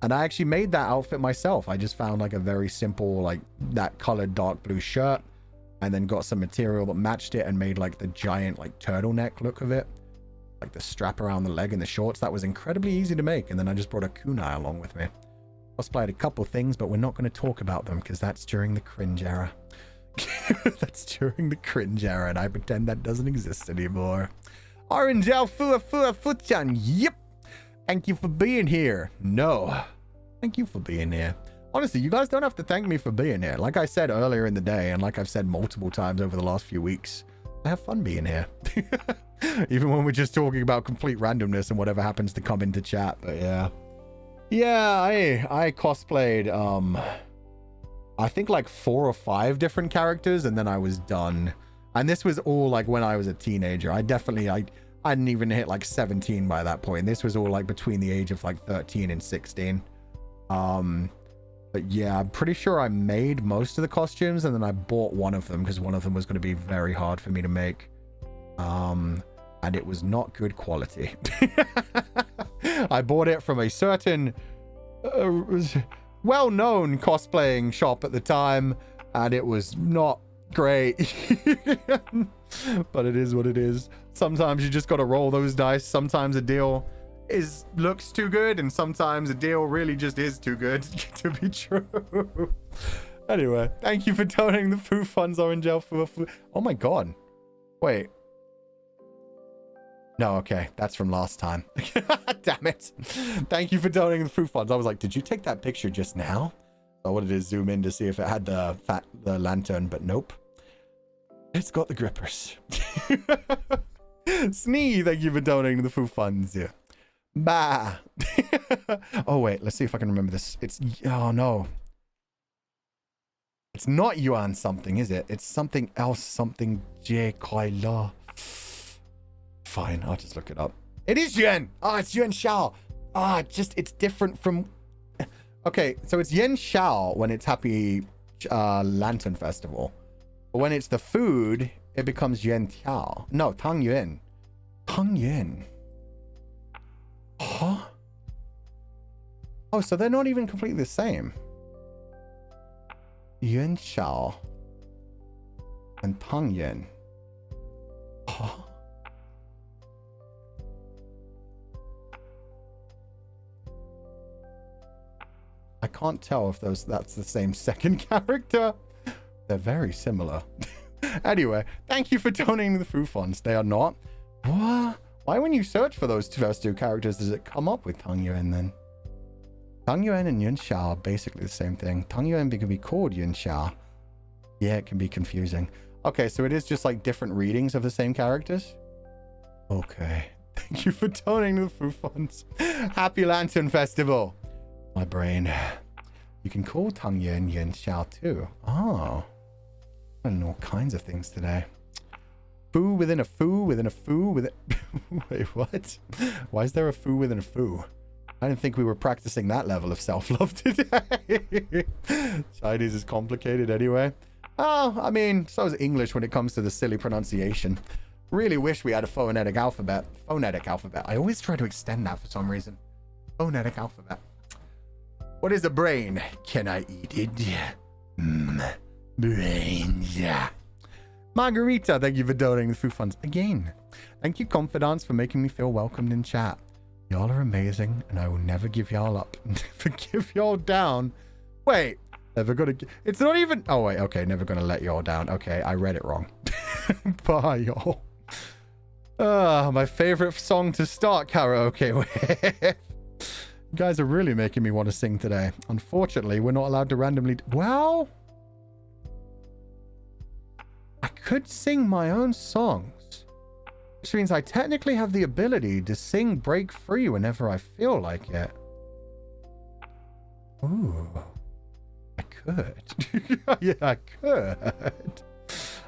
And I actually made that outfit myself. I just found like a very simple, like that colored dark blue shirt. And then got some material that matched it and made like the giant like turtleneck look of it. Like the strap around the leg and the shorts. That was incredibly easy to make. And then I just brought a kunai along with me. Cosplayed a couple things, but we're not going to talk about them because that's during the cringe era. That's during the cringe era, and I pretend that doesn't exist anymore. Orange Alpha Futchan, yep. Thank you for being here. No. Thank you for being here. Honestly, you guys don't have to thank me for being here. Like I said earlier in the day, and like I've said multiple times over the last few weeks, I have fun being here. Even when we're just talking about complete randomness and whatever happens to come into chat. But yeah. Yeah, I cosplayed, I think like 4 or 5 different characters, and then I was done. And this was all like when I was a teenager. I hadn't even hit like 17 by that point. This was all like between the age of like 13 and 16. But yeah, I'm pretty sure I made most of the costumes and then I bought one of them because one of them was going to be very hard for me to make. And it was not good quality. I bought it from a certain well-known cosplaying shop at the time, and it was not great. But it is what it is. Sometimes you just got to roll those dice. Sometimes a deal looks too good, and sometimes a deal really just is too good to be true. Anyway, thank you for donating the food funds, Orange Elf. Oh my god. Wait. No, okay. That's from last time. Damn it. Thank you for donating the food funds. I was like, did you take that picture just now? I wanted to zoom in to see if it had the lantern, but nope. It's got the grippers. Snee, thank you for donating the food funds. Yeah. Bah. Oh, wait. Let's see if I can remember this. Oh, no. It's not yuan something, is it? It's something else. Something J. Kaila. Fine. I'll just look it up. It is yuan. Ah, it's yuan shao. Ah, it's different from... Okay, so it's yen shao when it's Happy Lantern Festival. But when it's the food, it becomes yuan tiao. No, tang yuan. Tang yuan. Huh? Oh, so they're not even completely the same. Yuan shao and tang yuan. Huh? I can't tell if that's the same second character. They're very similar. Anyway, thank you for donating the food funds. They are not. What? Why when you search for those first two characters does it come up with Tang Yuan then? Tang Yuan and Yun Xia are basically the same thing. Tang Yuan can be called Yun Xia. Yeah, it can be confusing. Okay, so it is just like different readings of the same characters? Okay. Thank you for donating the food funds. Happy Lantern Festival. My brain. You can call Tang Yuan Yun Xia too. Oh. I don't know all kinds of things today. Foo within a foo within a foo within... Wait, what? Why is there a foo within a foo? I didn't think we were practicing that level of self-love today. Chinese is complicated anyway. Oh, I mean, so is English when it comes to the silly pronunciation. Really wish we had a phonetic alphabet. Phonetic alphabet. I always try to extend that for some reason. Phonetic alphabet. What is a brain? Can I eat it? Brains. Margarita, thank you for donating the food funds again. Thank you, Comfydants, for making me feel welcomed in chat. Y'all are amazing, and I will never give y'all up. Never give y'all down. Wait, never gonna... It's not even... Oh, wait, okay, never gonna let y'all down. Okay, I read it wrong. Bye, y'all. My favorite song to start karaoke with. You guys are really making me want to sing today. Unfortunately, we're not allowed to randomly... Well... I could sing my own songs, which means I technically have the ability to sing break free whenever I feel like it. Ooh, I could. Yeah, I could.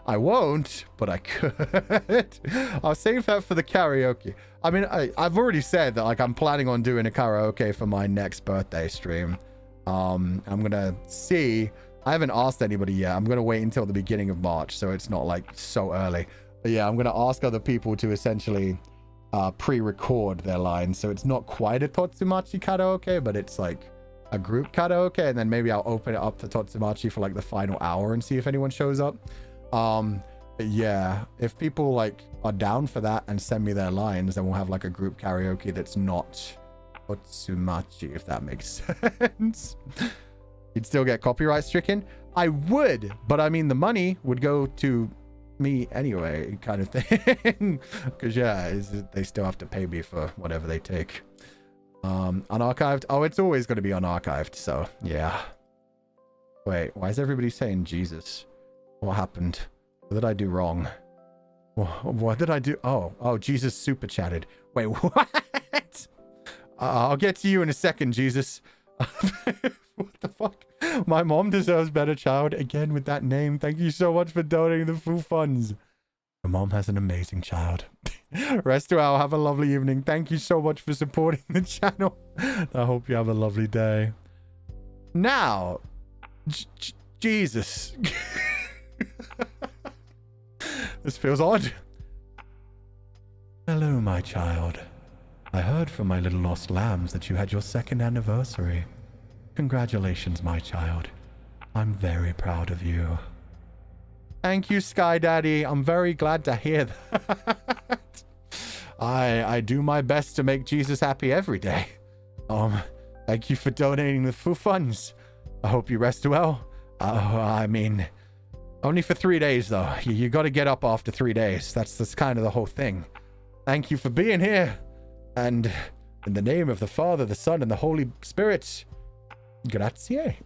I won't, but I could. I'll save that for the karaoke. I mean, I've already said that like I'm planning on doing a karaoke for my next birthday stream. I'm gonna see. I haven't asked anybody yet. I'm going to wait until the beginning of March, so it's not like so early. But yeah, I'm going to ask other people to essentially pre-record their lines. So it's not quite a Totsumachi karaoke, but it's like a group karaoke. And then maybe I'll open it up to Totsumachi for like the final hour and see if anyone shows up. But yeah, if people like are down for that and send me their lines, then we'll have like a group karaoke that's not Totsumachi, if that makes sense. You'd still get copyright stricken? I would, but I mean, the money would go to me anyway, kind of thing. Because, yeah, they still have to pay me for whatever they take. Unarchived? Oh, it's always going to be unarchived, so, yeah. Wait, why is everybody saying Jesus? What happened? What did I do wrong? What did I do? Oh, Jesus super chatted. Wait, what? I'll get to you in a second, Jesus. What the fuck? My mom deserves better, child. Again with that name. Thank you so much for donating the full funds. Your mom has an amazing child. Rest well. Have a lovely evening. Thank you so much for supporting the channel. I hope you have a lovely day. Now, Jesus. This feels odd. Hello, my child. I heard from my little lost lambs that you had your 2nd anniversary. Congratulations, my child. I'm very proud of you. Thank you, Sky Daddy. I'm very glad to hear that. I do my best to make Jesus happy every day. Thank you for donating the Foo Funds. I hope you rest well. I mean, only for 3 days, though. You got to get up after 3 days. That's kind of the whole thing. Thank you for being here. And in the name of the Father, the Son, and the Holy Spirit, grazie.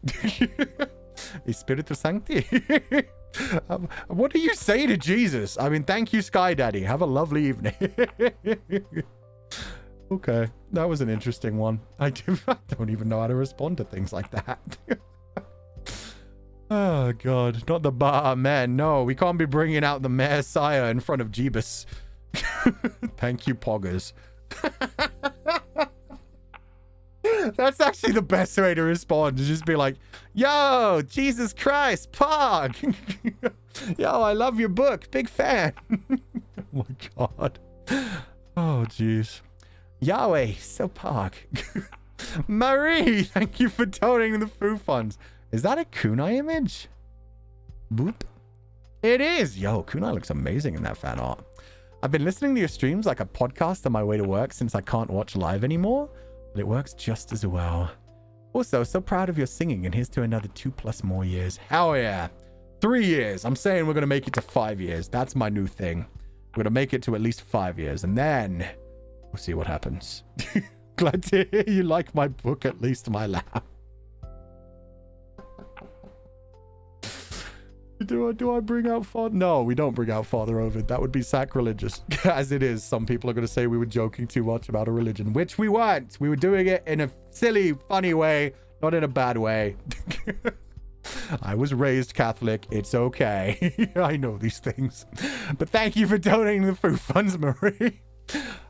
Spiritu Sancti. What do you say to Jesus? I mean, thank you, Sky Daddy. Have a lovely evening. Okay, that was an interesting one. I don't even know how to respond to things like that. Oh, God. Not the man. No, we can't be bringing out the Messiah in front of Jeebus. Thank you, Poggers. That's actually the best way to respond. To just be like, yo, Jesus Christ, Pog. Yo, I love your book. Big fan. Oh, my God. Oh, jeez. Yahweh, so Pog. Marie, thank you for donating the Foo Funds. Is that a kunai image? Boop. It is. Yo, kunai looks amazing in that fan art. I've been listening to your streams like a podcast on my way to work since I can't watch live anymore, but it works just as well. Also, so proud of your singing, and here's to another 2+ more years. Hell yeah. 3 years. I'm saying we're going to make it to 5 years. That's my new thing. We're going to make it to at least 5 years, and then we'll see what happens. Glad to hear you like my book, at least my lab. Do I bring out Father? No, we don't bring out Father Ovid. That would be sacrilegious. As it is, some people are going to say we were joking too much about a religion, which we weren't. We were doing it in a silly, funny way, not in a bad way. I was raised Catholic. It's okay. I know these things. But thank you for donating the Foo Funds, Marie.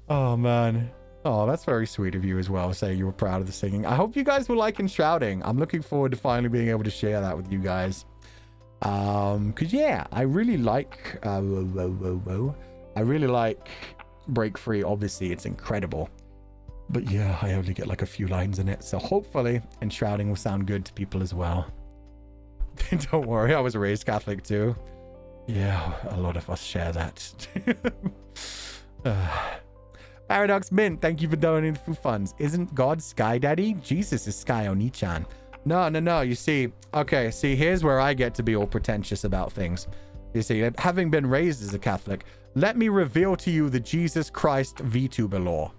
Oh, man. Oh, that's very sweet of you as well, saying you were proud of the singing. I hope you guys were liking shouting. I'm looking forward to finally being able to share that with you guys. Because yeah, I really like Break Free. Obviously it's incredible, but yeah, I only get like a few lines in it, so hopefully Enshrouding will sound good to people as well. Don't worry, I was raised Catholic too. Yeah, a lot of us share that. Paradox Mint, thank you for donating the Foo Funds. Isn't God Sky Daddy? Jesus is Sky Oni-chan. No. You see, okay, here's where I get to be all pretentious about things. You see, having been raised as a Catholic, let me reveal to you the Jesus Christ VTuber lore.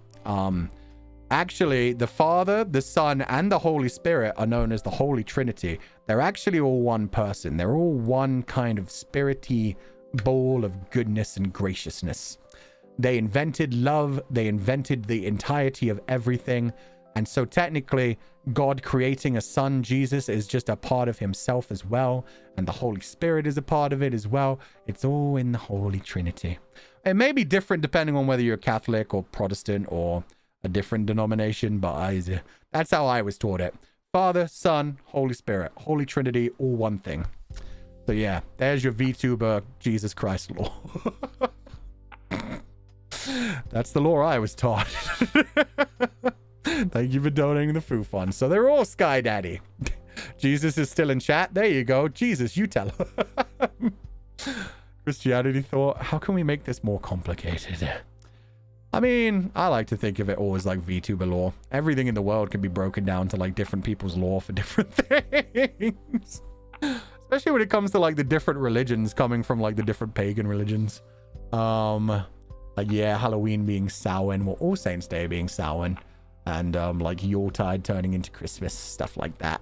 Actually, the Father, the Son, and the Holy Spirit are known as the Holy Trinity. They're actually all one person. They're all one kind of spirity ball of goodness and graciousness. They invented love. They invented the entirety of everything. And so technically, God creating a son, Jesus, is just a part of himself as well. And the Holy Spirit is a part of it as well. It's all in the Holy Trinity. It may be different depending on whether you're Catholic or Protestant or a different denomination, but that's how I was taught it. Father, Son, Holy Spirit, Holy Trinity, all one thing. So yeah, there's your VTuber Jesus Christ lore. That's the lore I was taught. Thank you for donating the Foo Fund. So they're all Sky Daddy. Jesus is still in chat. There you go. Jesus, you tell him. Christianity thought, how can we make this more complicated? I mean, I like to think of it all as like VTuber lore. Everything in the world can be broken down to like different people's lore for different things. Especially when it comes to like the different religions coming from like the different pagan religions. Like yeah, Halloween being Samhain, well, All Saints Day being Samhain. And like Yuletide turning into Christmas, stuff like that.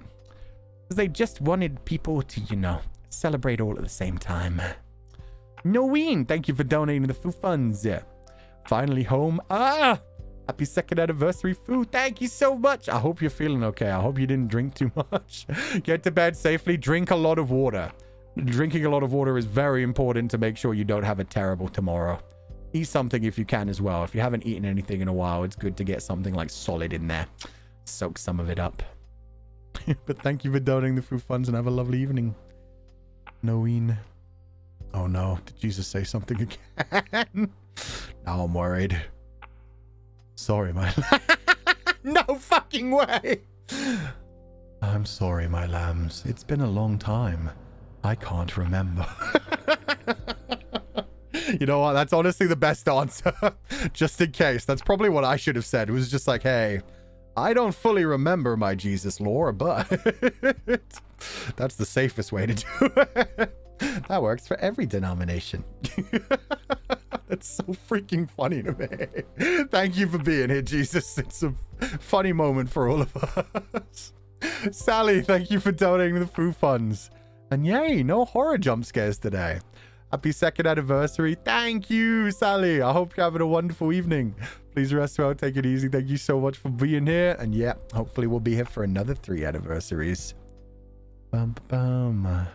Because they just wanted people to, you know, celebrate all at the same time. Noeen, thank you for donating the Foo Funds. Finally home. Happy 2nd anniversary, Foo. Thank you so much. I hope you're feeling okay. I hope you didn't drink too much. Get to bed safely. Drink a lot of water. Drinking a lot of water is very important to make sure you don't have a terrible tomorrow. Eat something if you can as well. If you haven't eaten anything in a while, it's good to get something like solid in there. Soak some of it up. But thank you for donating the food funds and have a lovely evening. Noeen. Oh no, did Jesus say something again? Now I'm worried. Sorry, my no fucking way. I'm sorry, my lambs. It's been a long time. I can't remember. You know what? That's honestly the best answer. Just in case. That's probably what I should have said. It was just like, hey, I don't fully remember my Jesus lore, but that's the safest way to do it. That works for every denomination. That's so freaking funny to me. Thank you for being here, Jesus. It's a funny moment for all of us. Sally, thank you for donating the food funds. And yay, no horror jump scares today. Happy 2nd anniversary. Thank you, Sally. I hope you're having a wonderful evening. Please rest well, take it easy. Thank you so much for being here. And yeah, hopefully we'll be here for another 3 anniversaries. Bum, bum.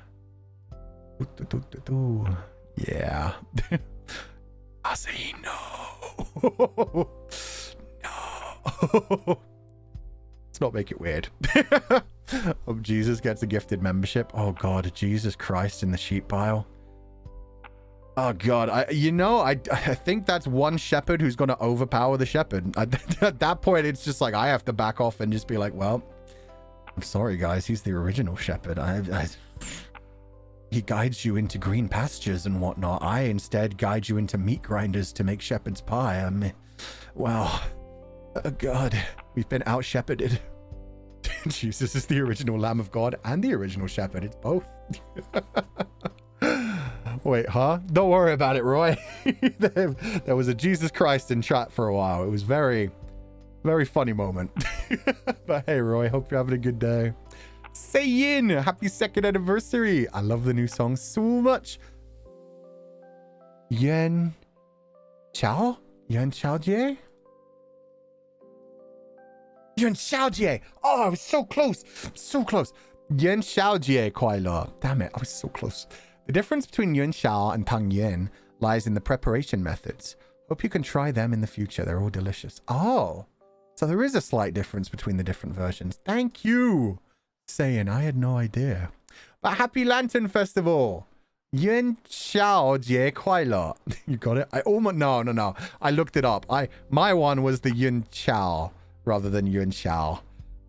Yeah. I say no. No. Let's not make it weird. Oh, Jesus gets a gifted membership. Oh God, Jesus Christ in the sheep pile. Oh God, I think that's one shepherd who's going to overpower the shepherd. At that point, it's just like I have to back off and just be like, well, I'm sorry, guys. He's the original shepherd. He guides you into green pastures and whatnot. I instead guide you into meat grinders to make shepherd's pie. I mean, wow. Oh God, we've been out shepherded. Jesus is the original Lamb of God and the original shepherd. It's both. Wait, huh? Don't worry about it, Roy. There was a Jesus Christ in chat for a while. It was very, very funny moment. But hey, Roy, hope you're having a good day. Say-in, happy 2nd anniversary. I love the new song so much. Yuan Chao? Yuan Chao Jie? Yuan Chao Jie. Oh, I was so close. So close. Yuan Chao Jie Kuai. Damn it, I was so close. The difference between Yuan Shao and Tang Yuan lies in the preparation methods. Hope you can try them in the future. They're all delicious. Oh, so there is a slight difference between the different versions. Thank you. Saying I had no idea. But happy Lantern Festival. Yuan Shao Jie Kuai Le. You got it? I almost no. I looked it up. My one was the Yuan Chao rather than Yuan Shao.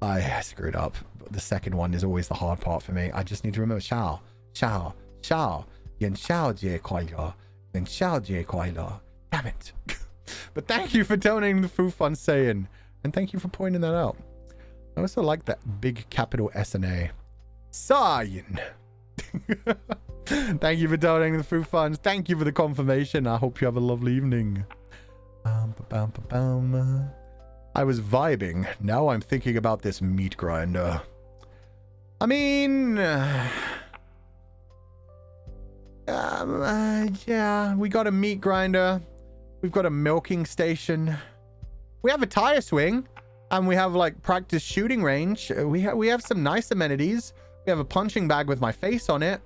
I screwed up. But the second one is always the hard part for me. I just need to remember Shao. Yuan Shao Jie Kuai Le. Yuan Shao Jie Kuai Le. Damn it. But thank you for donating the food fund, saying, and thank you for pointing that out. I also like that big capital S and A. Sayin. Thank you for donating the food funds. Thank you for the confirmation. I hope you have a lovely evening. I was vibing. Now I'm thinking about this meat grinder. I mean, yeah, we got a meat grinder. We've got a milking station. We have a tire swing. And we have like practice shooting range. We have some nice amenities. We have a punching bag with my face on it.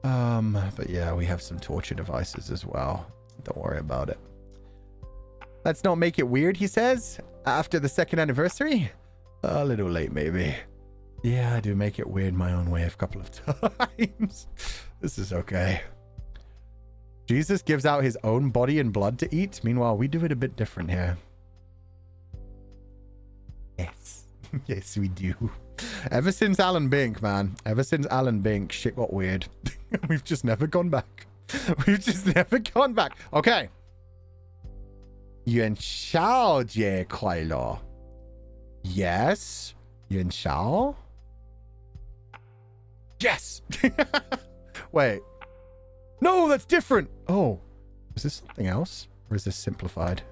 But yeah, we have some torture devices as well. Don't worry about it. Let's not make it weird, he says. After the 2nd anniversary? A little late, maybe. Yeah, I do make it weird my own way a couple of times. This is okay. Jesus gives out his own body and blood to eat. Meanwhile, we do it a bit different here. Yes. Yes, we do. Ever since Alan Bink, man. Ever since Alan Bink, shit got weird. We've just never gone back. We've just never gone back. Okay. Yuan Shao Jie Kuai Le. Yes. Yuan Shao? Yes. Wait. No, that's different. Oh. Is this something else? Or is this simplified?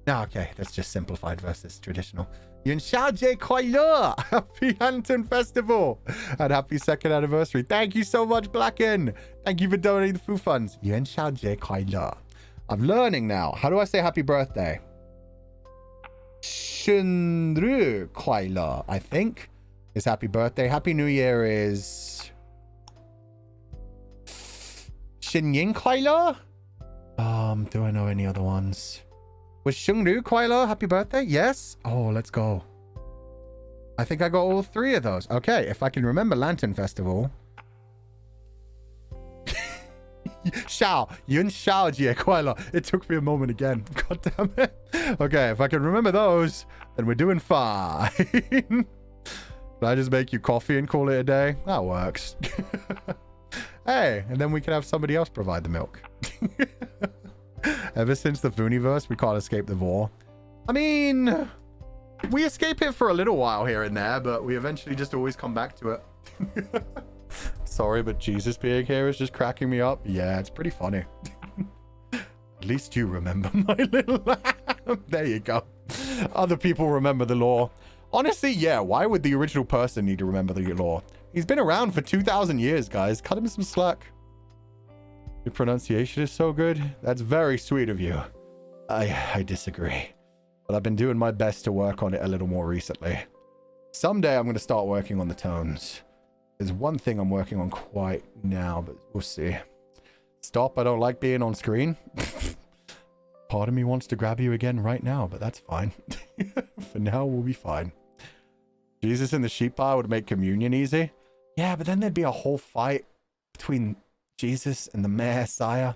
No, okay, that's just simplified versus traditional. Yuan Shao Jie Kuai Le. Happy Lantern Festival. And happy 2nd anniversary. Thank you so much, Blacken. Thank you for donating the food funds. Yuan Shao Jie Kuai Le. I'm learning now. How do I say happy birthday? Shunru Kuai Le, I think, is happy birthday. Happy New Year is Shinyin Kwailo? Do I know any other ones? Was Shungru Kwailo happy birthday? Yes? Oh, let's go. I think I got all 3 of those. Okay, if I can remember Lantern Festival. Shao. Yun Shao Jie Kwailo. It took me a moment again. God damn it. Okay, if I can remember those, then we're doing fine. Can I just make you coffee and call it a day? That works. Hey, and then we can have somebody else provide the milk. Ever since the Fooniverse, we can't escape the war. I mean, we escape it for a little while here and there, but we eventually just always come back to it. Sorry, but Jesus being here is just cracking me up. Yeah, it's pretty funny. At least you remember my little lamb. There you go. Other people remember the law. Honestly, yeah, why would the original person need to remember the law? He's been around for 2,000 years, guys. Cut him some slack. Your pronunciation is so good. That's very sweet of you. I disagree. But I've been doing my best to work on it a little more recently. Someday I'm going to start working on the tones. There's one thing I'm working on quite now, but we'll see. Stop, I don't like being on screen. Part of me wants to grab you again right now, but that's fine. For now, we'll be fine. Jesus in the sheep bar would make communion easy. Yeah, but then there'd be a whole fight between Jesus and the Messiah.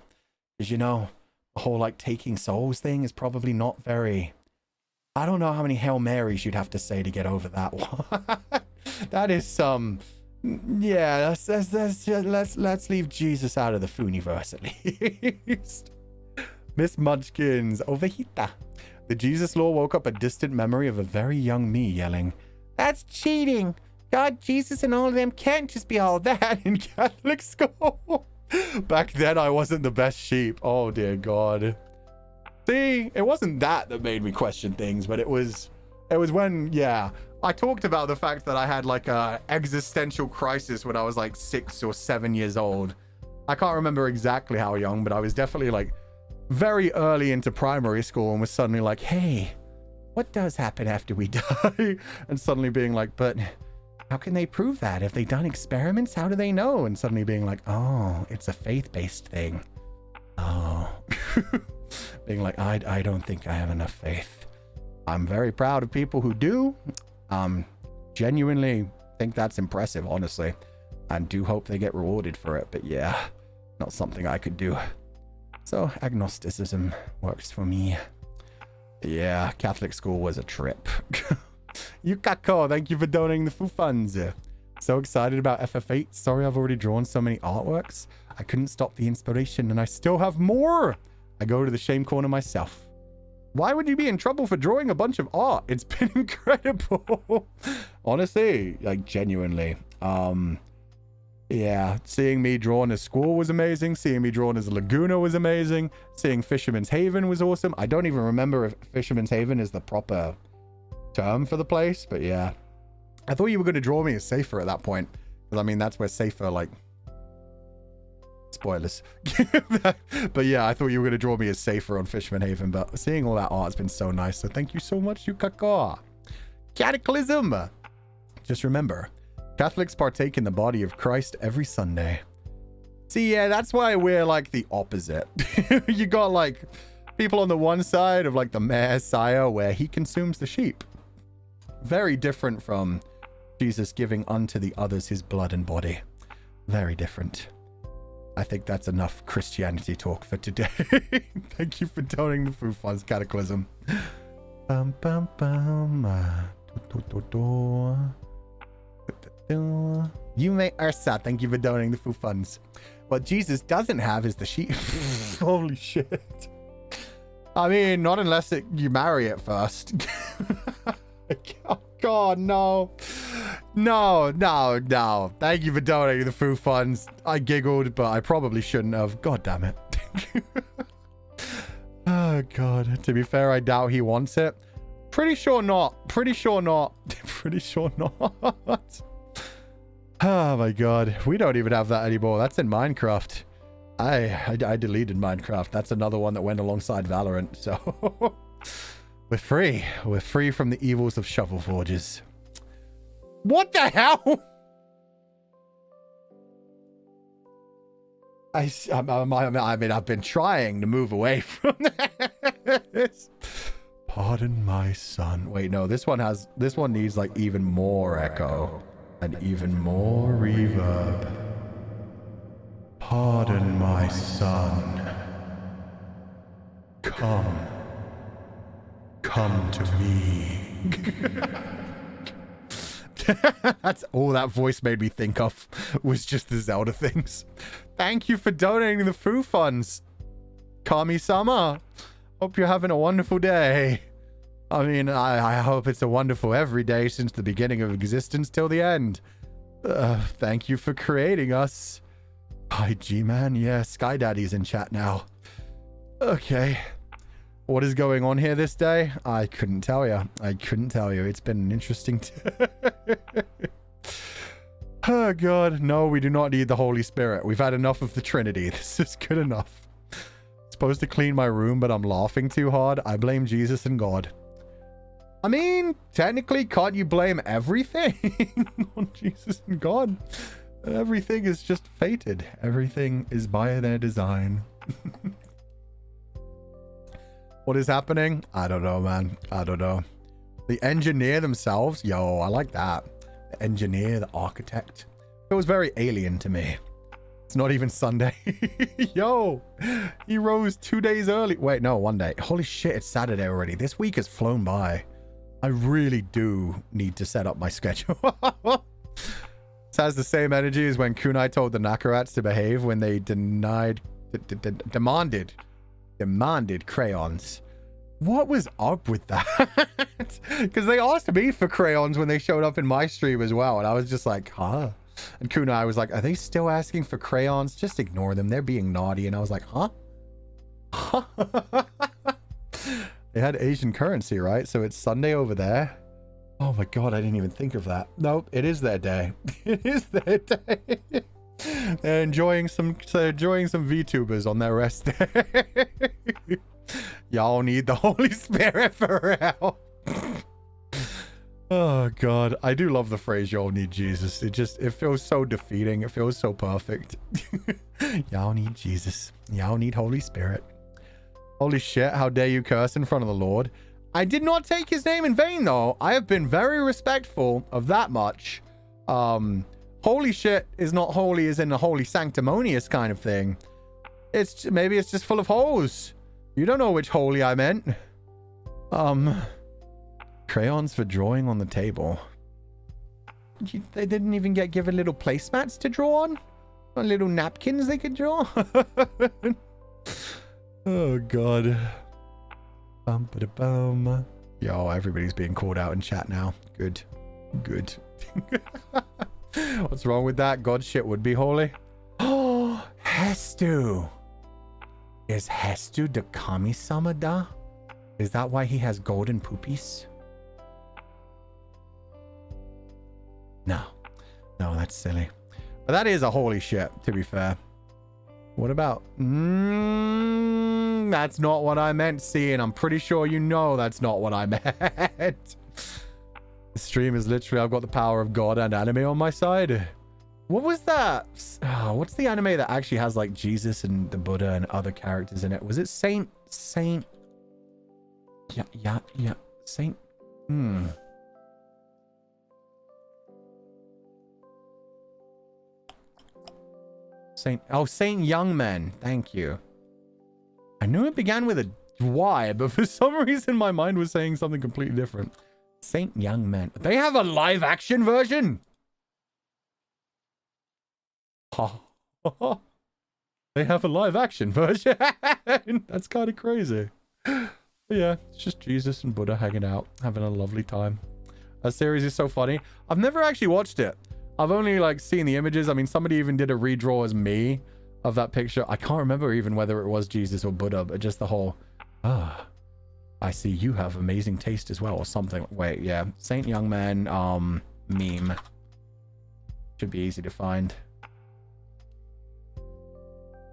Because, you know, the whole, like, taking souls thing is probably not very... I don't know how many Hail Marys you'd have to say to get over that one. That is some... Yeah, let's leave Jesus out of the Fooniverse at least. Miss Munchkins, Ovejita. The Jesus law woke up a distant memory of a very young me yelling, "That's cheating! God, Jesus, and all of them can't just be all that in Catholic school." Back then, I wasn't the best sheep. Oh, dear God. See, it wasn't that made me question things, but it was when, yeah, I talked about the fact that I had like a existential crisis when I was like 6 or 7 years old. I can't remember exactly how young, but I was definitely like very early into primary school and was suddenly like, hey, what does happen after we die? And suddenly being like, but how can they prove that? Have they done experiments? How do they know? And suddenly being like, oh, it's a faith-based thing. Oh. Being like, I don't think I have enough faith. I'm very proud of people who do. Genuinely think that's impressive, honestly. And do hope they get rewarded for it. But yeah, not something I could do. So agnosticism works for me. Yeah, Catholic school was a trip. Yukako, thank you for donating the Foo Funds. So excited about FF8. Sorry I've already drawn so many artworks. I couldn't stop the inspiration and I still have more. I go to the shame corner myself. Why would you be in trouble for drawing a bunch of art? It's been incredible. Honestly, like genuinely. Yeah, seeing me drawn as Squall was amazing. Seeing me drawn as Laguna was amazing. Seeing Fisherman's Haven was awesome. I don't even remember if Fisherman's Haven is the proper term for the place, but yeah. I thought you were going to draw me as Safer at that point. Because, I mean, that's where Safer, like... Spoilers. But yeah, I thought you were going to draw me as Safer on Fisherman Haven, but seeing all that art has been so nice. So thank you so much, Yukako. Cataclysm! Just remember, Catholics partake in the body of Christ every Sunday. See, yeah, that's why we're like the opposite. You got like people on the one side of like the Messiah where he consumes the sheep. Very different from Jesus giving unto the others his blood and body. Very different. I think that's enough Christianity talk for today. Thank you for donating the Food Funds, Cataclysm. Bum, bum, bum. You may Ursa, thank you for donating the Food Funds. What Jesus doesn't have is the sheep. Holy shit. I mean, not unless you marry it first. Oh, God, no. No. Thank you for donating the Food Funds. I giggled, but I probably shouldn't have. God damn it. Oh, God. To be fair, I doubt he wants it. Pretty sure not. Pretty sure not. Oh, my God. We don't even have that anymore. That's in Minecraft. I deleted Minecraft. That's another one that went alongside Valorant, so... We're free. We're free from the evils of shovel forges. What the hell? I mean, I've been trying to move away from this. Pardon my son. Wait, no, this one needs like even more echo and even more reverb. Pardon my son. Come to me. That's all that voice made me think of, was just the Zelda things. Thank you for donating the Foo Funds, Kami-sama. Hope you're having a wonderful day. I mean, I hope it's a wonderful every day since the beginning of existence till the end. Thank you for creating us. Hi, G-Man. Yeah, Sky Daddy's in chat now. Okay. What is going on here this day? I couldn't tell you. It's been an interesting Oh, God. No, we do not need the Holy Spirit. We've had enough of the Trinity. This is good enough. Supposed to clean my room, but I'm laughing too hard. I blame Jesus and God. I mean, technically, can't you blame everything on Jesus and God? Everything is just fated. Everything is by their design. What is happening? I don't know, man. I don't know. The engineer themselves? Yo, I like that. The engineer, the architect. It was very alien to me. It's not even Sunday. Yo, he rose 2 days early. Wait, no, 1 day. Holy shit, it's Saturday already. This week has flown by. I really do need to set up my schedule. This has the same energy as when Kunai told the Nakarats to behave when they demanded crayons. What was up with that? Because they asked me for crayons when they showed up in my stream as well, and I was just like, huh? And Kunai was like, are they still asking for crayons? Just ignore them, they're being naughty. And I was like, huh? They had Asian currency, right? So it's Sunday over there. Oh my God, I didn't even think of that. Nope, it is their day. It is their day. They're enjoying some VTubers on their rest day. Y'all need the Holy Spirit for real. Oh God, I do love the phrase "y'all need Jesus." It feels so defeating. It feels so perfect. Y'all need Jesus. Y'all need Holy Spirit. Holy shit, how dare you curse in front of the Lord. I did not take his name in vain though. I have been very respectful of that much. Holy shit is not holy as in a holy sanctimonious kind of thing. Maybe it's just full of holes. You don't know which holy I meant. Crayons for drawing on the table. They didn't even get given little placemats to draw on? Or little napkins they could draw? Oh God. Bum-ba-da-bum. Yo, everybody's being called out in chat now. Good. Good. What's wrong with that? God shit would be holy. Oh, Hestu. Is Hestu the Kami-sama da? Is that why he has golden poopies? No. No, that's silly. But that is a holy shit, to be fair. What about... that's not what I meant, see, and I'm pretty sure you know that's not what I meant. The stream is literally, I've got the power of God and anime on my side. What was that? What's the anime that actually has like Jesus and the Buddha and other characters in it? Was it Saint... Yeah. Saint... Saint Youngman. Thank you. I knew it began with a Y, but for some reason my mind was saying something completely different. Saint Youngman. They have a live action version. They have a live action version. That's kind of crazy. But yeah, it's just Jesus and Buddha hanging out, having a lovely time. That series is so funny. I've never actually watched it. I've only like seen the images. I mean, somebody even did a redraw as me of that picture. I can't remember even whether it was Jesus or Buddha, but just the whole, I see you have amazing taste as well, or something. Wait, yeah. Saint Youngman meme. Should be easy to find.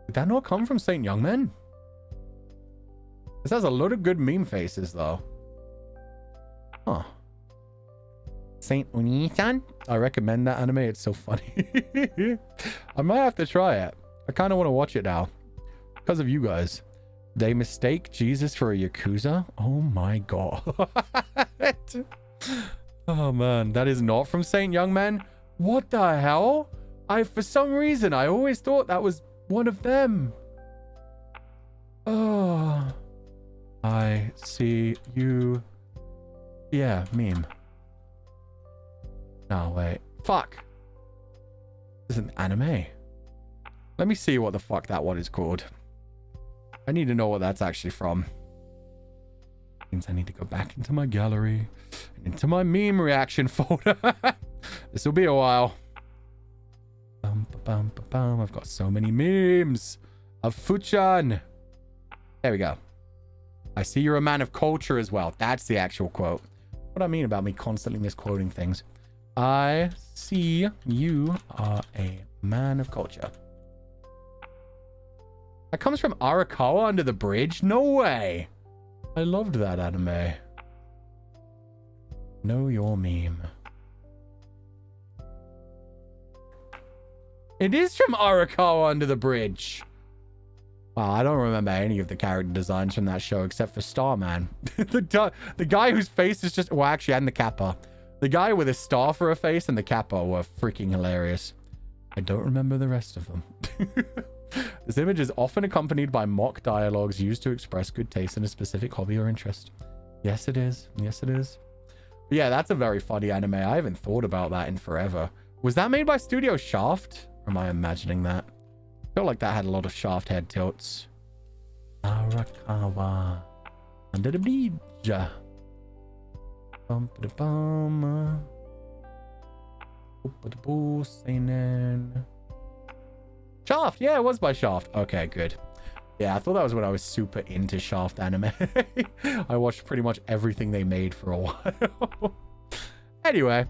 Did that not come from Saint Youngman? This has a lot of good meme faces though. Huh. Saint Oni-san? I recommend that anime. It's so funny. I might have to try it. I kind of want to watch it now. Because of you guys. They mistake Jesus for a Yakuza? Oh my god. Oh man, that is not from Saint Young Man? What the hell? For some reason, I always thought that was one of them. Oh. I see you. Yeah, meme. No, wait. Fuck. This is an anime. Let me see what the fuck that one is called. I need to know what that's actually from. Means I need to go back into my gallery and into my meme reaction folder. This will be a while. I've got so many memes of Fuchan. There we go. I see you're a man of culture as well. That's the actual quote. What I mean about me constantly misquoting things. I see you are a man of culture. That comes from Arakawa Under the Bridge? No way. I loved that anime. Know your meme. It is from Arakawa Under the Bridge. Wow, I don't remember any of the character designs from that show except for Starman. the guy whose face is just... Well, actually, and the Kappa. The guy with a star for a face and the Kappa were freaking hilarious. I don't remember the rest of them. This image is often accompanied by mock dialogues used to express good taste in a specific hobby or interest. Yes, it is. Yes, it is. But yeah, that's a very funny anime. I haven't thought about that in forever. Was that made by Studio Shaft? Or am I imagining that? I feel like that had a lot of Shaft head tilts. Arakawa Under the Bridge. Bum-ba-da-bum. Boop-ba-da-boo, seinen. Shaft, yeah, it was by Shaft. Okay, good. Yeah, I thought that was when I was super into Shaft anime. I watched pretty much everything they made for a while. Anyway,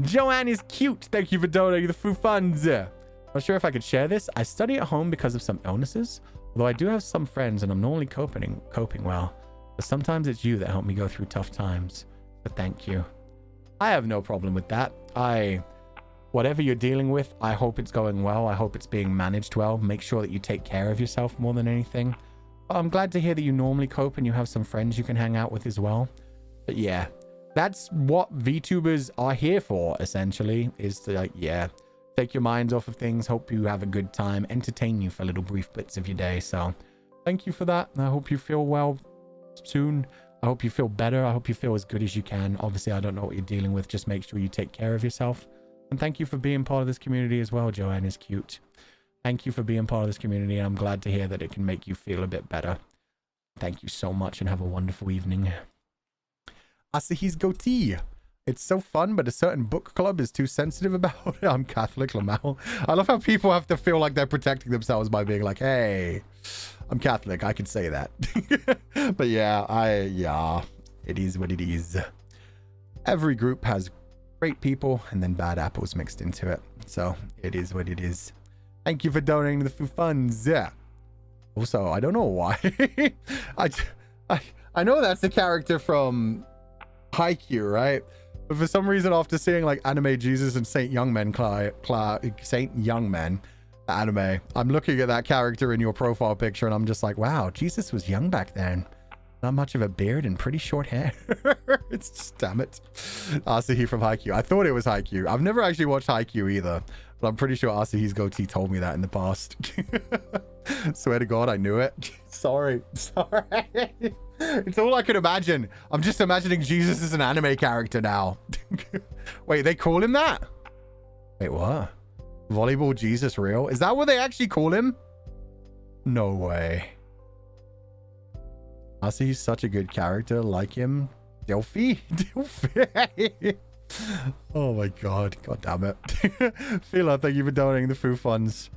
Joanne is cute. Thank you for donating the Foo Funds. Not sure if I could share this. I study at home because of some illnesses, although I do have some friends and I'm normally coping well. But sometimes it's you that help me go through tough times. But thank you. I have no problem with that. Whatever you're dealing with, I hope it's going well. I hope it's being managed well. Make sure that you take care of yourself more than anything. But I'm glad to hear that you normally cope and you have some friends you can hang out with as well. But yeah, that's what VTubers are here for, essentially, is to, like, yeah, take your minds off of things, hope you have a good time, entertain you for little brief bits of your day. So thank you for that. I hope you feel well soon. I hope you feel better. I hope you feel as good as you can. Obviously, I don't know what you're dealing with. Just make sure you take care of yourself. And thank you for being part of this community as well. Joanne is cute. Thank you for being part of this community. And I'm glad to hear that it can make you feel a bit better. Thank you so much and have a wonderful evening. Asahi's goatee. It's so fun, but a certain book club is too sensitive about it. I'm Catholic, Lamau. I love how people have to feel like they're protecting themselves by being like, hey, I'm Catholic. I can say that. But yeah, it is what it is. Every group has great people and then bad apples mixed into it. So it is what it is. Thank you for donating the Foo Funds. Yeah. Also, I don't know why. I know that's the character from Haikyuu, right? But for some reason, after seeing like Anime Jesus and Saint Young Men anime, I'm looking at that character in your profile picture and I'm just like, wow, Jesus was young back then. Not much of a beard and pretty short hair. It's just, damn it. Asahi from Haikyuu. I thought it was Haikyuu. I've never actually watched Haikyuu either, but I'm pretty sure Asahi's goatee told me that in the past. Swear to God, I knew it. Sorry. It's all I could imagine. I'm just imagining Jesus as an anime character now. Wait, they call him that? Wait, what? Volleyball Jesus real? Is that what they actually call him? No way. Asahi's such a good character. Like him. Delphi? Oh my God. God damn it. Fila, thank you for donating the Foo Funds.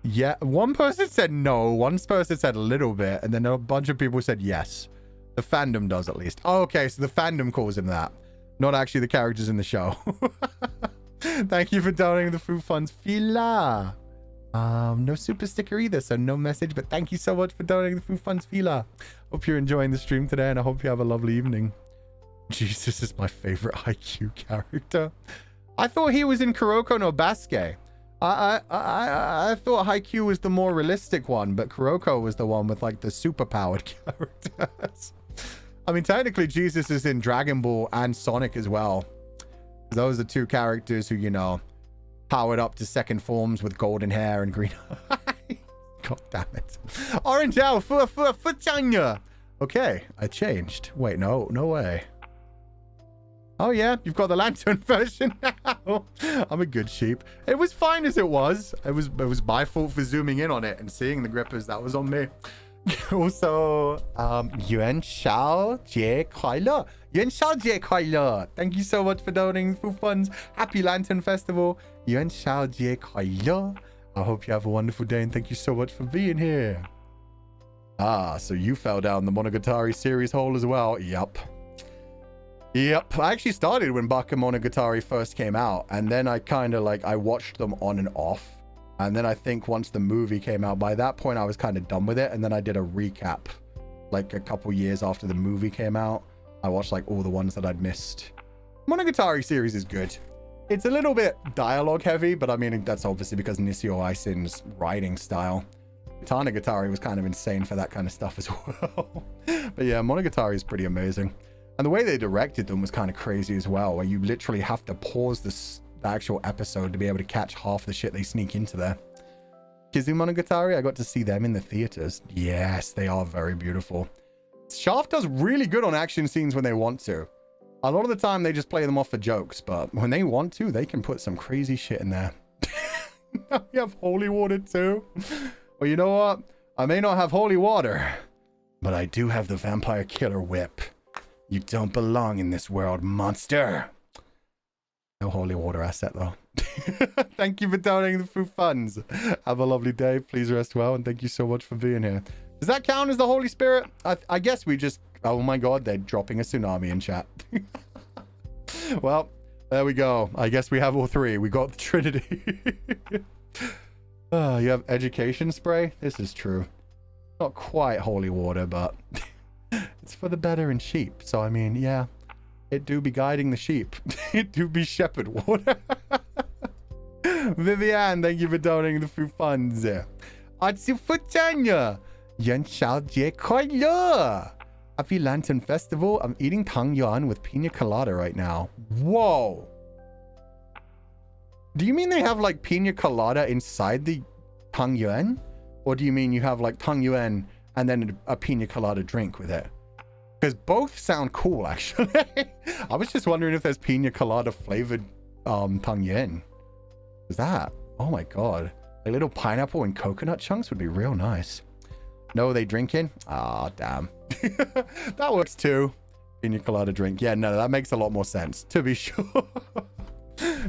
Yeah, one person said no. One person said a little bit. And then a bunch of people said yes. The fandom does, at least. Oh, okay, so the fandom calls him that. Not actually the characters in the show. Thank you for donating the Foo Funds. Fila. No super sticker either, so no message, but thank you so much for donating the Foo Funds, Fila. Hope you're enjoying the stream today, and I hope you have a lovely evening. Jesus is my favorite Haikyuu character. I thought he was in Kuroko no Basuke. I thought Haikyuu was the more realistic one, but Kuroko was the one with like the superpowered characters. I mean, technically Jesus is in Dragon Ball and Sonic as well. Those are two characters who, you know, powered up to second forms with golden hair and green eyes. God damn it. Orange owl, Futanya. Okay, I changed. Wait, no way. Oh yeah, you've got the lantern version now. I'm a good sheep. It was fine as it was. It was my fault for zooming in on it and seeing the grippers. That was on me. Also, Yuan Shao Jie Kuaile. Yuan Shao Jie Kuaile. Thank you so much for donating food funds. Happy Lantern Festival. Yuan Shao Jie Kuaile. I hope you have a wonderful day and thank you so much for being here. Ah, so you fell down the Monogatari series hole as well. Yep. I actually started when Bakemonogatari first came out, and then I kind of like, I watched them on and off. And then I think once the movie came out, by that point I was kind of done with it. And then I did a recap like a couple years after the movie came out. I watched like all the ones that I'd missed. Monogatari series is good. It's a little bit dialogue heavy, but I mean, that's obviously because Nishio Aisen's writing style. Tanagatari was kind of insane for that kind of stuff as well. But yeah, Monogatari is pretty amazing. And the way they directed them was kind of crazy as well, where you literally have to pause the actual episode to be able to catch half the shit they sneak into there. Kizumonogatari, I got to see them in the theaters. Yes, they are very beautiful. Shaft does really good on action scenes when they want to. A lot of the time they just play them off for jokes, but when they want to, they can put some crazy shit in there. Now we have holy water too. Well, you know what? I may not have holy water, but I do have the vampire killer whip. You don't belong in this world, monster. No holy water asset, though. Thank you for donating the food funds. Have a lovely day. Please rest well, and thank you so much for being here. Does that count as the Holy Spirit? I guess we just... Oh my god, they're dropping a tsunami in chat. Well, there we go. I guess we have all three. We got the Trinity. You have education spray? This is true. Not quite holy water, but... It's for the better in sheep. So, I mean, yeah. It do be guiding the sheep. It do be shepherd water. Vivian, thank you for donating the food funds. Atsufutanya. Yan Shao Jie Kuaile. Happy Lantern Festival. I'm eating Tang Yuan with pina colada right now. Whoa. Do you mean they have like pina colada inside the Tang Yuan? Or do you mean you have like Tang Yuan and then a pina colada drink with it? Because both sound cool, actually. I was just wondering if there's pina colada flavored Tang Yuan. Is that? Oh my god. Like little pineapple and coconut chunks would be real nice. No, they drinking? Ah, damn. That works too. Pina colada drink. Yeah, no, that makes a lot more sense, to be sure.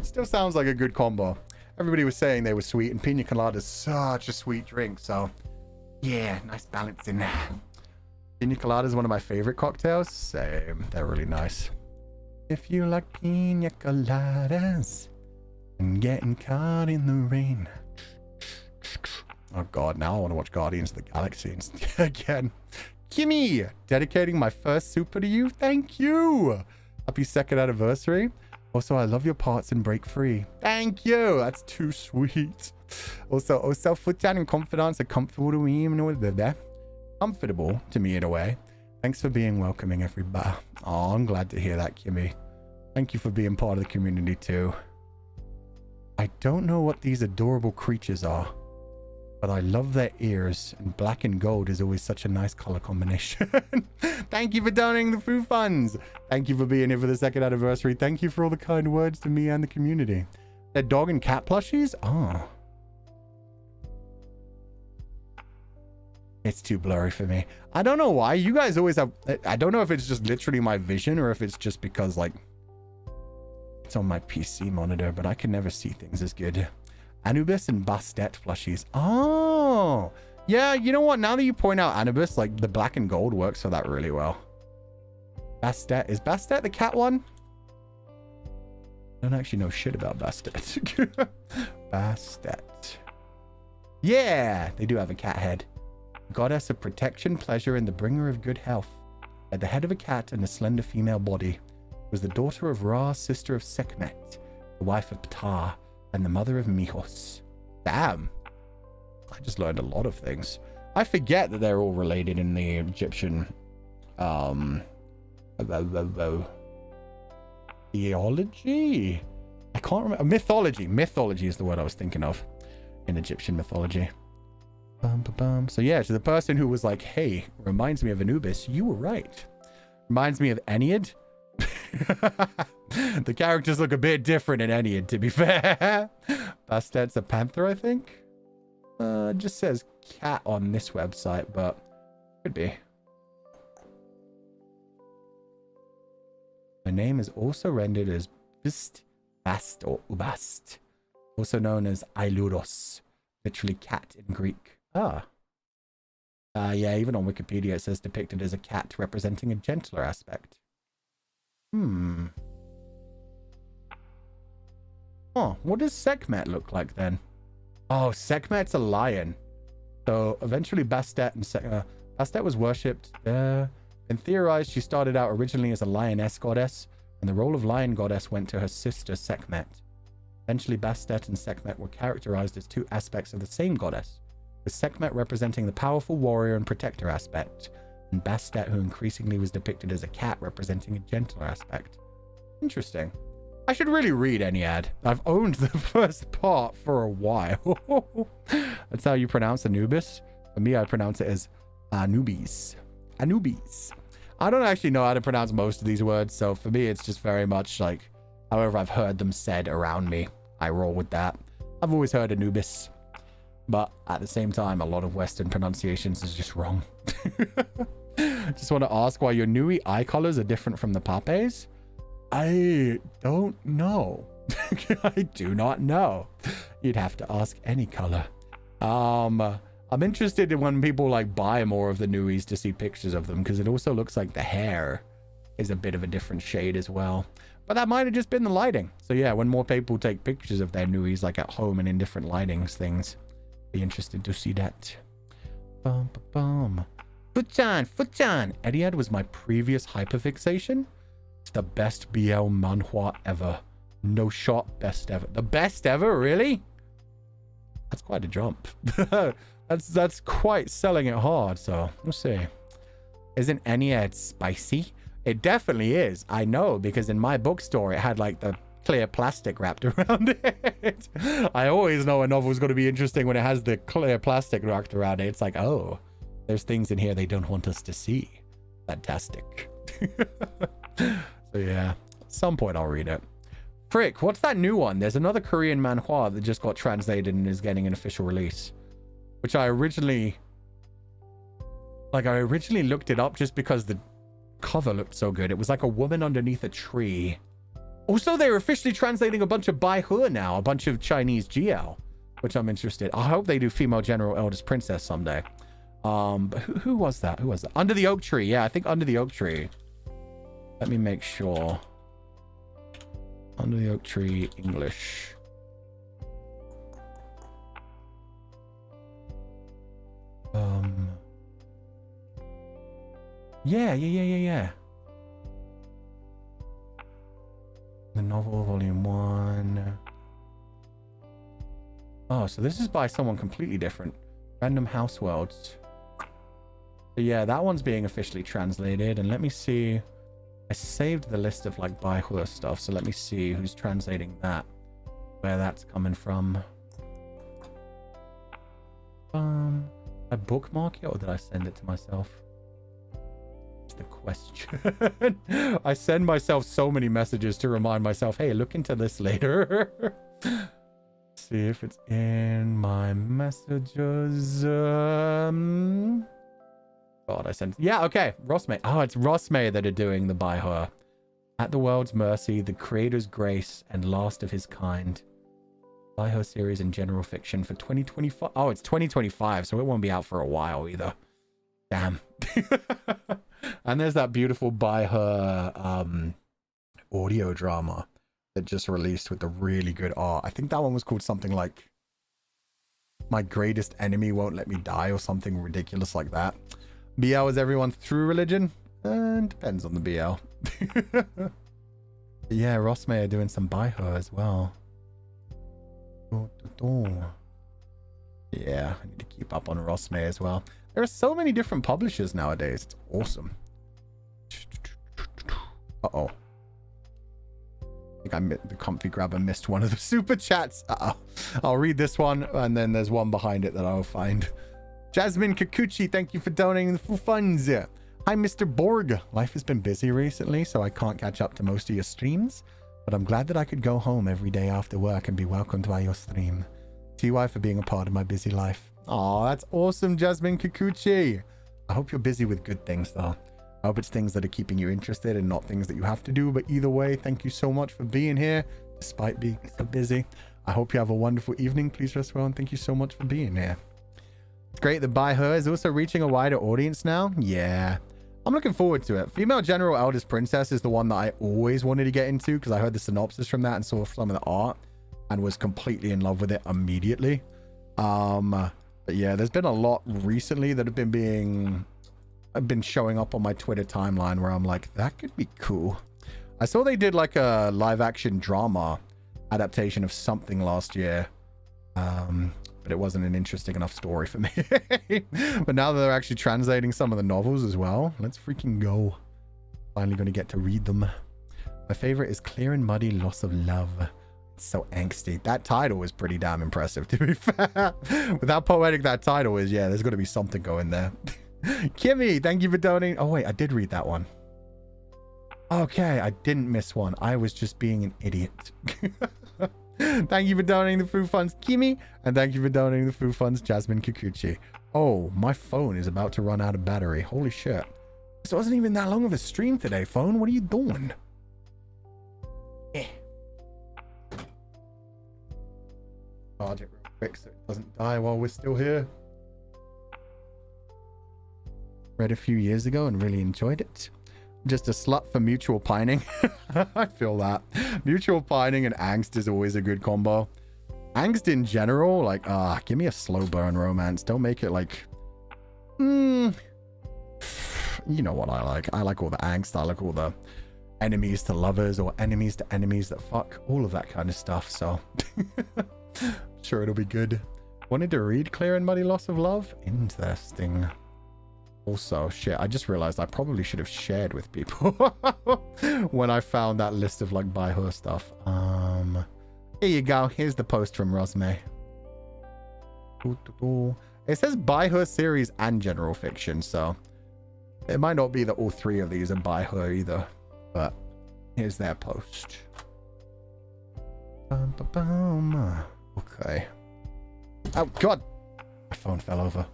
Still sounds like a good combo. Everybody was saying they were sweet, and pina colada is such a sweet drink, so yeah, nice balance in there. Pina colada is one of my favorite cocktails. Same. They're really nice. If you like pina coladas and getting caught in the rain. Oh god, now I want to watch Guardians of the Galaxy again. Kimmy, dedicating my first super to you. Thank you. Happy 2nd anniversary. Also, I love your parts and break free. Thank you. That's too sweet. Also, Futyan and Comfydants are comfortable to me and all that. Comfortable to me in a way. Thanks for being welcoming, everybody. Oh, I'm glad to hear that, Kimmy. Thank you for being part of the community too. I don't know what these adorable creatures are, but I love their ears, and black and gold is always such a nice color combination. Thank you for donating the food funds. Thank you for being here for the 2nd anniversary. Thank you for all the kind words to me and the community. They're dog and cat plushies? Oh. It's too blurry for me. I don't know why. You guys always have... I don't know if it's just literally my vision or if it's just because, like... It's on my PC monitor, but I can never see things as good. Anubis and Bastet plushies. Oh! Yeah, you know what? Now that you point out Anubis, like, the black and gold works for that really well. Bastet. Is Bastet the cat one? I don't actually know shit about Bastet. Bastet. Yeah! They do have a cat head. Goddess of protection, pleasure, and the bringer of good health. At the head of a cat and a slender female body, was the daughter of Ra, sister of Sekhmet, the wife of Ptah, and the mother of Mijos. Damn. I just learned a lot of things. I forget that they're all related in the Egyptian theology. I can't remember. Mythology. Mythology is the word I was thinking of in Egyptian mythology. So yeah, to the person who was like, hey, reminds me of Anubis, you were right. Reminds me of Ennead. The characters look a bit different in Ennead, to be fair. Bastet's a panther, I think. It just says cat on this website, but could be. Her name is also rendered as Bist, Bast, or Ubast, also known as Ailuros, literally cat in Greek. Ah. Yeah, even on Wikipedia it says depicted as a cat representing a gentler aspect. Oh, what does Sekhmet look like then? Oh, Sekhmet's a lion. So eventually Bastet and Bastet was worshipped there. And theorized she started out originally as a lioness goddess, and the role of lion goddess went to her sister Sekhmet. Eventually Bastet and Sekhmet were characterized as two aspects of the same goddess, with Sekhmet representing the powerful warrior and protector aspect, and Bastet, who increasingly was depicted as a cat, representing a gentler aspect. Interesting. I should really read Ennead. I've owned the first part for a while. That's how you pronounce Anubis. For me, I pronounce it as Anubis. Anubis. I don't actually know how to pronounce most of these words, so for me, it's just very much like however I've heard them said around me. I roll with that. I've always heard Anubis, but at the same time, a lot of Western pronunciations is just wrong. Just want to ask why your Nui eye colors are different from the Papes. I don't know. I do not know. You'd have to ask any color. I'm interested in when people like buy more of the Nuis to see pictures of them, because it also looks like the hair is a bit of a different shade as well. But that might have just been the lighting. So yeah, when more people take pictures of their Nuis like at home and in different lightings things, be interested to see that. Futan. Ennead was my previous hyperfixation. It's the best BL manhwa ever. No shot, best ever. The best ever, really? That's quite a jump. That's quite selling it hard, so we'll see. Isn't Ennead spicy? It definitely is. I know, because in my bookstore, it had like the clear plastic wrapped around it. I always know a novel's going to be interesting when it has the clear plastic wrapped around it. It's like, oh, there's things in here they don't want us to see. Fantastic. So yeah, at some point I'll read it. Frick, what's that new one? There's another Korean manhwa that just got translated and is getting an official release, which I originally looked it up just because the cover looked so good. It was like a woman underneath a tree. Also, they're officially translating a bunch of Bai He now, a bunch of Chinese GL, which I'm interested. I hope they do female general eldest princess someday. But who was that? Who was that? Under the Oak Tree. Yeah, I think Under the Oak Tree. Let me make sure. Under the Oak Tree, English. Yeah. The novel, volume 1. Oh, so this is by someone completely different. Random House Worlds. So yeah, that one's being officially translated. And let me see. I saved the list of like Bai He stuff, so let me see who's translating that, where that's coming from. I bookmark it or did I send it to myself? That's the question. I send myself so many messages to remind myself, hey, look into this later. See if it's in my messages. God, I sent. Yeah, okay. Rossmay. Oh, it's Rossmay that are doing the Bai He. At the World's Mercy, The Creator's Grace, and Last of His Kind. Bai He series in general fiction for 2025. Oh, it's 2025, so it won't be out for a while either. Damn. And there's that beautiful Bai He audio drama that just released with the really good art. I think that one was called something like My Greatest Enemy Won't Let Me Die or something ridiculous like that. BL is everyone's true religion? Depends on the BL. Yeah, Rossmay are doing some Bai He as well. Yeah, I need to keep up on Rosme as well. There are so many different publishers nowadays. It's awesome. Uh-oh. I think the comfy grabber missed one of the super chats. Uh-oh. I'll read this one, and then there's one behind it that I'll find. Jasmine Kikuchi, thank you for donating the full funds. Hi, Mr. Borg. Life has been busy recently, so I can't catch up to most of your streams, but I'm glad that I could go home every day after work and be welcomed by your stream. TY for being a part of my busy life. Oh, that's awesome, Jasmine Kikuchi. I hope you're busy with good things, though. I hope it's things that are keeping you interested and not things that you have to do. But either way, thank you so much for being here, despite being so busy. I hope you have a wonderful evening. Please rest well, and thank you so much for being here. It's great that By Her is also reaching a wider audience now. Yeah, I'm looking forward to it. Female General Eldest Princess is the one that I always wanted to get into because I heard the synopsis from that and saw some of the art and was completely in love with it immediately. But yeah, there's been a lot recently that have been showing up on my Twitter timeline where I'm like, that could be cool. I saw they did like a live action drama adaptation of something last year. But it wasn't an interesting enough story for me. But now that they're actually translating some of the novels as well, let's freaking go. Finally going to get to read them. My favorite is Clear and Muddy Loss of Love. It's so angsty. That title is pretty damn impressive, to be fair. With how poetic that title is, yeah, there's got to be something going there. Kimmy, thank you for donating. Oh, wait, I did read that one. Okay, I didn't miss one. I was just being an idiot. Thank you for donating the food funds, Kimmy. And thank you for donating the food funds, Jasmine Kikuchi. Oh, my phone is about to run out of battery. Holy shit. This wasn't even that long of a stream today, phone. What are you doing? Charge it real quick so it doesn't die while we're still here. Read a few years ago and really enjoyed it. Just a slut for mutual pining. I feel that. Mutual pining and angst is always a good combo. Angst in general, like, give me a slow burn romance. Don't make it like, you know what I like. I like all the angst. I like all the enemies to lovers or enemies to enemies that fuck. All of that kind of stuff. So, sure it'll be good. Wanted to read Clear and Muddy Loss of Love? Interesting. Also, shit, I just realized I probably should have shared with people when I found that list of like By Her stuff. Here you go. Here's the post from Rosme. It says By Her series and general fiction, so it might not be that all three of these are By Her either, but here's their post. Okay. Oh, God. My phone fell over.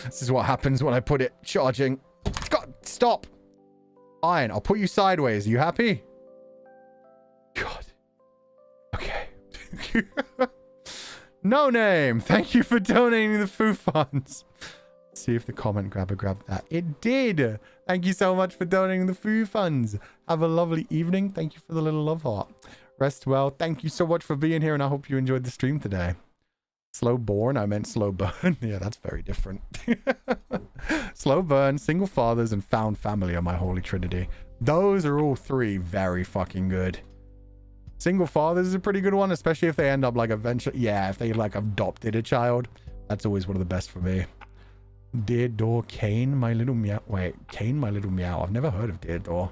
This is what happens when I put it charging. God, stop. Fine, I'll put you sideways. Are you happy? God. Okay. No name. Thank you for donating the food funds. Let's see if the comment grabber grabbed that. It did. Thank you so much for donating the food funds. Have a lovely evening. Thank you for the little love heart. Rest well. Thank you so much for being here, and I hope you enjoyed the stream today. Slow born, I meant slow burn. Yeah, that's very different. Slow burn, single fathers, and found family are my holy trinity. Those are all three very fucking good. Single fathers is a pretty good one, especially if they end up like eventually. Yeah, if they like adopted a child. That's always one of the best for me. Dear Door, Kane, my little meow. Wait, Kane, my little meow. I've never heard of Dear Door.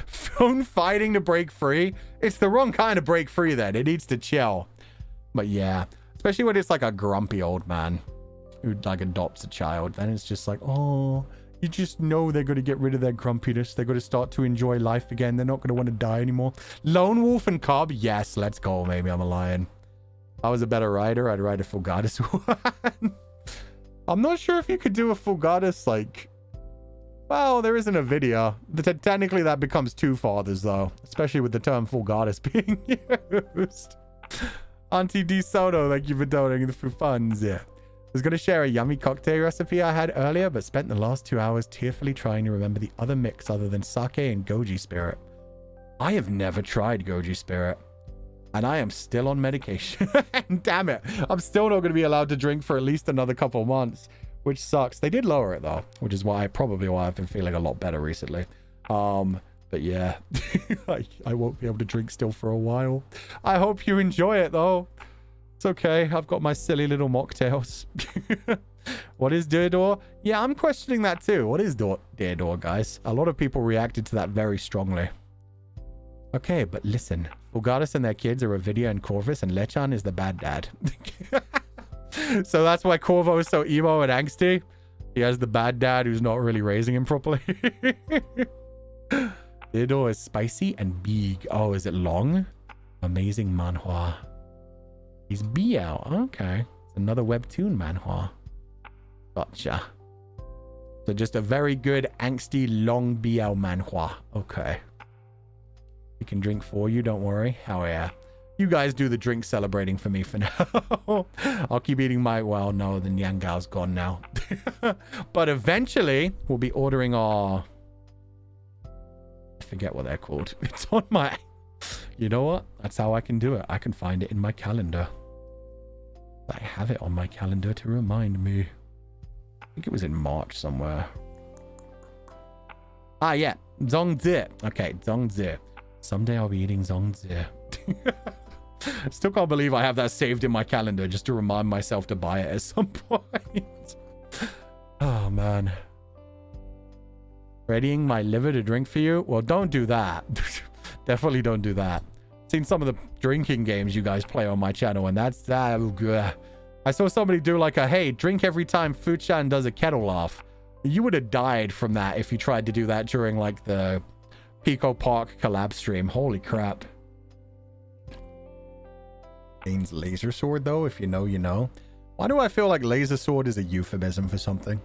Phone fighting to break free. It's the wrong kind of break free then. It needs to chill. But yeah. Especially when it's like a grumpy old man who like adopts a child. Then it's just like, oh, you just know they're going to get rid of their grumpiness. They're going to start to enjoy life again. They're not going to want to die anymore. Lone wolf and cub. Yes, let's go. Maybe I'm a lion. If I was a better rider, I'd ride a Fulgardus one. I'm not sure if you could do a Fulgardus like... Well, there isn't a video. Technically, that becomes two fathers, though. Especially with the term Fulgardus being used. Auntie D Soto, thank you for donating the food funds. Yeah. I was going to share a yummy cocktail recipe I had earlier, but spent the last 2 hours tearfully trying to remember the other mix other than sake and goji spirit. I have never tried goji spirit, and I am still on medication. Damn it. I'm still not going to be allowed to drink for at least another couple months, which sucks. They did lower it, though, which is probably why I've been feeling a lot better recently. But yeah, I won't be able to drink still for a while. I hope you enjoy it, though. It's okay. I've got my silly little mocktails. What is Dear Door? Yeah, I'm questioning that too. What is Dear Door, guys? A lot of people reacted to that very strongly. Okay, but listen. Fulgaris and their kids are Ovidia and Corvus, and Lechan is the bad dad. So that's why Corvo is so emo and angsty. He has the bad dad who's not really raising him properly. Dear Door is spicy and big. Oh, is it long? Amazing manhwa. He's Biao. Okay. It's another webtoon manhwa. Gotcha. So just a very good angsty long Biao manhwa. Okay. We can drink for you, don't worry. Hell yeah. You guys do the drink celebrating for me for now. I'll keep eating my... Well, no, the Nyangao's gone now. But eventually, we'll be ordering our... I forget what they're called. It's on my... You know what? That's how I can do it. I can find it in my calendar. I have it on my calendar to remind me. I think it was in March somewhere. Ah, yeah. Zongzi. Okay, Zongzi. Someday I'll be eating Zongzi. Still can't believe I have that saved in my calendar just to remind myself to buy it at some point. Oh, man. Readying my liver to drink for you? Well, don't do that. Definitely don't do that. Seen some of the drinking games you guys play on my channel, and that's that. I saw somebody do like a, hey, drink every time Fuchan does a kettle laugh. You would have died from that if you tried to do that during like the Pico Park collab stream. Holy crap. Means laser sword though, if you know, you know. Why do I feel like laser sword is a euphemism for something?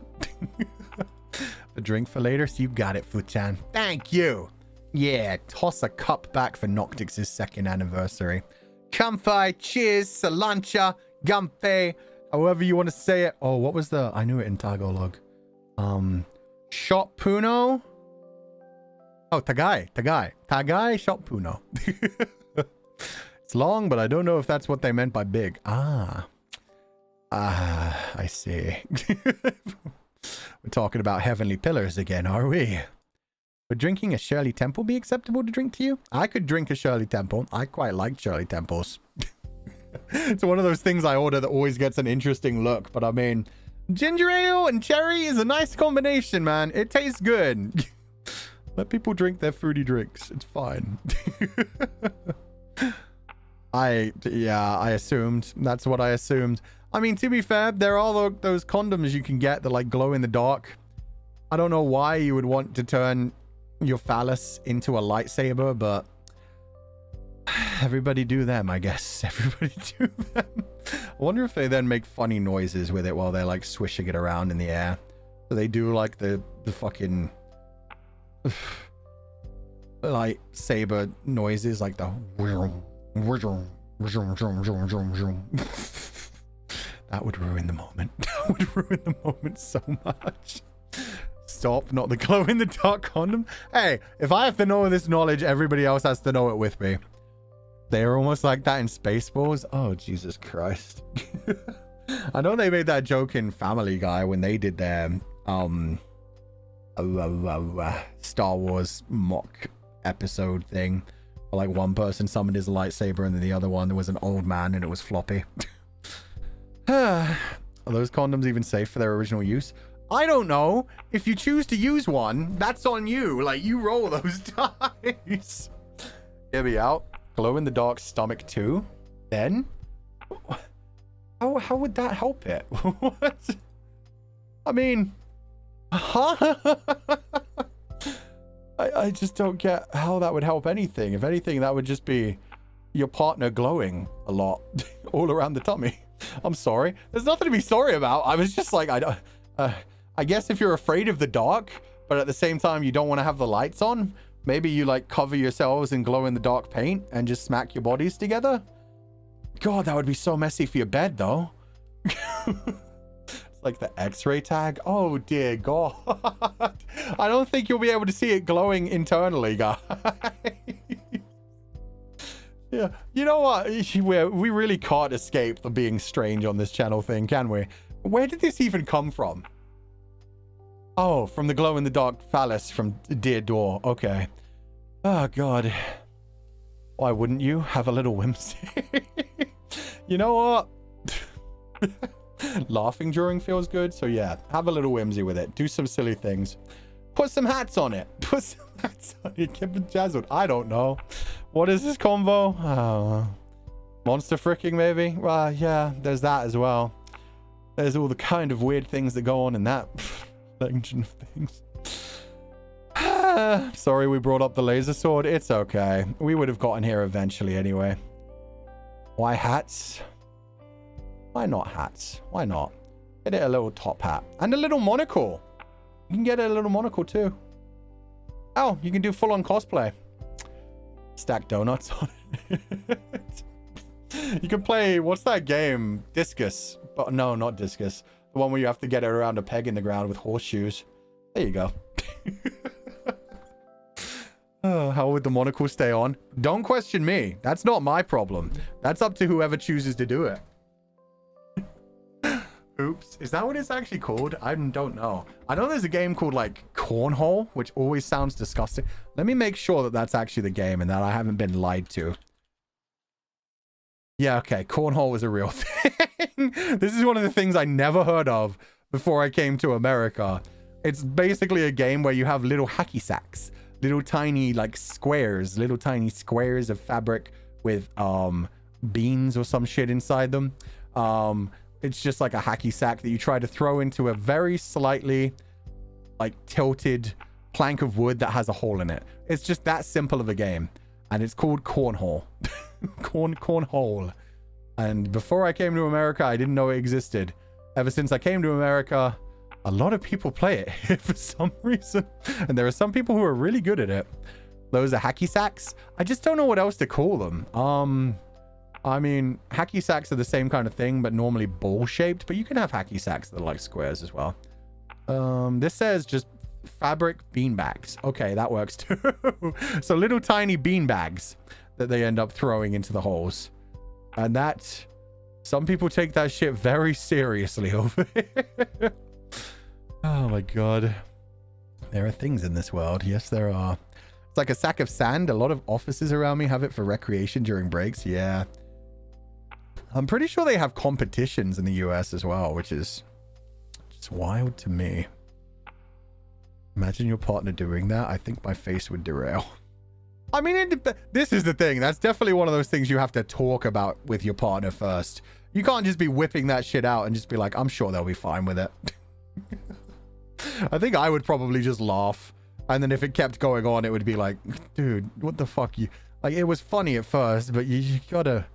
A drink for later? So you got it, Fuchan. Thank you. Yeah, toss a cup back for Noctix's 2nd anniversary. Comfy, cheers, Salancha, Gumpe, however you want to say it. Oh, what was the... I knew it in Tagalog. Shot Puno? Oh, Tagay Shot Puno. It's long, but I don't know if that's what they meant by big. I see. We're talking about heavenly pillars again, are we? Would drinking a Shirley Temple be acceptable to drink to you? I could drink a Shirley Temple. I quite like Shirley Temples. It's one of those things I order that always gets an interesting look. But I mean, ginger ale and cherry is a nice combination, man. It tastes good. Let people drink their fruity drinks. It's fine. I assumed. That's what I assumed. I mean, to be fair, there are those condoms you can get that like glow in the dark. I don't know why you would want to turn your phallus into a lightsaber, but everybody do them, I guess. Everybody do them. I wonder if they then make funny noises with it while they're like swishing it around in the air. So they do like the fucking lightsaber noises, like the that would ruin the moment. That would ruin the moment so much. Stop, not the glow in the dark condom. Hey, if I have to know this knowledge, everybody else has to know it with me. They're almost like that in Spaceballs. Oh, Jesus Christ. I know they made that joke in Family Guy when they did their Star Wars mock episode thing. Like one person summoned his lightsaber and then the other one there was an old man and it was floppy. Are those condoms even safe for their original use? I don't know. If you choose to use one, that's on you. Like, you roll those dice. Get me out. Glow in the dark stomach too. Then? How would that help it? What? I mean... Huh? I just don't get how that would help anything. If anything, that would just be your partner glowing a lot all around the tummy. I'm sorry. There's nothing to be sorry about. I was just like, I guess if you're afraid of the dark, but at the same time you don't want to have the lights on, maybe you like cover yourselves in glow in the dark paint and just smack your bodies together. God, that would be so messy for your bed though. It's like the X-ray tag. Oh dear God. I don't think you'll be able to see it glowing internally, guys. Yeah, you know what? We really can't escape the being strange on this channel thing, can we? Where did this even come from? Oh, from the glow-in-the-dark phallus from Dear Door. Okay. Oh, God. Why wouldn't you have a little whimsy? You know what? Laughing during feels good. So yeah, have a little whimsy with it. Do some silly things. Put some hats on it. Put some hats on it. Get bejazzled. I don't know. What is this convo? Monster fricking, maybe? Well, yeah, there's that as well. There's all the kind of weird things that go on in that legend of things. Sorry we brought up the laser sword. It's okay. We would have gotten here eventually anyway. Why hats? Why not hats? Why not? Get it a little top hat. And a little monocle. You can get a little monocle too. Oh, you can do full-on cosplay. Stack donuts on it. You can play, what's that game? Discus. But no, not discus. The one where you have to get it around a peg in the ground with horseshoes. There you go. Oh, how would the monocle stay on? Don't question me. That's not my problem. That's up to whoever chooses to do it. Oops. Is that what it's actually called? I don't know. I know there's a game called like Cornhole, which always sounds disgusting. Let me make sure that that's actually the game and that I haven't been lied to. Yeah, okay. Cornhole is a real thing. This is one of the things I never heard of before I came to America. It's basically a game where you have little hacky sacks. Little tiny like squares. Little tiny squares of fabric with beans or some shit inside them. It's just like a hacky sack that you try to throw into a very slightly like tilted plank of wood that has a hole in it. It's just that simple of a game. And it's called Cornhole. Cornhole. And before I came to America, I didn't know it existed. Ever since I came to America, a lot of people play it for some reason. And there are some people who are really good at it. Those are hacky sacks. I just don't know what else to call them. I mean, hacky sacks are the same kind of thing, but normally ball-shaped. But you can have hacky sacks that are like squares as well. This says just fabric beanbags. Okay, that works too. So little tiny beanbags that they end up throwing into the holes. And that, some people take that shit very seriously over here. Oh my god. There are things in this world. Yes, there are. It's like a sack of sand. A lot of offices around me have it for recreation during breaks. Yeah. I'm pretty sure they have competitions in the US as well, which is just wild to me. Imagine your partner doing that. I think my face would derail. I mean, this is the thing. That's definitely one of those things you have to talk about with your partner first. You can't just be whipping that shit out and just be like, I'm sure they'll be fine with it. I think I would probably just laugh. And then if it kept going on, it would be like, dude, what the fuck? You like, it was funny at first, but you gotta,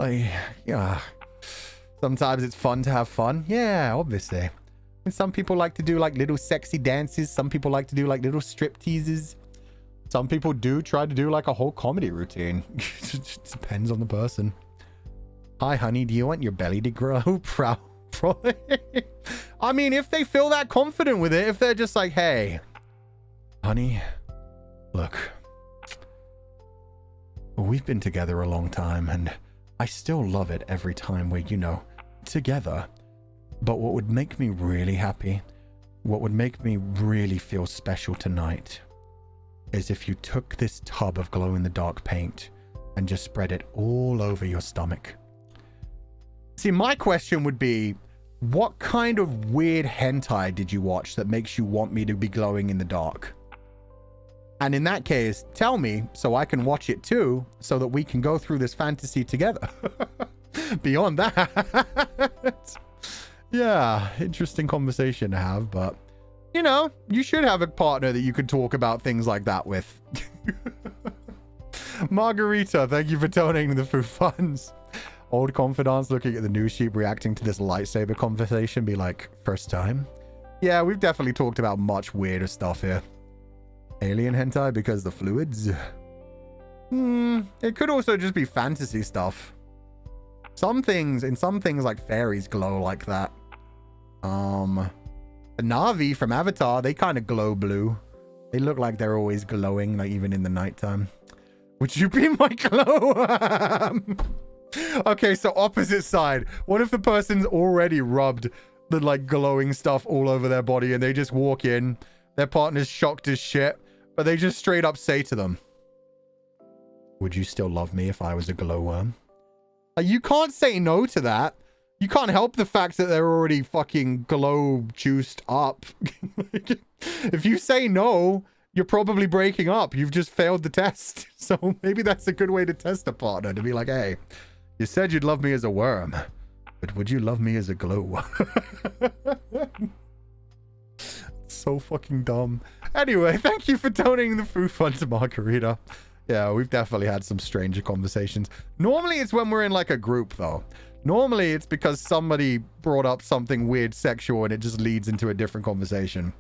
like, yeah. Sometimes it's fun to have fun. Yeah, obviously. And some people like to do like little sexy dances. Some people like to do like little strip teases. Some people do try to do like a whole comedy routine. It depends on the person. Hi, honey. Do you want your belly to grow? Probably. I mean, if they feel that confident with it, if they're just like, hey, honey, look, we've been together a long time and I still love it every time we're, you know, together. But what would make me really happy, what would make me really feel special tonight is if you took this tub of glow-in-the-dark paint and just spread it all over your stomach. See, my question would be, what kind of weird hentai did you watch that makes you want me to be glowing in the dark? And in that case, tell me so I can watch it too, so that we can go through this fantasy together. Beyond that, yeah, interesting conversation to have, but you know, you should have a partner that you could talk about things like that with. Margarita, thank you for donating the food funds. Old Comfydants looking at the news sheet reacting to this lightsaber conversation be like, first time? Yeah, we've definitely talked about much weirder stuff here. Alien hentai because the fluids? It could also just be fantasy stuff. Some things like fairies glow like that. The Na'vi from Avatar, they kind of glow blue. They look like they're always glowing, like even in the nighttime. Would you be my glow? Okay, so opposite side. What if the person's already rubbed the like glowing stuff all over their body and they just walk in, their partner's shocked as shit, but they just straight up say to them, would you still love me if I was a glowworm? Like, you can't say no to that. You can't help the fact that they're already fucking glow juiced up. If you say no, you're probably breaking up. You've just failed the test. So maybe that's a good way to test a partner, to be like, hey, you said you'd love me as a worm, but would you love me as a glow? So fucking dumb. Anyway, thank you for donating the food fund to Margarita. Yeah, we've definitely had some stranger conversations. Normally it's when we're in like a group though. Normally it's because somebody brought up something weird sexual and it just leads into a different conversation.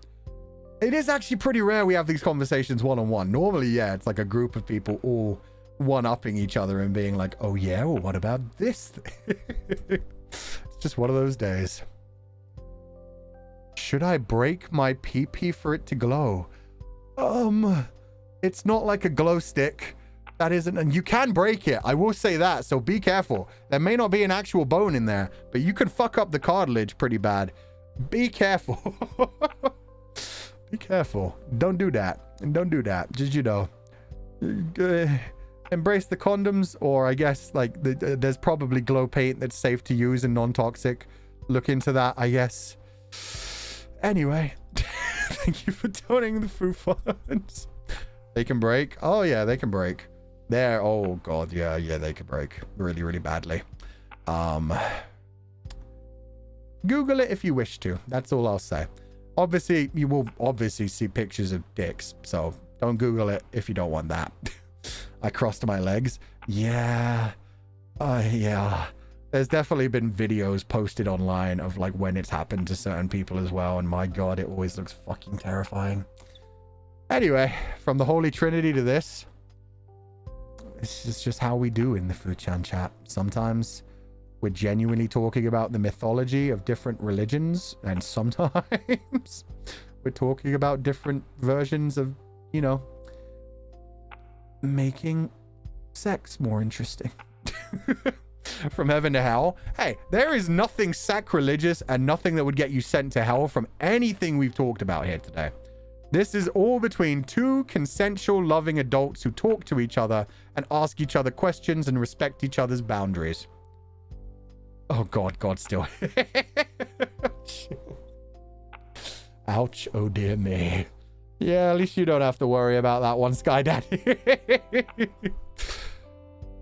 It is actually pretty rare we have these conversations one-on-one. Normally, yeah, it's like a group of people all one-upping each other and being like, oh yeah, well what about this? It's just one of those days. Should I break my pee-pee for it to glow? It's not like a glow stick. That isn't, and you can break it. I will say that, so be careful. There may not be an actual bone in there, but you can fuck up the cartilage pretty bad. Be careful. Be careful. Don't do that. And don't do that. Just, you know, embrace the condoms, or I guess, like, there's probably glow paint that's safe to use and non-toxic. Look into that, I guess. Anyway, thank you for donating the food funds. They can break. Oh, yeah, they can break. There. Oh, God. Yeah, they can break really, really badly. Google it if you wish to. That's all I'll say. Obviously, you will obviously see pictures of dicks, so don't Google it if you don't want that. I crossed my legs. Yeah. Yeah. There's definitely been videos posted online of like when it's happened to certain people as well, and my God, it always looks fucking terrifying. Anyway, from the Holy Trinity to this is just how we do in the Fu-Chan chat. Sometimes we're genuinely talking about the mythology of different religions, and sometimes we're talking about different versions of, you know, making sex more interesting. From heaven to hell. Hey, there is nothing sacrilegious and nothing that would get you sent to hell from anything we've talked about here today. This is all between two consensual, loving adults who talk to each other and ask each other questions and respect each other's boundaries. Oh, God, still. Ouch, oh dear me. Yeah, at least you don't have to worry about that one, Sky Daddy.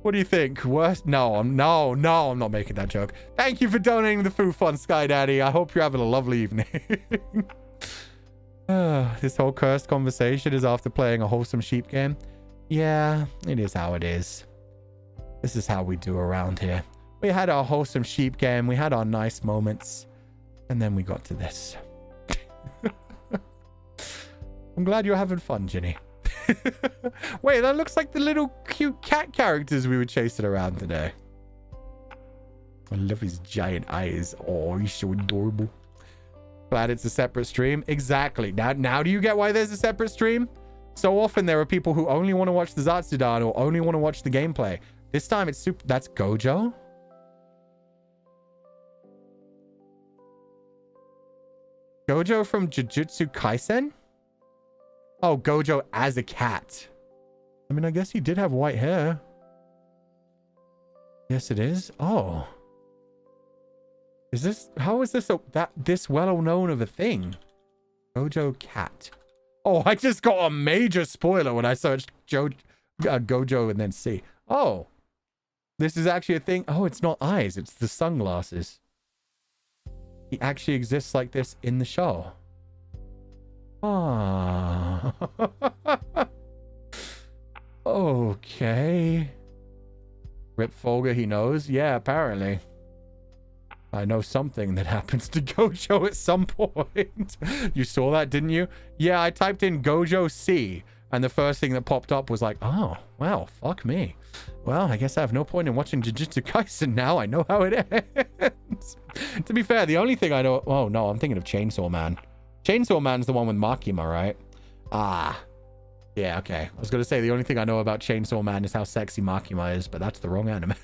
What do you think? Worst? No, I'm not making that joke. Thank you for donating the food fund, Sky Daddy. I hope you're having a lovely evening. This whole cursed conversation is after playing a wholesome sheep game. Yeah, it is how it is. This is how we do around here. We had our wholesome sheep game. We had our nice moments. And then we got to this. I'm glad you're having fun, Ginny. Wait, that looks like the little cute cat characters we were chasing around today. I love his giant eyes. Oh, he's so adorable. Glad it's a separate stream. Exactly. Now do you get why there's a separate stream? So often there are people who only want to watch the Zatsudan or only want to watch the gameplay. This time it's super... That's Gojo? Gojo from Jujutsu Kaisen? Oh, Gojo as a cat. I mean, I guess he did have white hair. Yes, it is. Oh. Is this... How is this this well-known of a thing? Gojo cat. Oh, I just got a major spoiler when I searched Gojo and then C. Oh. This is actually a thing. Oh, it's not eyes. It's the sunglasses. He actually exists like this in the show. Ah. Okay. Rip Fulgur, he knows? Yeah, apparently. I know something that happens to Gojo at some point. You saw that, didn't you? Yeah, I typed in Gojo C, and the first thing that popped up was like, oh, well, fuck me. Well, I guess I have no point in watching Jujutsu Kaisen now. I know how it ends. To be fair, the only thing I know... Oh, no, I'm thinking of Chainsaw Man. Chainsaw Man's the one with Makima, right? Ah. Yeah, okay. I was going to say the only thing I know about Chainsaw Man is how sexy Makima is, but that's the wrong anime.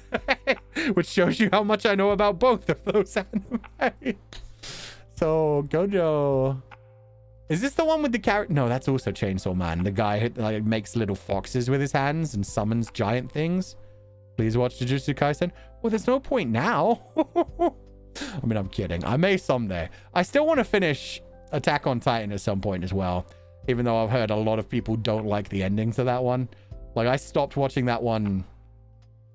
Which shows you how much I know about both of those anime. So, Gojo... Is this the one with the character? No, that's also Chainsaw Man. The guy who like makes little foxes with his hands and summons giant things. Please watch Jujutsu Kaisen. Well, there's no point now. I mean, I'm kidding. I may someday. I still want to finish Attack on Titan at some point as well, even though I've heard a lot of people don't like the ending to that one. Like, I stopped watching that one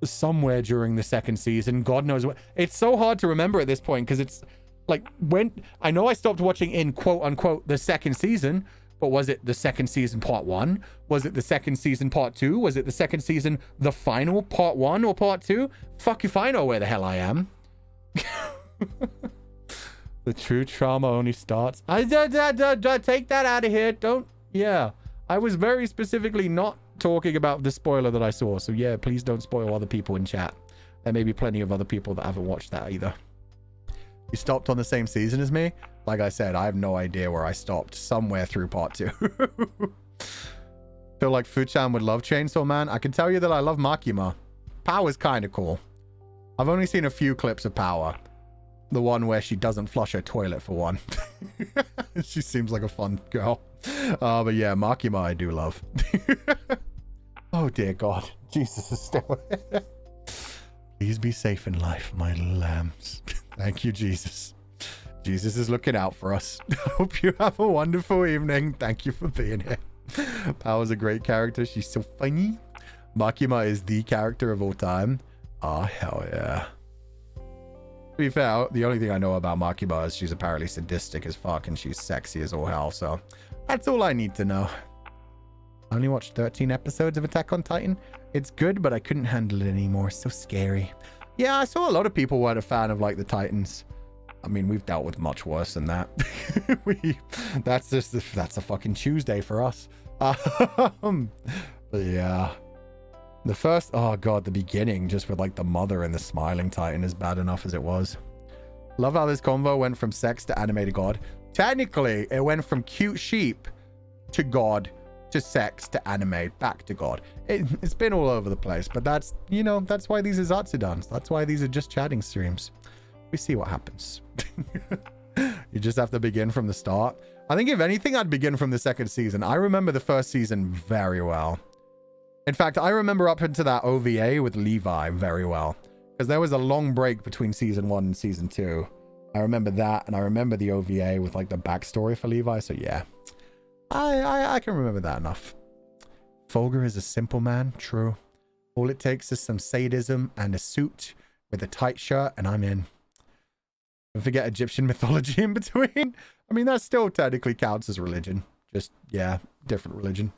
somewhere during the second season. God knows what. It's so hard to remember at this point because it's like when I know I stopped watching in quote unquote the second season, but was it the second season part 1? Was it the second season part 2? Was it the second season the final part 1 or part 2? Fuck if I know where the hell I am. The true trauma only starts. Take that out of here. Don't. Yeah, I was very specifically not talking about the spoiler that I saw. So yeah, please don't spoil other people in chat. There may be plenty of other people that haven't watched that either. You stopped on the same season as me? Like I said, I have no idea where I stopped. Somewhere through part 2. Feel like Fu-chan would love Chainsaw Man. I can tell you that I love Makima. Power's kind of cool. I've only seen a few clips of Power. The one where she doesn't flush her toilet for one. She seems like a fun girl. But yeah, Makima I do love. Oh dear God. Jesus is still here. Please be safe in life, my lambs. Thank you, Jesus. Jesus is looking out for us. Hope you have a wonderful evening. Thank you for being here. Power's a great character. She's so funny. Makima is the character of all time. Oh, hell yeah. To be fair, the only thing I know about Makima is she's apparently sadistic as fuck and she's sexy as all hell. So that's all I need to know. I only watched 13 episodes of Attack on Titan. It's good, but I couldn't handle it anymore. So scary. Yeah, I saw a lot of people weren't a fan of like the Titans. I mean, we've dealt with much worse than that. That's a fucking Tuesday for us. But yeah. The first, oh God, the beginning, just with like the mother and the smiling Titan is bad enough as it was. Love how this convo went from sex to animated God. Technically, it went from cute sheep to God to sex to anime back to God. It's been all over the place, but that's, you know, that's why these are Zatsudans. That's why these are just chatting streams. We see what happens. You just have to begin from the start. I think if anything, I'd begin from the second season. I remember the first season very well. In fact, I remember up into that OVA with Levi very well, because there was a long break between season 1 and season 2. I remember that, and I remember the OVA with like the backstory for Levi. So yeah, I can remember that enough. Fulgur is a simple man. True. All it takes is some sadism and a suit with a tight shirt, and I'm in. Don't forget Egyptian mythology in between. I mean, that still technically counts as religion. Just, yeah, different religion.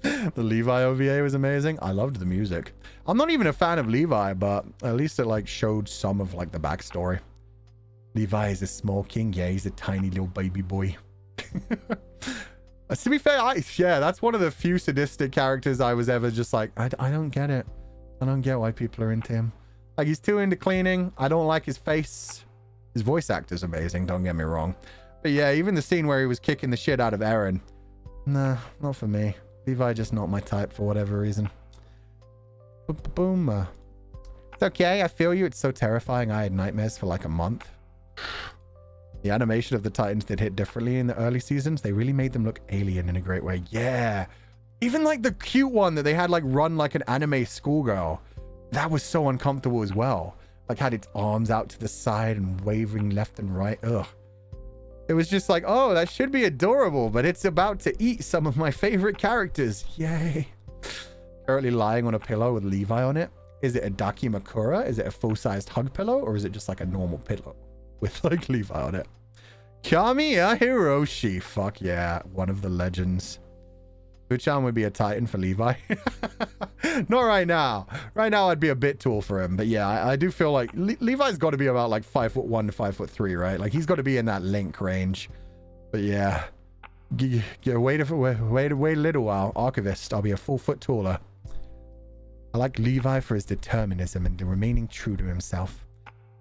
The Levi OVA was amazing. I loved the music. I'm not even a fan of Levi, but at least it like showed some of like the backstory. Levi is a small king. Yeah, he's a tiny little baby boy. To be fair, yeah, that's one of the few sadistic characters I was ever just like, I don't get it. I don't get why people are into him. Like, he's too into cleaning. I don't like his face. His voice actor's amazing, don't get me wrong. But yeah, even the scene where he was kicking the shit out of Eren. Nah, not for me. Levi just not my type for whatever reason. Boom. It's okay, I feel you. It's so terrifying. I had nightmares for like a month. The animation of the Titans did hit differently in the early seasons. They really made them look alien in a great way. Yeah. Even like the cute one that they had like run like an anime schoolgirl. That was so uncomfortable as well. Like had its arms out to the side and waving left and right. Ugh. It was just like, oh, that should be adorable, but it's about to eat some of my favorite characters. Yay. Currently lying on a pillow with Levi on it. Is it a Dakimakura? Is it a full-sized hug pillow? Or is it just like a normal pillow with like Levi on it? Kamiya Hiroshi. Fuck yeah. One of the legends. Fu-chan would be a Titan for Levi. Not right now. Right now, I'd be a bit tall for him. But yeah, I do feel like Levi's got to be about like 5'1" to 5'3", right? Like he's got to be in that Link range. But yeah, wait a little while. Archivist, I'll be a full foot taller. I like Levi for his determinism and remaining true to himself.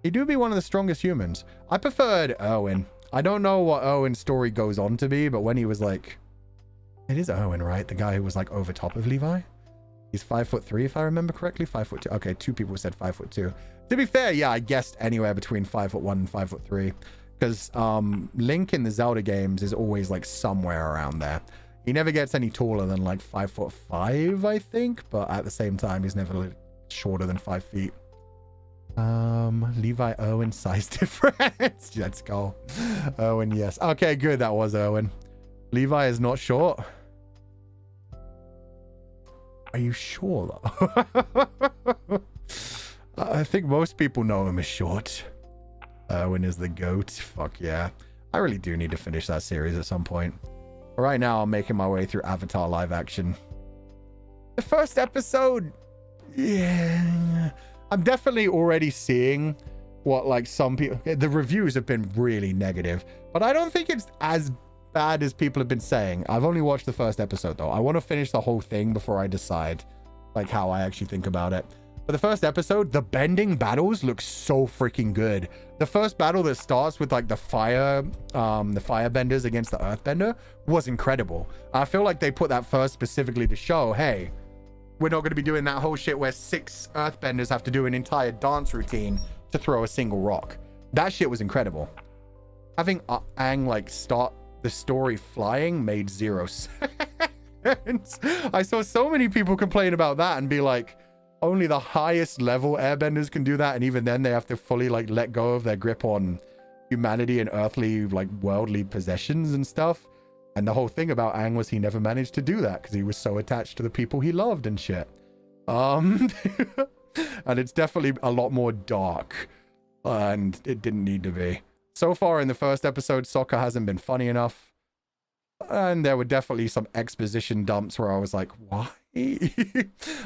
He do be one of the strongest humans. I preferred Erwin. I don't know what Erwin's story goes on to be, but when he was like... It is Erwin, right? The guy who was like over top of Levi? He's 5'3", if I remember correctly. 5'2". Okay, 2 people said 5'2". To be fair, yeah, I guessed anywhere between 5'1" and 5'3". Because Link in the Zelda games is always like somewhere around there. He never gets any taller than like 5'5", I think. But at the same time, he's never shorter than 5 feet. Levi Owen size difference. Let's go. Owen, yes. Okay, good. That was Owen. Levi is not short. Are you sure though? I think most people know him as short. Owen is the GOAT. Fuck yeah. I really do need to finish that series at some point. But right now, I'm making my way through Avatar live action. The first episode, yeah. I'm definitely already seeing what, like, some people... The reviews have been really negative. But I don't think it's as bad as people have been saying. I've only watched the first episode, though. I want to finish the whole thing before I decide, like, how I actually think about it. But the first episode, the bending battles look so freaking good. The first battle that starts with, like, the firebenders against the earthbender was incredible. I feel like they put that first specifically to show, hey, we're not going to be doing that whole shit where 6 earthbenders have to do an entire dance routine to throw a single rock. That shit was incredible. Having Aang, like, start the story flying made 0 sense. I saw so many people complain about that and be like, only the highest level airbenders can do that, and even then they have to fully, like, let go of their grip on humanity and earthly, like, worldly possessions and stuff. And the whole thing about Aang was he never managed to do that because he was so attached to the people he loved and shit. And it's definitely a lot more dark, and it didn't need to be. So far in the first episode, Sokka hasn't been funny enough. And there were definitely some exposition dumps where I was like, why?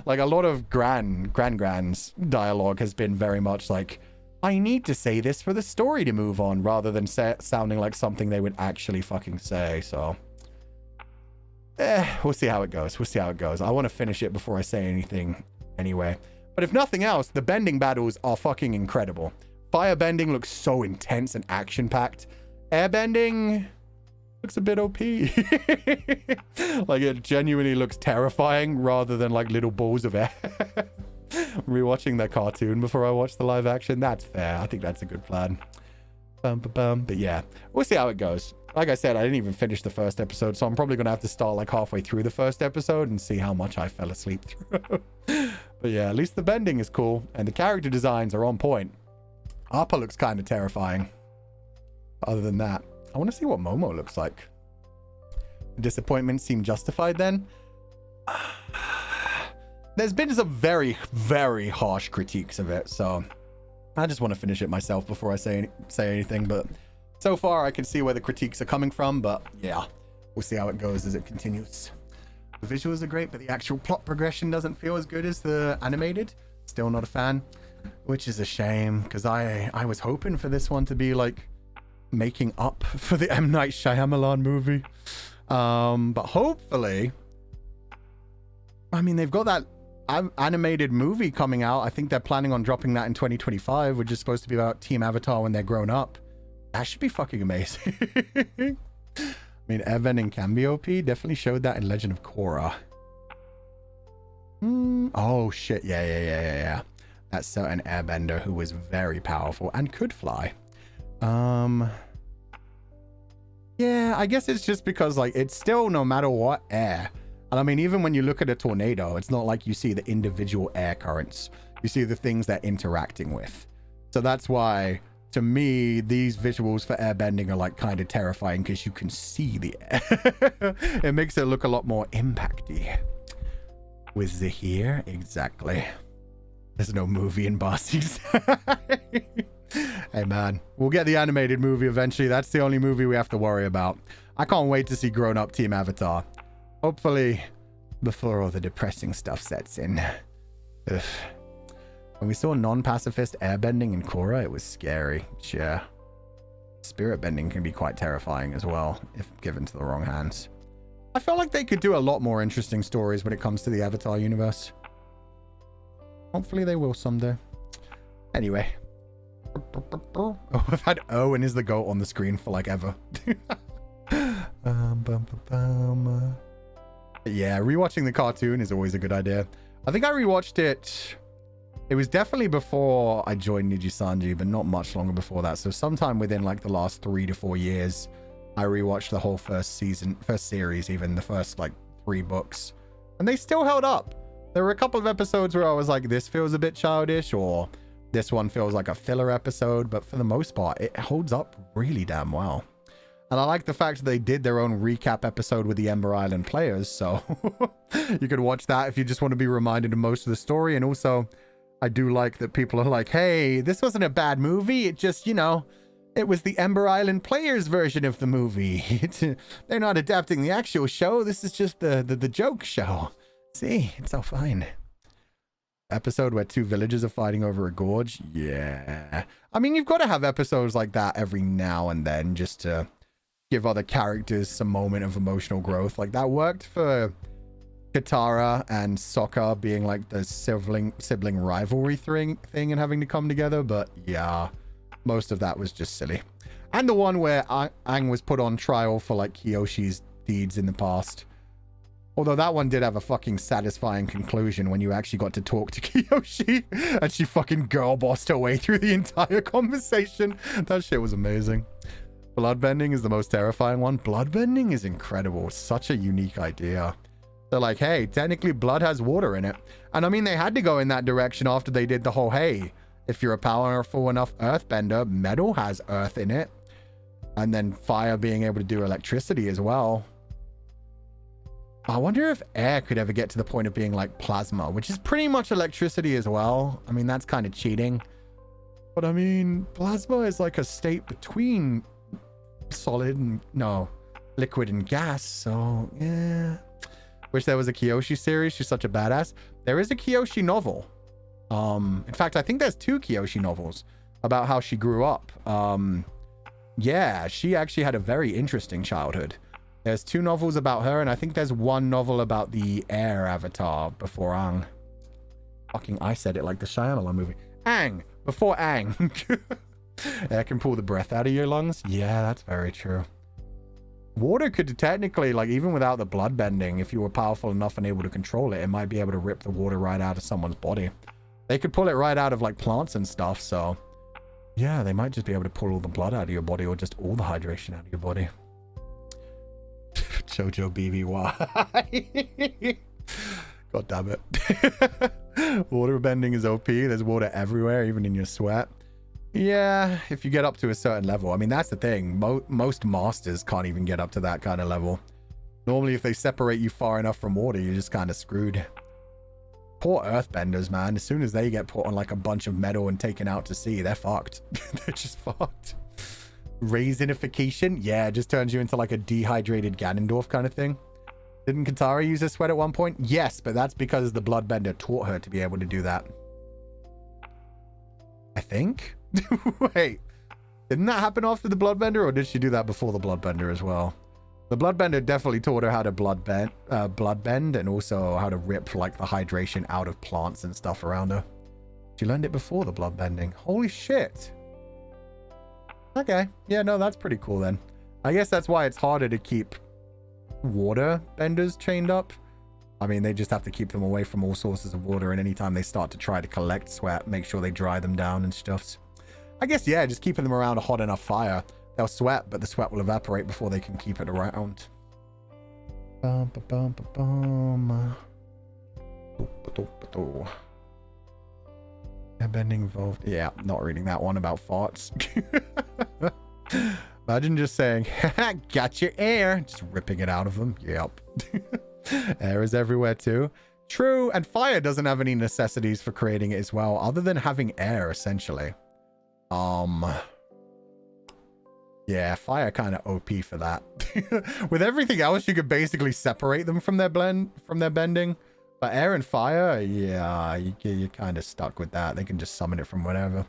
Like, a lot of Grand's dialogue has been very much like, I need to say this for the story to move on, rather than sounding like something they would actually fucking say. So, we'll see how it goes. We'll see how it goes. I want to finish it before I say anything anyway. But if nothing else, the bending battles are fucking incredible. Firebending looks so intense and action-packed. Airbending looks a bit OP. Like, it genuinely looks terrifying rather than like little balls of air. Rewatching that cartoon before I watch the live action, that's fair. I think that's a good plan. But yeah, we'll see how it goes. Like I said, I didn't even finish the first episode, so I'm probably gonna have to start like halfway through the first episode and see how much I fell asleep through. But yeah, at least the bending is cool and the character designs are on point. Appa looks kind of terrifying. Other than that, I want to see what Momo looks like. The disappointment seemed justified then. There's been some very, very harsh critiques of it, so I just want to finish it myself before I say anything. But so far, I can see where the critiques are coming from. But yeah, we'll see how it goes as it continues. The visuals are great, but the actual plot progression doesn't feel as good as the animated. Still not a fan, which is a shame because I was hoping for this one to be like making up for the M. Night Shyamalan movie. But hopefully, I mean, they've got that animated movie coming out. I think they're planning on dropping that in 2025, which is supposed to be about Team Avatar when they're grown up. That should be fucking amazing. I mean, airbending can be OP. Definitely showed that in Legend of Korra. Oh shit, yeah. That's certain airbender who was very powerful and could fly. Yeah, I guess it's just because, like, it's still, no matter what, air. And I mean, even when you look at a tornado, it's not like you see the individual air currents. You see the things they're interacting with. So that's why, to me, these visuals for airbending are like kind of terrifying because you can see the air. It makes it look a lot more impacty. With Zahir, exactly. There's no movie in Barcy's. Hey man, we'll get the animated movie eventually. That's the only movie we have to worry about. I can't wait to see grown-up Team Avatar. Hopefully before all the depressing stuff sets in. Ugh. When we saw non-pacifist airbending in Korra, it was scary. Yeah. Spirit bending can be quite terrifying as well, if given to the wrong hands. I feel like they could do a lot more interesting stories when it comes to the Avatar universe. Hopefully they will someday. Anyway. Oh, I've had Owen is the GOAT on the screen for like ever. Yeah, rewatching the cartoon is always a good idea. I think I rewatched it. It was definitely before I joined Nijisanji, but not much longer before that. So sometime within like the last 3 to 4 years, I rewatched the whole first series, even the first like 3 books, and they still held up. There were a couple of episodes where I was like, this feels a bit childish, or this one feels like a filler episode, but for the most part, it holds up really damn well. And I like the fact that they did their own recap episode with the Ember Island players, so you could watch that if you just want to be reminded of most of the story. And also, I do like that people are like, hey, this wasn't a bad movie, it just, you know, it was the Ember Island players version of the movie. They're not adapting the actual show, this is just the joke show. See, it's all fine. Episode where two villages are fighting over a gorge? Yeah. I mean, you've got to have episodes like that every now and then just to give other characters some moment of emotional growth. Like, that worked for Katara and Sokka being like the sibling rivalry thing and having to come together, but yeah, most of that was just silly. And the one where Aang was put on trial for like Kyoshi's deeds in the past. Although that one did have a fucking satisfying conclusion when you actually got to talk to Kyoshi and she fucking girl bossed her way through the entire conversation. That shit was amazing. Bloodbending is the most terrifying one. Bloodbending is incredible. Such a unique idea. They're like, hey, technically blood has water in it. And I mean, they had to go in that direction after they did the whole, hey, if you're a powerful enough earthbender, metal has earth in it. And then fire being able to do electricity as well. I wonder if air could ever get to the point of being like plasma, which is pretty much electricity as well. I mean, that's kind of cheating. But I mean, plasma is like a state between solid and, no, liquid and gas. So, yeah. Wish there was a Kyoshi series. She's such a badass. There is a Kyoshi novel. In fact, I think there's 2 Kyoshi novels about how she grew up. Yeah, she actually had a very interesting childhood. There's 2 novels about her, and I think there's 1 novel about the air avatar before Aang. Fucking, I said it like the Shyamalan movie. Aang! Before Aang. Air can pull the breath out of your lungs? Yeah, that's very true. Water could technically, like, even without the blood bending, if you were powerful enough and able to control it, it might be able to rip the water right out of someone's body. They could pull it right out of, like, plants and stuff, so... yeah, they might just be able to pull all the blood out of your body, or just all the hydration out of your body. Jojo BBY. God damn it. Water bending is OP. There's water everywhere, even in your sweat. Yeah, if you get up to a certain level. I mean, that's the thing. Most masters can't even get up to that kind of level. Normally, if they separate you far enough from water, you're just kind of screwed. Poor earthbenders, man. As soon as they get put on like a bunch of metal and taken out to sea, they're fucked. They're just fucked. Raisinification? Yeah, it just turns you into like a dehydrated Ganondorf kind of thing. Didn't Katara use a sweat at one point? Yes, but that's because the bloodbender taught her to be able to do that. I think? Wait, didn't that happen after the bloodbender, or did she do that before the bloodbender as well? The bloodbender definitely taught her how to bloodbend and also how to rip like the hydration out of plants and stuff around her. She learned it before the bloodbending. Holy shit. Okay, yeah, no, that's pretty cool then. I guess that's why it's harder to keep water benders chained up. I mean, they just have to keep them away from all sources of water, and anytime they start to try to collect sweat, make sure they dry them down and stuff. I guess, yeah, just keeping them around a hot enough fire. They'll sweat, but the sweat will evaporate before they can keep it around. Bending involved. Yeah, not reading that one about farts. Imagine just saying, got your air. Just ripping it out of them. Yep. Air is everywhere too. True, and fire doesn't have any necessities for creating it as well, other than having air, essentially. Yeah, fire kind of OP for that. With everything else, you could basically separate them from their bending. But air and fire, yeah, you're kind of stuck with that. They can just summon it from whatever.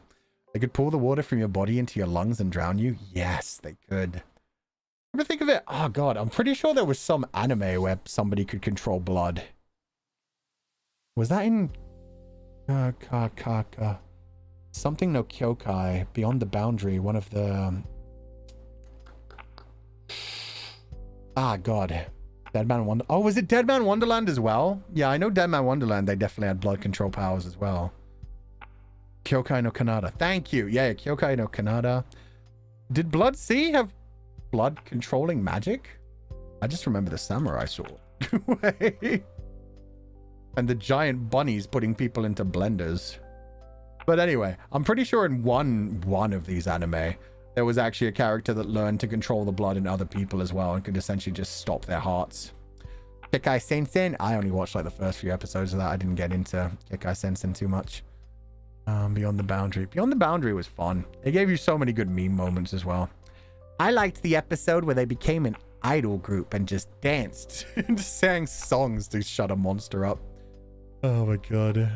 They could pull the water from your body into your lungs and drown you. Yes, they could. Ever think of it? Oh god, I'm pretty sure there was some anime where somebody could control blood. Was that in something no Kyokai, Beyond the Boundary, one of the god. Deadman Wonder. Oh, was it Deadman Wonderland as well? Yeah, I know Deadman Wonderland. They definitely had blood control powers as well. Kyokai no Kanada. Thank you. Yeah, Kyokai no Kanada. Did Blood Sea have blood controlling magic? I just remember the samurai sword. Wait. and the giant bunnies putting people into blenders. But anyway, I'm pretty sure in one of these anime, there was actually a character that learned to control the blood in other people as well and could essentially just stop their hearts. Kekai Sensen, I only watched like the first few episodes of that. I didn't get into Kekai Sensen too much. Beyond the Boundary. Beyond the Boundary was fun. It gave you so many good meme moments as well. I liked the episode where they became an idol group and just danced and sang songs to shut a monster up. Oh my god.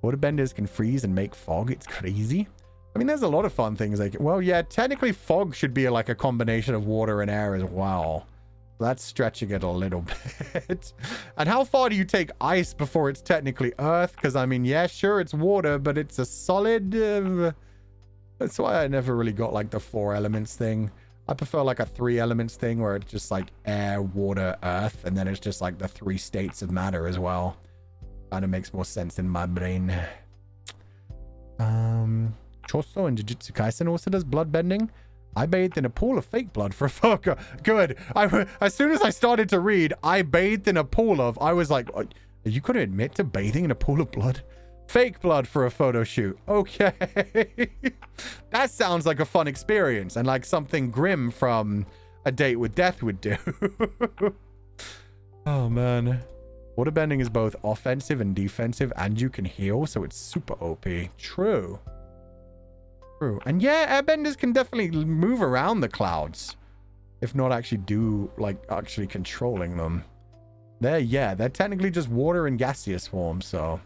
Waterbenders can freeze and make fog. It's crazy. I mean, there's a lot of fun things like, well, yeah, technically fog should be like a combination of water and air as well. That's stretching it a little bit. And how far do you take ice before it's technically earth? Because, I mean, yeah, sure, it's water, but it's a solid. That's why I never really got like the 4 elements thing. I prefer like a 3 elements thing where it's just like air, water, earth, and then it's just like the 3 states of matter as well. Kind of makes more sense in my brain. Choso and Jujutsu Kaisen also does bloodbending. I bathed in a pool of fake blood for a photo. Good. As soon as I started to read, I bathed in a pool of, I was like, are you going to admit to bathing in a pool of blood? Fake blood for a photo shoot. Okay. That sounds like a fun experience and like something grim from A Date with Death would do. Oh, man. Waterbending is both offensive and defensive, and you can heal, so it's super OP. True. True. And yeah, airbenders can definitely move around the clouds. If not actually actually controlling them. They're technically just water and gaseous form, so.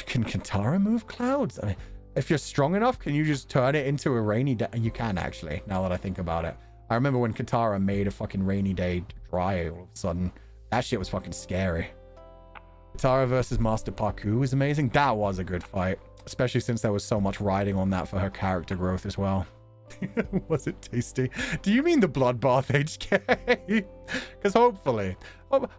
Can Katara move clouds? I mean, if you're strong enough, can you just turn it into a rainy day? You can actually, now that I think about it. I remember when Katara made a fucking rainy day dry all of a sudden. That shit was fucking scary. Katara versus Master Parku was amazing. That was a good fight. Especially since there was so much riding on that for her character growth as well. Was it tasty? Do you mean the bloodbath HK? Because hopefully.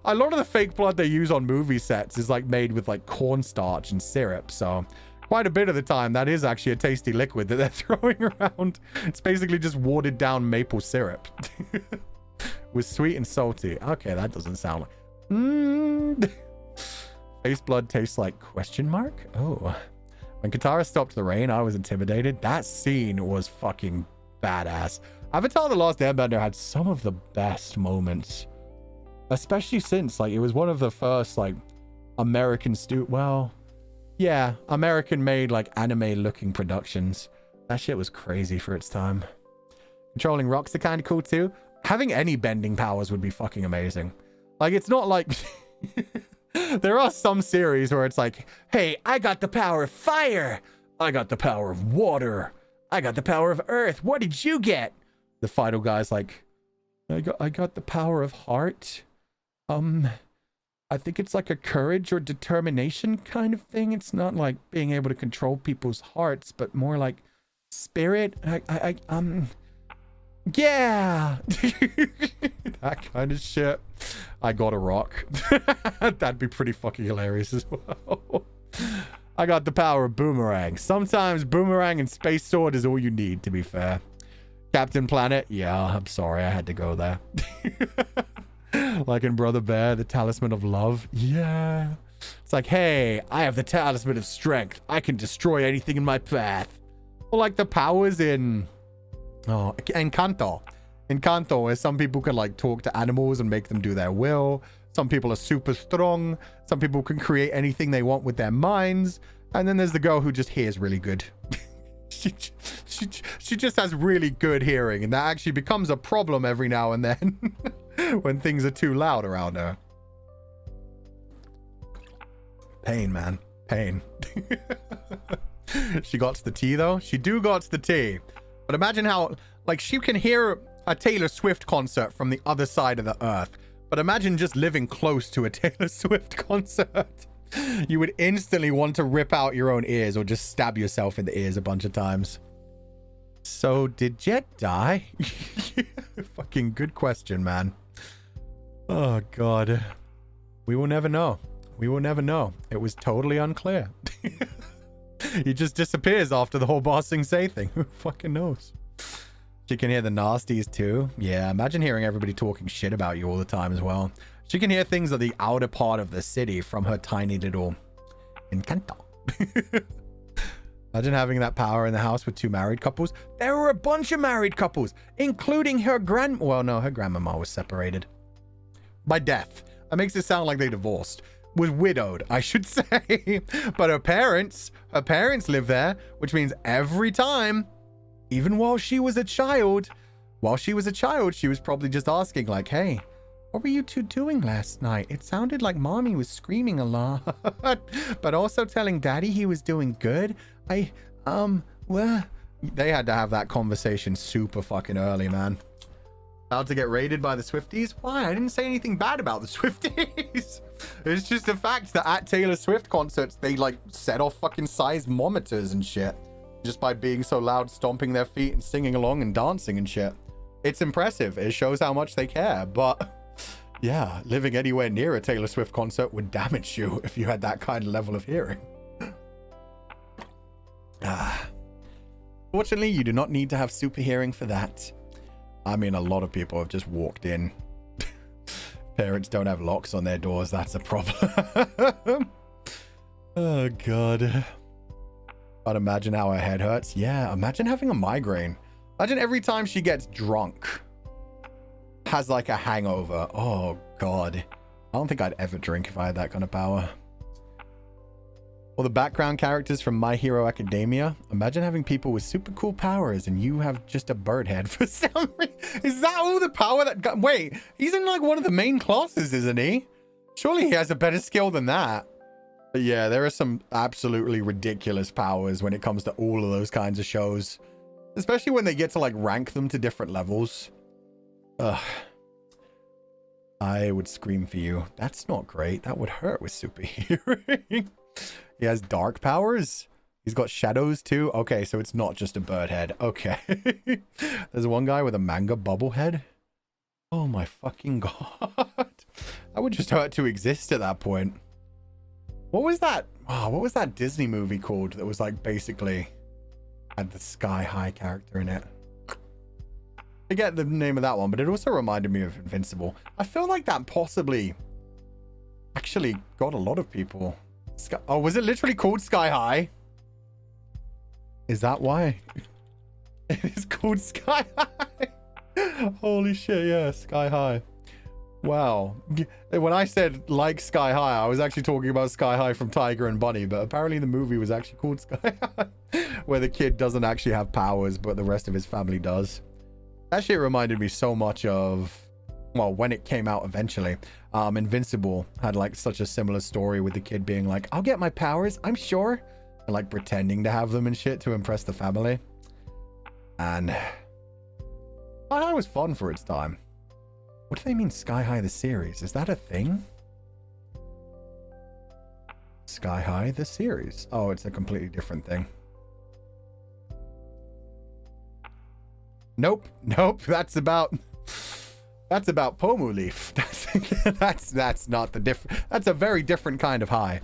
A lot of the fake blood they use on movie sets is like made with like cornstarch and syrup. So quite a bit of the time that is actually a tasty liquid that they're throwing around. It's basically just watered down maple syrup. With sweet and salty. Okay, that doesn't sound like... Face blood tastes like question mark? Oh. When Katara stopped the rain, I was intimidated. That scene was fucking badass. Avatar The Last Airbender had some of the best moments. Especially since, like, it was one of the first, like, American American-made, like, anime-looking productions. That shit was crazy for its time. Controlling rocks are kind of cool, too. Having any bending powers would be fucking amazing. Like, it's not like... There are some series where it's like, hey, I got the power of fire. I got the power of water. I got the power of earth. What did you get? The final guy's like, I got the power of heart. I think it's like a courage or determination kind of thing. It's not like being able to control people's hearts, but more like spirit. Yeah. That kind of shit. I got a rock. That'd be pretty fucking hilarious as well. I got the power of boomerang. Sometimes boomerang and space sword is all you need, to be fair. Captain Planet. Yeah, I'm sorry. I had to go there. Like in Brother Bear, the talisman of love. Yeah. It's like, hey, I have the talisman of strength. I can destroy anything in my path. Or like the powers in... Oh, Encanto. Encanto, where some people can like talk to animals and make them do their will. Some people are super strong. Some people can create anything they want with their minds. And then there's the girl who just hears really good. She just has really good hearing, and that actually becomes a problem every now and then when things are too loud around her. Pain, man. Pain. She got the tea, though. She do got the tea. But imagine how, like, she can hear a Taylor Swift concert from the other side of the earth. But imagine just living close to a Taylor Swift concert. You would instantly want to rip out your own ears or just stab yourself in the ears a bunch of times. So, did Jet die? Fucking good question, man. Oh, God. We will never know. We will never know. It was totally unclear. He just disappears after the whole Ba Sing Se thing. Who fucking knows? She can hear the nasties too. Yeah, imagine hearing everybody talking shit about you all the time as well. She can hear things at the outer part of the city from her tiny little encanto. Imagine having that power in the house with 2 married couples. There were a bunch of married couples, including her well, no, her grandmama was separated by death. That makes it sound like they divorced. Was widowed, I should say. But her parents live there, which means every time, even while she was a child, she was probably just asking like, hey, what were you 2 doing last night? It sounded like mommy was screaming a lot, but also telling daddy he was doing good. Well, they had to have that conversation super fucking early, man. About to get raided by the Swifties? Why? I didn't say anything bad about the Swifties. It's just a fact that at Taylor Swift concerts, they like set off fucking seismometers and shit just by being so loud, stomping their feet and singing along and dancing and shit. It's impressive. It shows how much they care, but yeah, living anywhere near a Taylor Swift concert would damage you if you had that kind of level of hearing. Fortunately, you do not need to have super hearing for that. I mean, a lot of people have just walked in. Parents don't have locks on their doors. That's a problem. Oh, God. But imagine how her head hurts. Yeah, imagine having a migraine. Imagine every time she gets drunk, has like a hangover. Oh, God. I don't think I'd ever drink if I had that kind of power. Or the background characters from My Hero Academia. Imagine having people with super cool powers and you have just a bird head for some reason. Is that all the power that got... Wait, he's in like one of the main classes, isn't he? Surely he has a better skill than that. But yeah, there are some absolutely ridiculous powers when it comes to all of those kinds of shows. Especially when they get to like rank them to different levels. Ugh. I would scream for you. That's not great. That would hurt with super hearing. He has dark powers. He's got shadows too. Okay, so it's not just a bird head. Okay. There's one guy with a manga bubble head. Oh my fucking God. That would just hurt to exist at that point. What was that? Oh, what was that Disney movie called that was like basically had the Sky High character in it? I forget the name of that one, but it also reminded me of Invincible. I feel like that possibly actually got a lot of people. Oh, was it literally called Sky High? Is that why? It is called Sky High. Holy shit, yeah, Sky High. Wow. When I said like Sky High, I was actually talking about Sky High from Tiger and Bunny, but apparently the movie was actually called Sky High, where the kid doesn't actually have powers, but the rest of his family does. That shit reminded me so much of, well, when it came out eventually, Invincible had like such a similar story with the kid being like, I'll get my powers, I'm sure. And like pretending to have them and shit to impress the family. And Sky High was fun for its time. What do they mean Sky High the series? Is that a thing? Sky High the series. Oh, it's a completely different thing. Nope. That's about Pomu Leaf. That's not the different. That's a very different kind of high.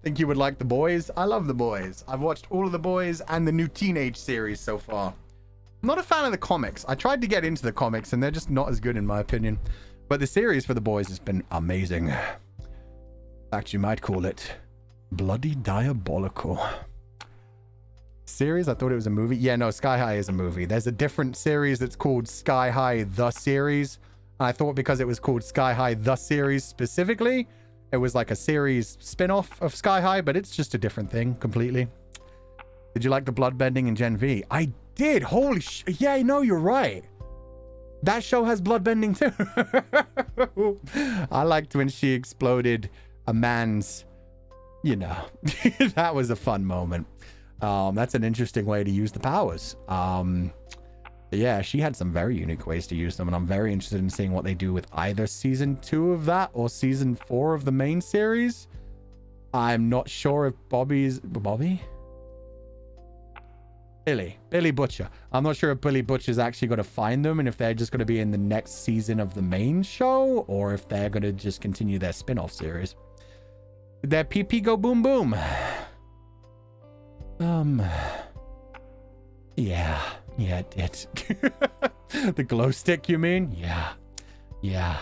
Think you would like The Boys? I love The Boys. I've watched all of The Boys and the new Teenage series so far. I'm not a fan of the comics. I tried to get into the comics and they're just not as good in my opinion. But the series for The Boys has been amazing. In fact, you might call it bloody diabolical. Series? I thought it was a movie. Yeah, no, Sky High is a movie. There's a different series that's called Sky High The Series. I thought because it was called Sky High The Series specifically, it was like a series spin-off of Sky High, but it's just a different thing completely. Did you like the bloodbending in Gen V? I did. Holy shit. Yeah, no, you're right. That show has bloodbending too. I liked when she exploded a man's, you know, that was a fun moment. That's an interesting way to use the powers. Yeah, she had some very unique ways to use them, and I'm very interested in seeing what they do with either season 2 of that or season 4 of the main series. I'm not sure if Billy Butcher. I'm not sure if Billy Butcher's actually going to find them and if they're just going to be in the next season of the main show or if they're going to just continue their spin-off series. Did their pee-pee go boom boom? Yeah, it did. The glow stick, you mean? Yeah.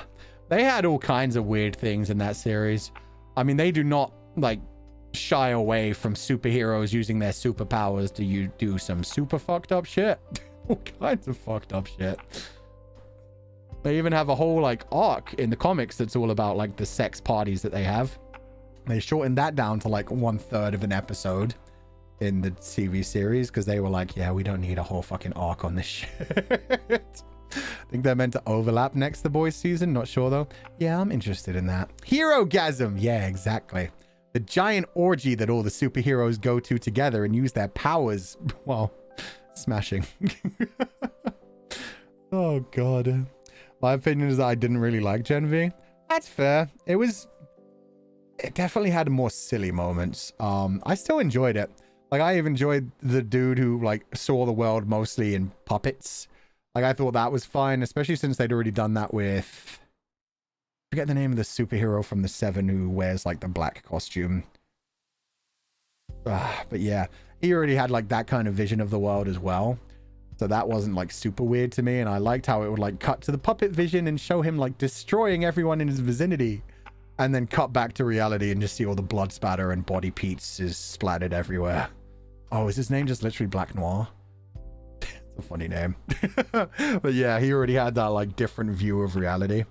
They had all kinds of weird things in that series. I mean, they do not, like, shy away from superheroes using their superpowers to do some super fucked up shit. All kinds of fucked up shit. They even have a whole, like, arc in the comics that's all about, like, the sex parties that they have. They shortened that down to, like, 1/3 of an episode in the TV series because they were like, yeah, we don't need a whole fucking arc on this shit. I think they're meant to overlap next The Boys season. Not sure, though. Yeah, I'm interested in that. Hero-gasm. Yeah, exactly. The giant orgy that all the superheroes go to together and use their powers while smashing. Oh, God. My opinion is that I didn't really like Gen V. That's fair. It definitely had more silly moments. I still enjoyed it. Like, I even enjoyed the dude who, like, saw the world mostly in puppets. Like, I thought that was fine, especially since they'd already done that with... I forget the name of the superhero from the 7 who wears, like, the black costume. But yeah, he already had, like, that kind of vision of the world as well. So that wasn't, like, super weird to me. And I liked how it would, like, cut to the puppet vision and show him, like, destroying everyone in his vicinity. And then cut back to reality and just see all the blood spatter and body pieces splattered everywhere. Oh, is his name just literally Black Noir? It's a funny name. But yeah, he already had that, like, different view of reality.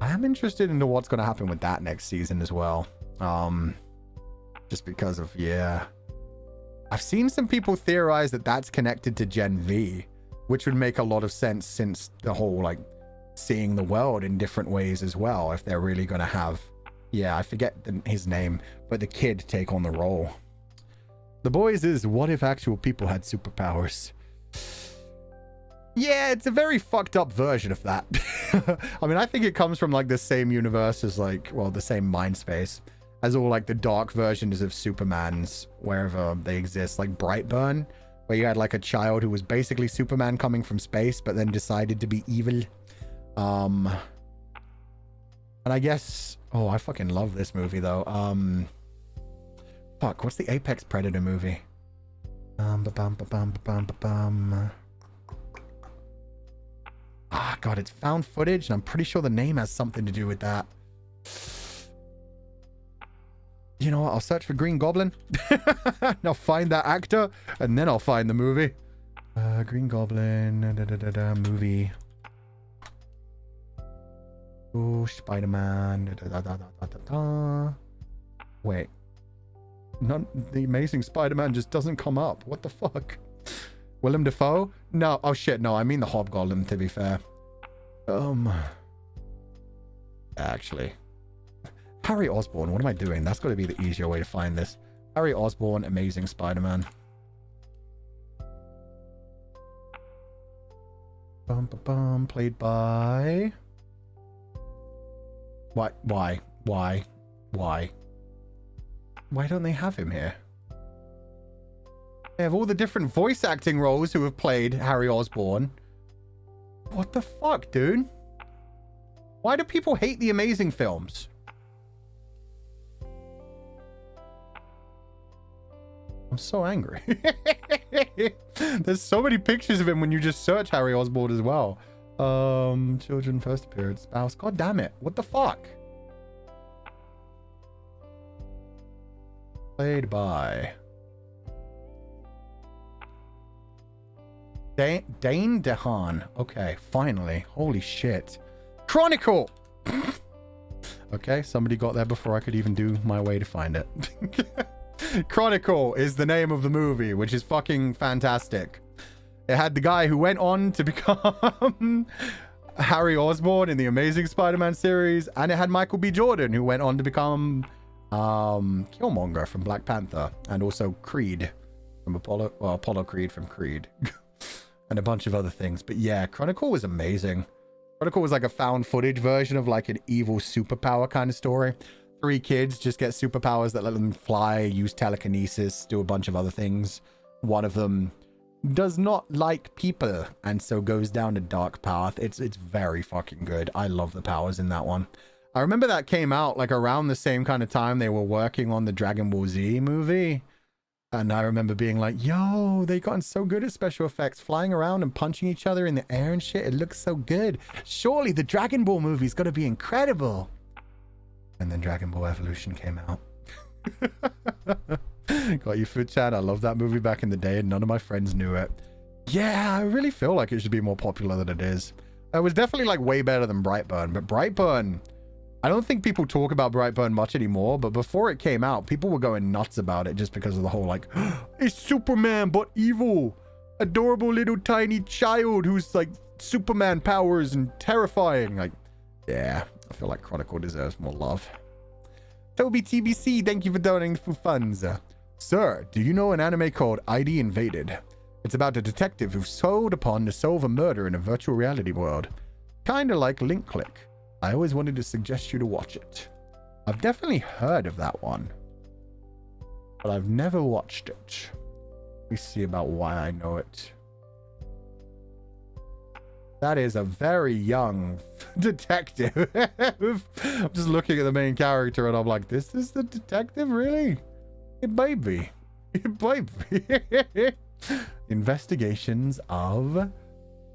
I am interested into what's going to happen with that next season as well. Just because of, yeah. I've seen some people theorize that that's connected to Gen V, which would make a lot of sense since the whole, like, seeing the world in different ways as well, if they're really going to have, yeah, I forget his name, but the kid take on the role. The Boys is, what if actual people had superpowers? Yeah, it's a very fucked up version of that. I mean, I think it comes from, like, the same universe as, like, well, the same mind space as all, like, the dark versions of Supermans, wherever they exist, like Brightburn, where you had, like, a child who was basically Superman coming from space, but then decided to be evil. And I guess, oh, I fucking love this movie, though. Fuck, what's the Apex Predator movie? Ah, God, it's found footage, and I'm pretty sure the name has something to do with that. You know what? I'll search for Green Goblin. I'll find that actor, and then I'll find the movie. Green Goblin, movie. Oh, Spider-Man. Wait. The Amazing Spider-Man just doesn't come up. What the fuck? Willem Dafoe? No. Oh, shit. No, I mean the Hobgoblin, to be fair. Actually. Harry Osborn. What am I doing? That's got to be the easier way to find this. Harry Osborn, Amazing Spider-Man. Played by... Why? Why don't they have him here? They have all the different voice acting roles who have played Harry Osborn. What the fuck, dude? Why do people hate the Amazing films? I'm so angry. There's so many pictures of him when you just search Harry Osborn as well. Children first appearance, spouse. God damn it. What the fuck? Played by Dane DeHaan. Okay, finally. Holy shit. Chronicle! Okay, somebody got there before I could even do my way to find it. Chronicle is the name of the movie, which is fucking fantastic. It had the guy who went on to become Harry Osborn in the Amazing Spider-Man series, and it had Michael B. Jordan, who went on to become Killmonger from Black Panther, and also Creed from Apollo Creed from Creed, and a bunch of other things. But yeah, Chronicle was amazing. Chronicle was like a found footage version of like an evil superpower kind of story. 3 kids just get superpowers that let them fly, use telekinesis, do a bunch of other things. One of them does not like people and so goes down a dark path. It's very fucking good. I love the powers in that one. I remember that came out like around the same kind of time they were working on the Dragon Ball Z movie. And I remember being like, yo, they gotten so good at special effects, flying around and punching each other in the air and shit. It looks so good. Surely the Dragon Ball movie's got to be incredible. And then Dragon Ball Evolution came out. Got you, Food Chat. I love that movie back in the day and none of my friends knew it. Yeah, I really feel like it should be more popular than it is. It was definitely like way better than Brightburn, but Brightburn, I don't think people talk about Brightburn much anymore, but before it came out, people were going nuts about it just because of the whole like, it's Superman, but evil. Adorable little tiny child who's like Superman powers and terrifying. Like, yeah, I feel like Chronicle deserves more love. Toby TBC, thank you for donating for funds. Sir, do you know an anime called ID Invaded? It's about a detective who's called upon to solve a murder in a virtual reality world. Kinda like Link Click. I always wanted to suggest you to watch it. I've definitely heard of that one, but I've never watched it. Let me see about why I know it. That is a very young detective. I'm just looking at the main character and I'm like, this is the detective, really? Hey, baby. Hey, baby. Investigations of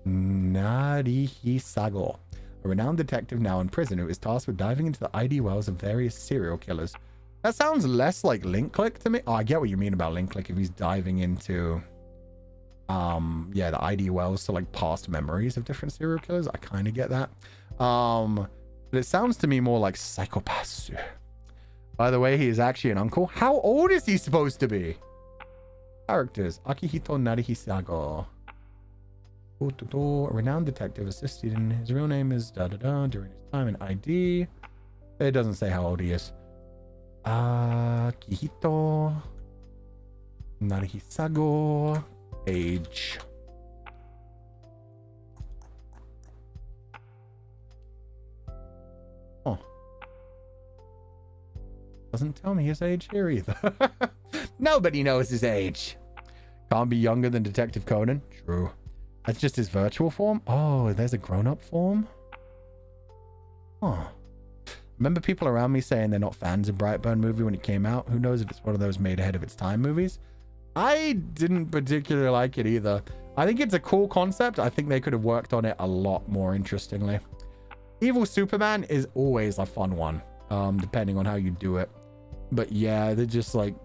Nijisanji, a renowned detective now in prison who is tasked with diving into the ID wells of various serial killers. That sounds less like Link Click to me. Oh, I get what you mean about Link Click if he's diving into yeah, the ID wells, so like past memories of different serial killers. I kind of get that. But it sounds to me more like Psychopath. By the way, he is actually an uncle. How old is he supposed to be? Characters. Akihito Narihisago. A renowned detective assisted in his real name is during his time in ID. It doesn't say how old he is. Akihito Narihisago. Age. Oh. Doesn't tell me his age here either. Nobody knows his age. Can't be younger than Detective Conan. True. That's just his virtual form? Oh, there's a grown-up form? Huh. Remember people around me saying they're not fans of Brightburn movie when it came out? Who knows if it's one of those made ahead of its time movies? I didn't particularly like it either. I think it's a cool concept. I think they could have worked on it a lot more interestingly. Evil Superman is always a fun one, depending on how you do it. But yeah, they're just like,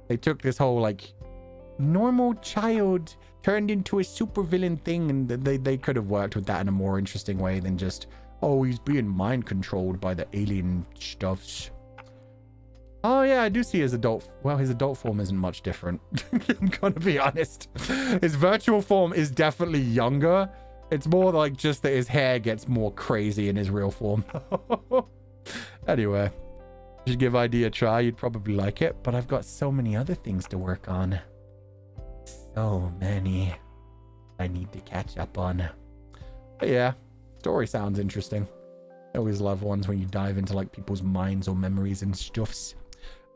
they took this whole like normal child turned into a supervillain thing, and they could have worked with that in a more interesting way than just, oh, he's being mind controlled by the alien stuffs. Oh yeah, I do see his adult. Well, his adult form isn't much different. I'm gonna be honest. His virtual form is definitely younger. It's more like just that his hair gets more crazy in his real form. Anyway, you should give ID a try. You'd probably like it, but I've got so many other things to work on. So many I need to catch up on. But yeah, story sounds interesting. I always love ones when you dive into like people's minds or memories and stuffs.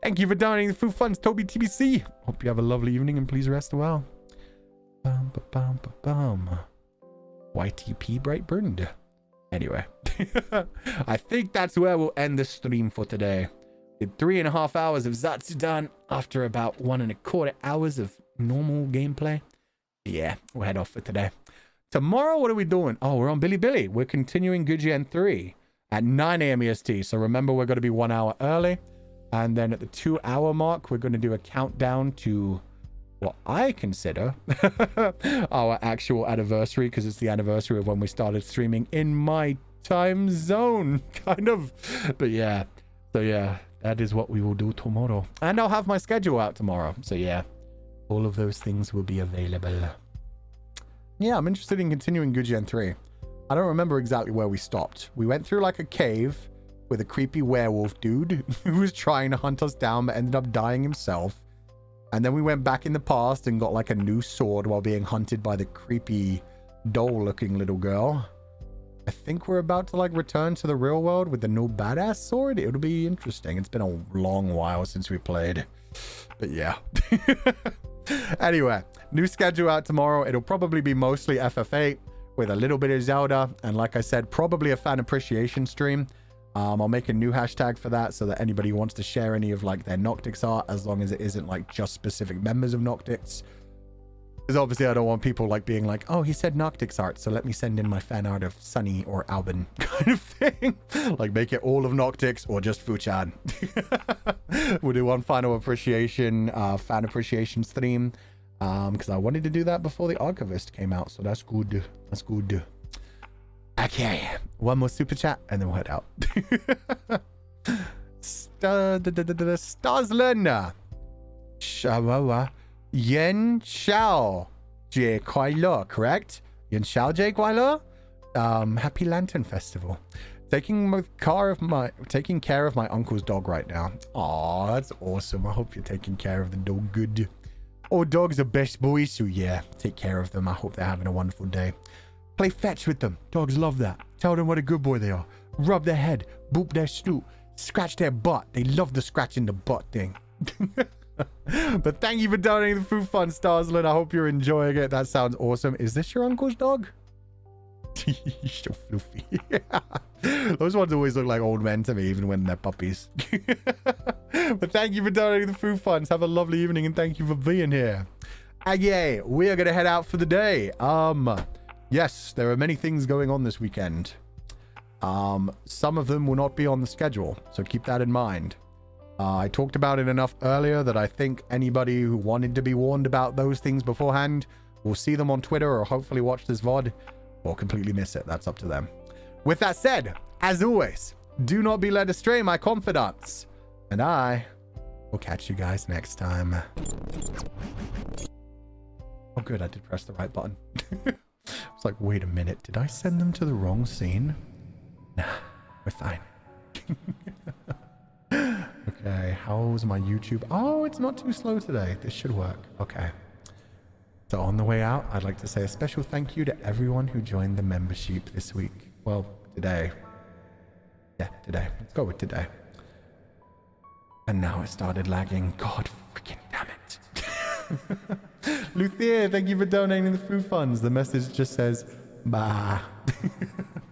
Thank you for donating the food funds, Toby TBC. Hope you have a lovely evening and please rest well. YTP Brightburn. Anyway, I think that's where we'll end the stream for today. Did 3.5 hours of Zatsudan after about 1.25 hours of normal gameplay. Yeah, we'll head off for today. Tomorrow, what are we doing? Oh, we're on Bilibili. We're continuing Gujian 3 at 9 a.m. EST. So remember, we're going to be 1 hour early. And then at the 2-hour mark, we're going to do a countdown to what I consider our actual anniversary, because it's the anniversary of when we started streaming in my time zone, kind of. But yeah, so yeah, that is what we will do tomorrow. And I'll have my schedule out tomorrow. So yeah, all of those things will be available. Yeah, I'm interested in continuing Gujian 3. I don't remember exactly where we stopped. We went through like a cave with a creepy werewolf dude who was trying to hunt us down but ended up dying himself. And then we went back in the past and got like a new sword while being hunted by the creepy doll-looking little girl. I think we're about to like return to the real world with the new badass sword. It'll be interesting. It's been a long while since we played. But yeah. Anyway, new schedule out tomorrow. It'll probably be mostly FF8 with a little bit of Zelda. And like I said, probably a fan appreciation stream. I'll make a new hashtag for that so that anybody who wants to share any of like their Noctics art, as long as it isn't like just specific members of Noctics. Because obviously I don't want people like being like, oh, he said Noctics art, so let me send in my fan art of Sunny or Albin kind of thing. Like make it all of Noctics or just Fuchan. We'll do one final appreciation, fan appreciation stream. Because I wanted to do that before the Archivist came out, so that's good. That's good. Okay, one more super chat and then we'll head out. Starslen Shawawa Yen Xiao Jie Kuai Le, correct? Yen Xiao Jie Kuai Le? Happy Lantern Festival. Taking care of my uncle's dog right now. Aw, that's awesome. I hope you're taking care of the dog good. Oh, dogs are best boys, so yeah, take care of them. I hope they're having a wonderful day. Play fetch with them. Dogs love that. Tell them what a good boy they are. Rub their head, boop their snoot, scratch their butt. They love the scratching the butt thing. But thank you for donating the food fund, Starsland. I hope you're enjoying it. That sounds awesome. Is this your uncle's dog? So fluffy. Those ones always look like old men to me, even when they're puppies. But thank you for donating the food funds. Have a lovely evening and thank you for being here. And yeah, we are going to head out for the day. Yes, there are many things going on this weekend. Some of them will not be on the schedule, so keep that in mind. I talked about it enough earlier that I think anybody who wanted to be warned about those things beforehand will see them on Twitter or hopefully watch this VOD or completely miss it. That's up to them. With that said, as always, do not be led astray, my confidants. And I will catch you guys next time. Oh, good. I did press the right button. It's like, wait a minute. Did I send them to the wrong scene? Nah, we're fine. Okay, how's my YouTube? Oh, it's not too slow today. This should work. Okay. So on the way out, I'd like to say a special thank you to everyone who joined the membership this week. Well, today. Yeah, today. Let's go with today. And now it started lagging. God freaking damn it. Luthier, thank you for donating the food funds. The message just says, bah.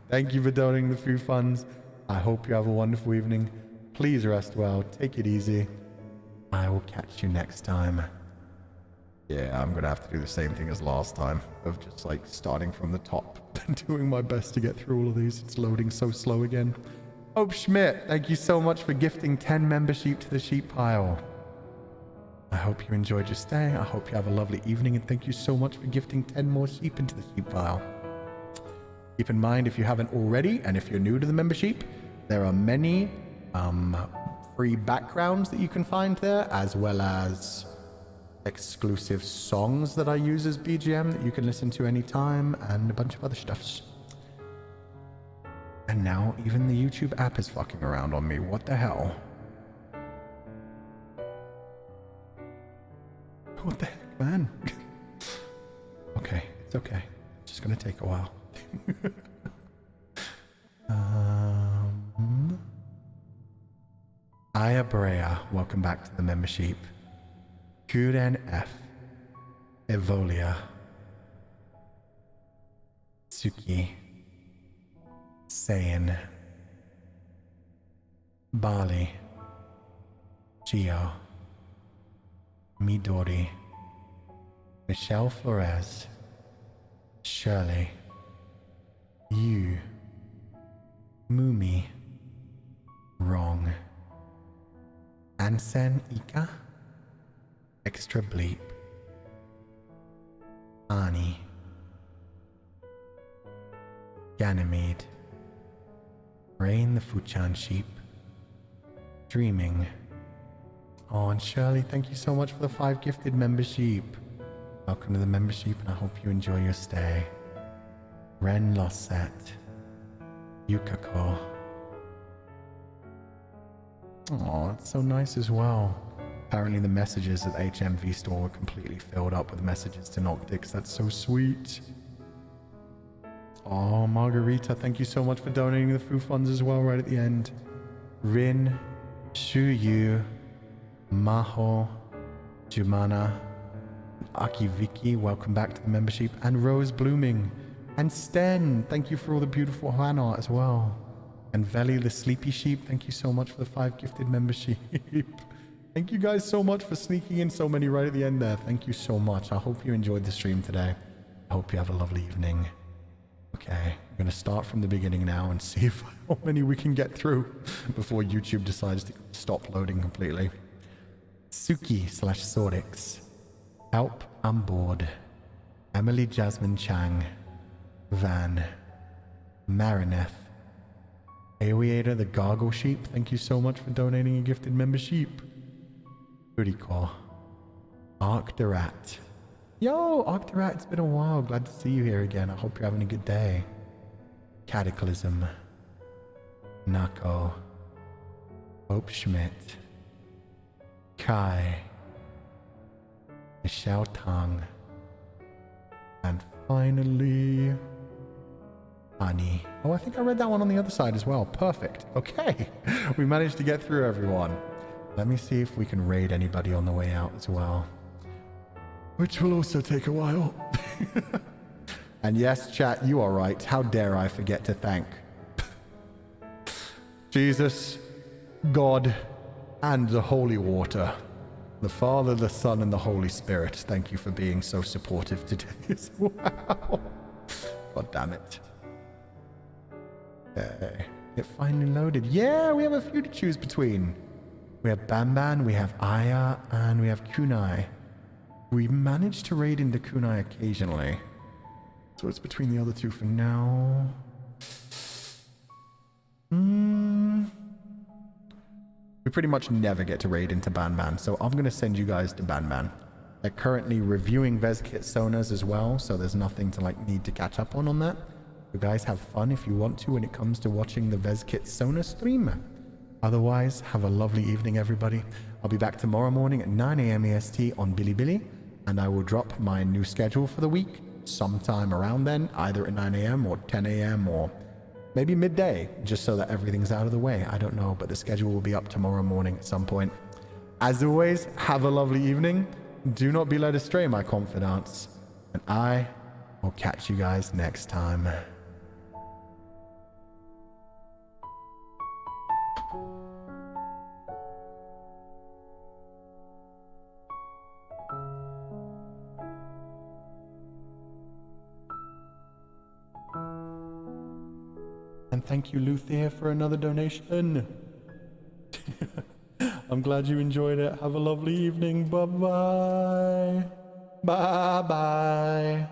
Thank you for donating the food funds. I hope you have a wonderful evening. Please rest well. Take it easy. I will catch you next time. Yeah, I'm going to have to do the same thing as last time of just like starting from the top and doing my best to get through all of these. It's loading so slow again. Hope Schmidt, thank you so much for gifting 10 membership to the sheep pile. I hope you enjoyed your stay. I hope you have a lovely evening and thank you so much for gifting 10 more sheep into the sheep pile. Keep in mind, if you haven't already, and if you're new to the membership, there are many free backgrounds that you can find there, as well as exclusive songs that I use as BGM that you can listen to anytime, and a bunch of other stuffs. And now even the YouTube app is fucking around on me. What the hell? What the heck, man? Okay, it's okay. It's just gonna take a while. Aya Brea, welcome back to the membership. Kuren F. Evolia. Tsuki. Sayan. Bali. Gio. Midori. Michelle Flores. Shirley. You. Mumi. Wrong. Ansen Ika. Extra Bleep. Ani. Ganymede. Rain the Fuchan Sheep. Dreaming. Oh, and Shirley, thank you so much for the 5 gifted membership. Welcome to the membership, and I hope you enjoy your stay. Ren Losset. Yukako. Oh, it's so nice as well. Apparently the messages at the HMV store were completely filled up with messages to Noctics. That's so sweet. Oh, Margarita, thank you so much for donating the food funds as well right at the end. Rin, Shuyu, Maho, Jumana, Akiviki, welcome back to the membership, and Rose Blooming, and Sten, thank you for all the beautiful fan art as well. And Veli the Sleepy Sheep, thank you so much for the 5 gifted membership. Thank you guys so much for sneaking in so many right at the end there. Thank you so much. I hope you enjoyed the stream today. I hope you have a lovely evening. Okay, I'm going to start from the beginning now and see how many we can get through before YouTube decides to stop loading completely. Suki/Sorix. Alp, I'm bored. Emily Jasmine Chang. Van. Marineth. Aoiada the Gargle Sheep, thank you so much for donating a gifted membership. Uriko. Arctorat. Yo, Arctorat, it's been a while. Glad to see you here again. I hope you're having a good day. Cataclysm. Nako. Hope Schmidt. Kai. Michelle Tang. And finally, Honey. Oh, I think I read that one on the other side as well. Perfect. Okay. We managed to get through everyone. Let me see if we can raid anybody on the way out as well. Which will also take a while. And yes, chat, you are right. How dare I forget to thank Jesus, God, and the holy water. The Father, the Son, and the Holy Spirit. Thank you for being so supportive today as well. God damn it. Okay. It finally loaded. Yeah, we have a few to choose between. We have Banban, we have Aya, and we have Kunai. We managed to raid into Kunai occasionally. So it's between the other two for now. We pretty much never get to raid into Banban, so I'm going to send you guys to Banban. They're currently reviewing Vezkit Sonas as well, so there's nothing to need to catch up on that. You guys have fun if you want to when it comes to watching the Vezkit Sona stream. Otherwise, have a lovely evening, everybody. I'll be back tomorrow morning at 9 a.m. EST on Bilibili, and I will drop my new schedule for the week sometime around then, either at 9 a.m. or 10 a.m. or maybe midday, just so that everything's out of the way. I don't know, but the schedule will be up tomorrow morning at some point. As always, have a lovely evening. Do not be led astray, my confidants. And I will catch you guys next time. And thank you, Luthier, for another donation. I'm glad you enjoyed it. Have a lovely evening. Bye-bye. Bye-bye.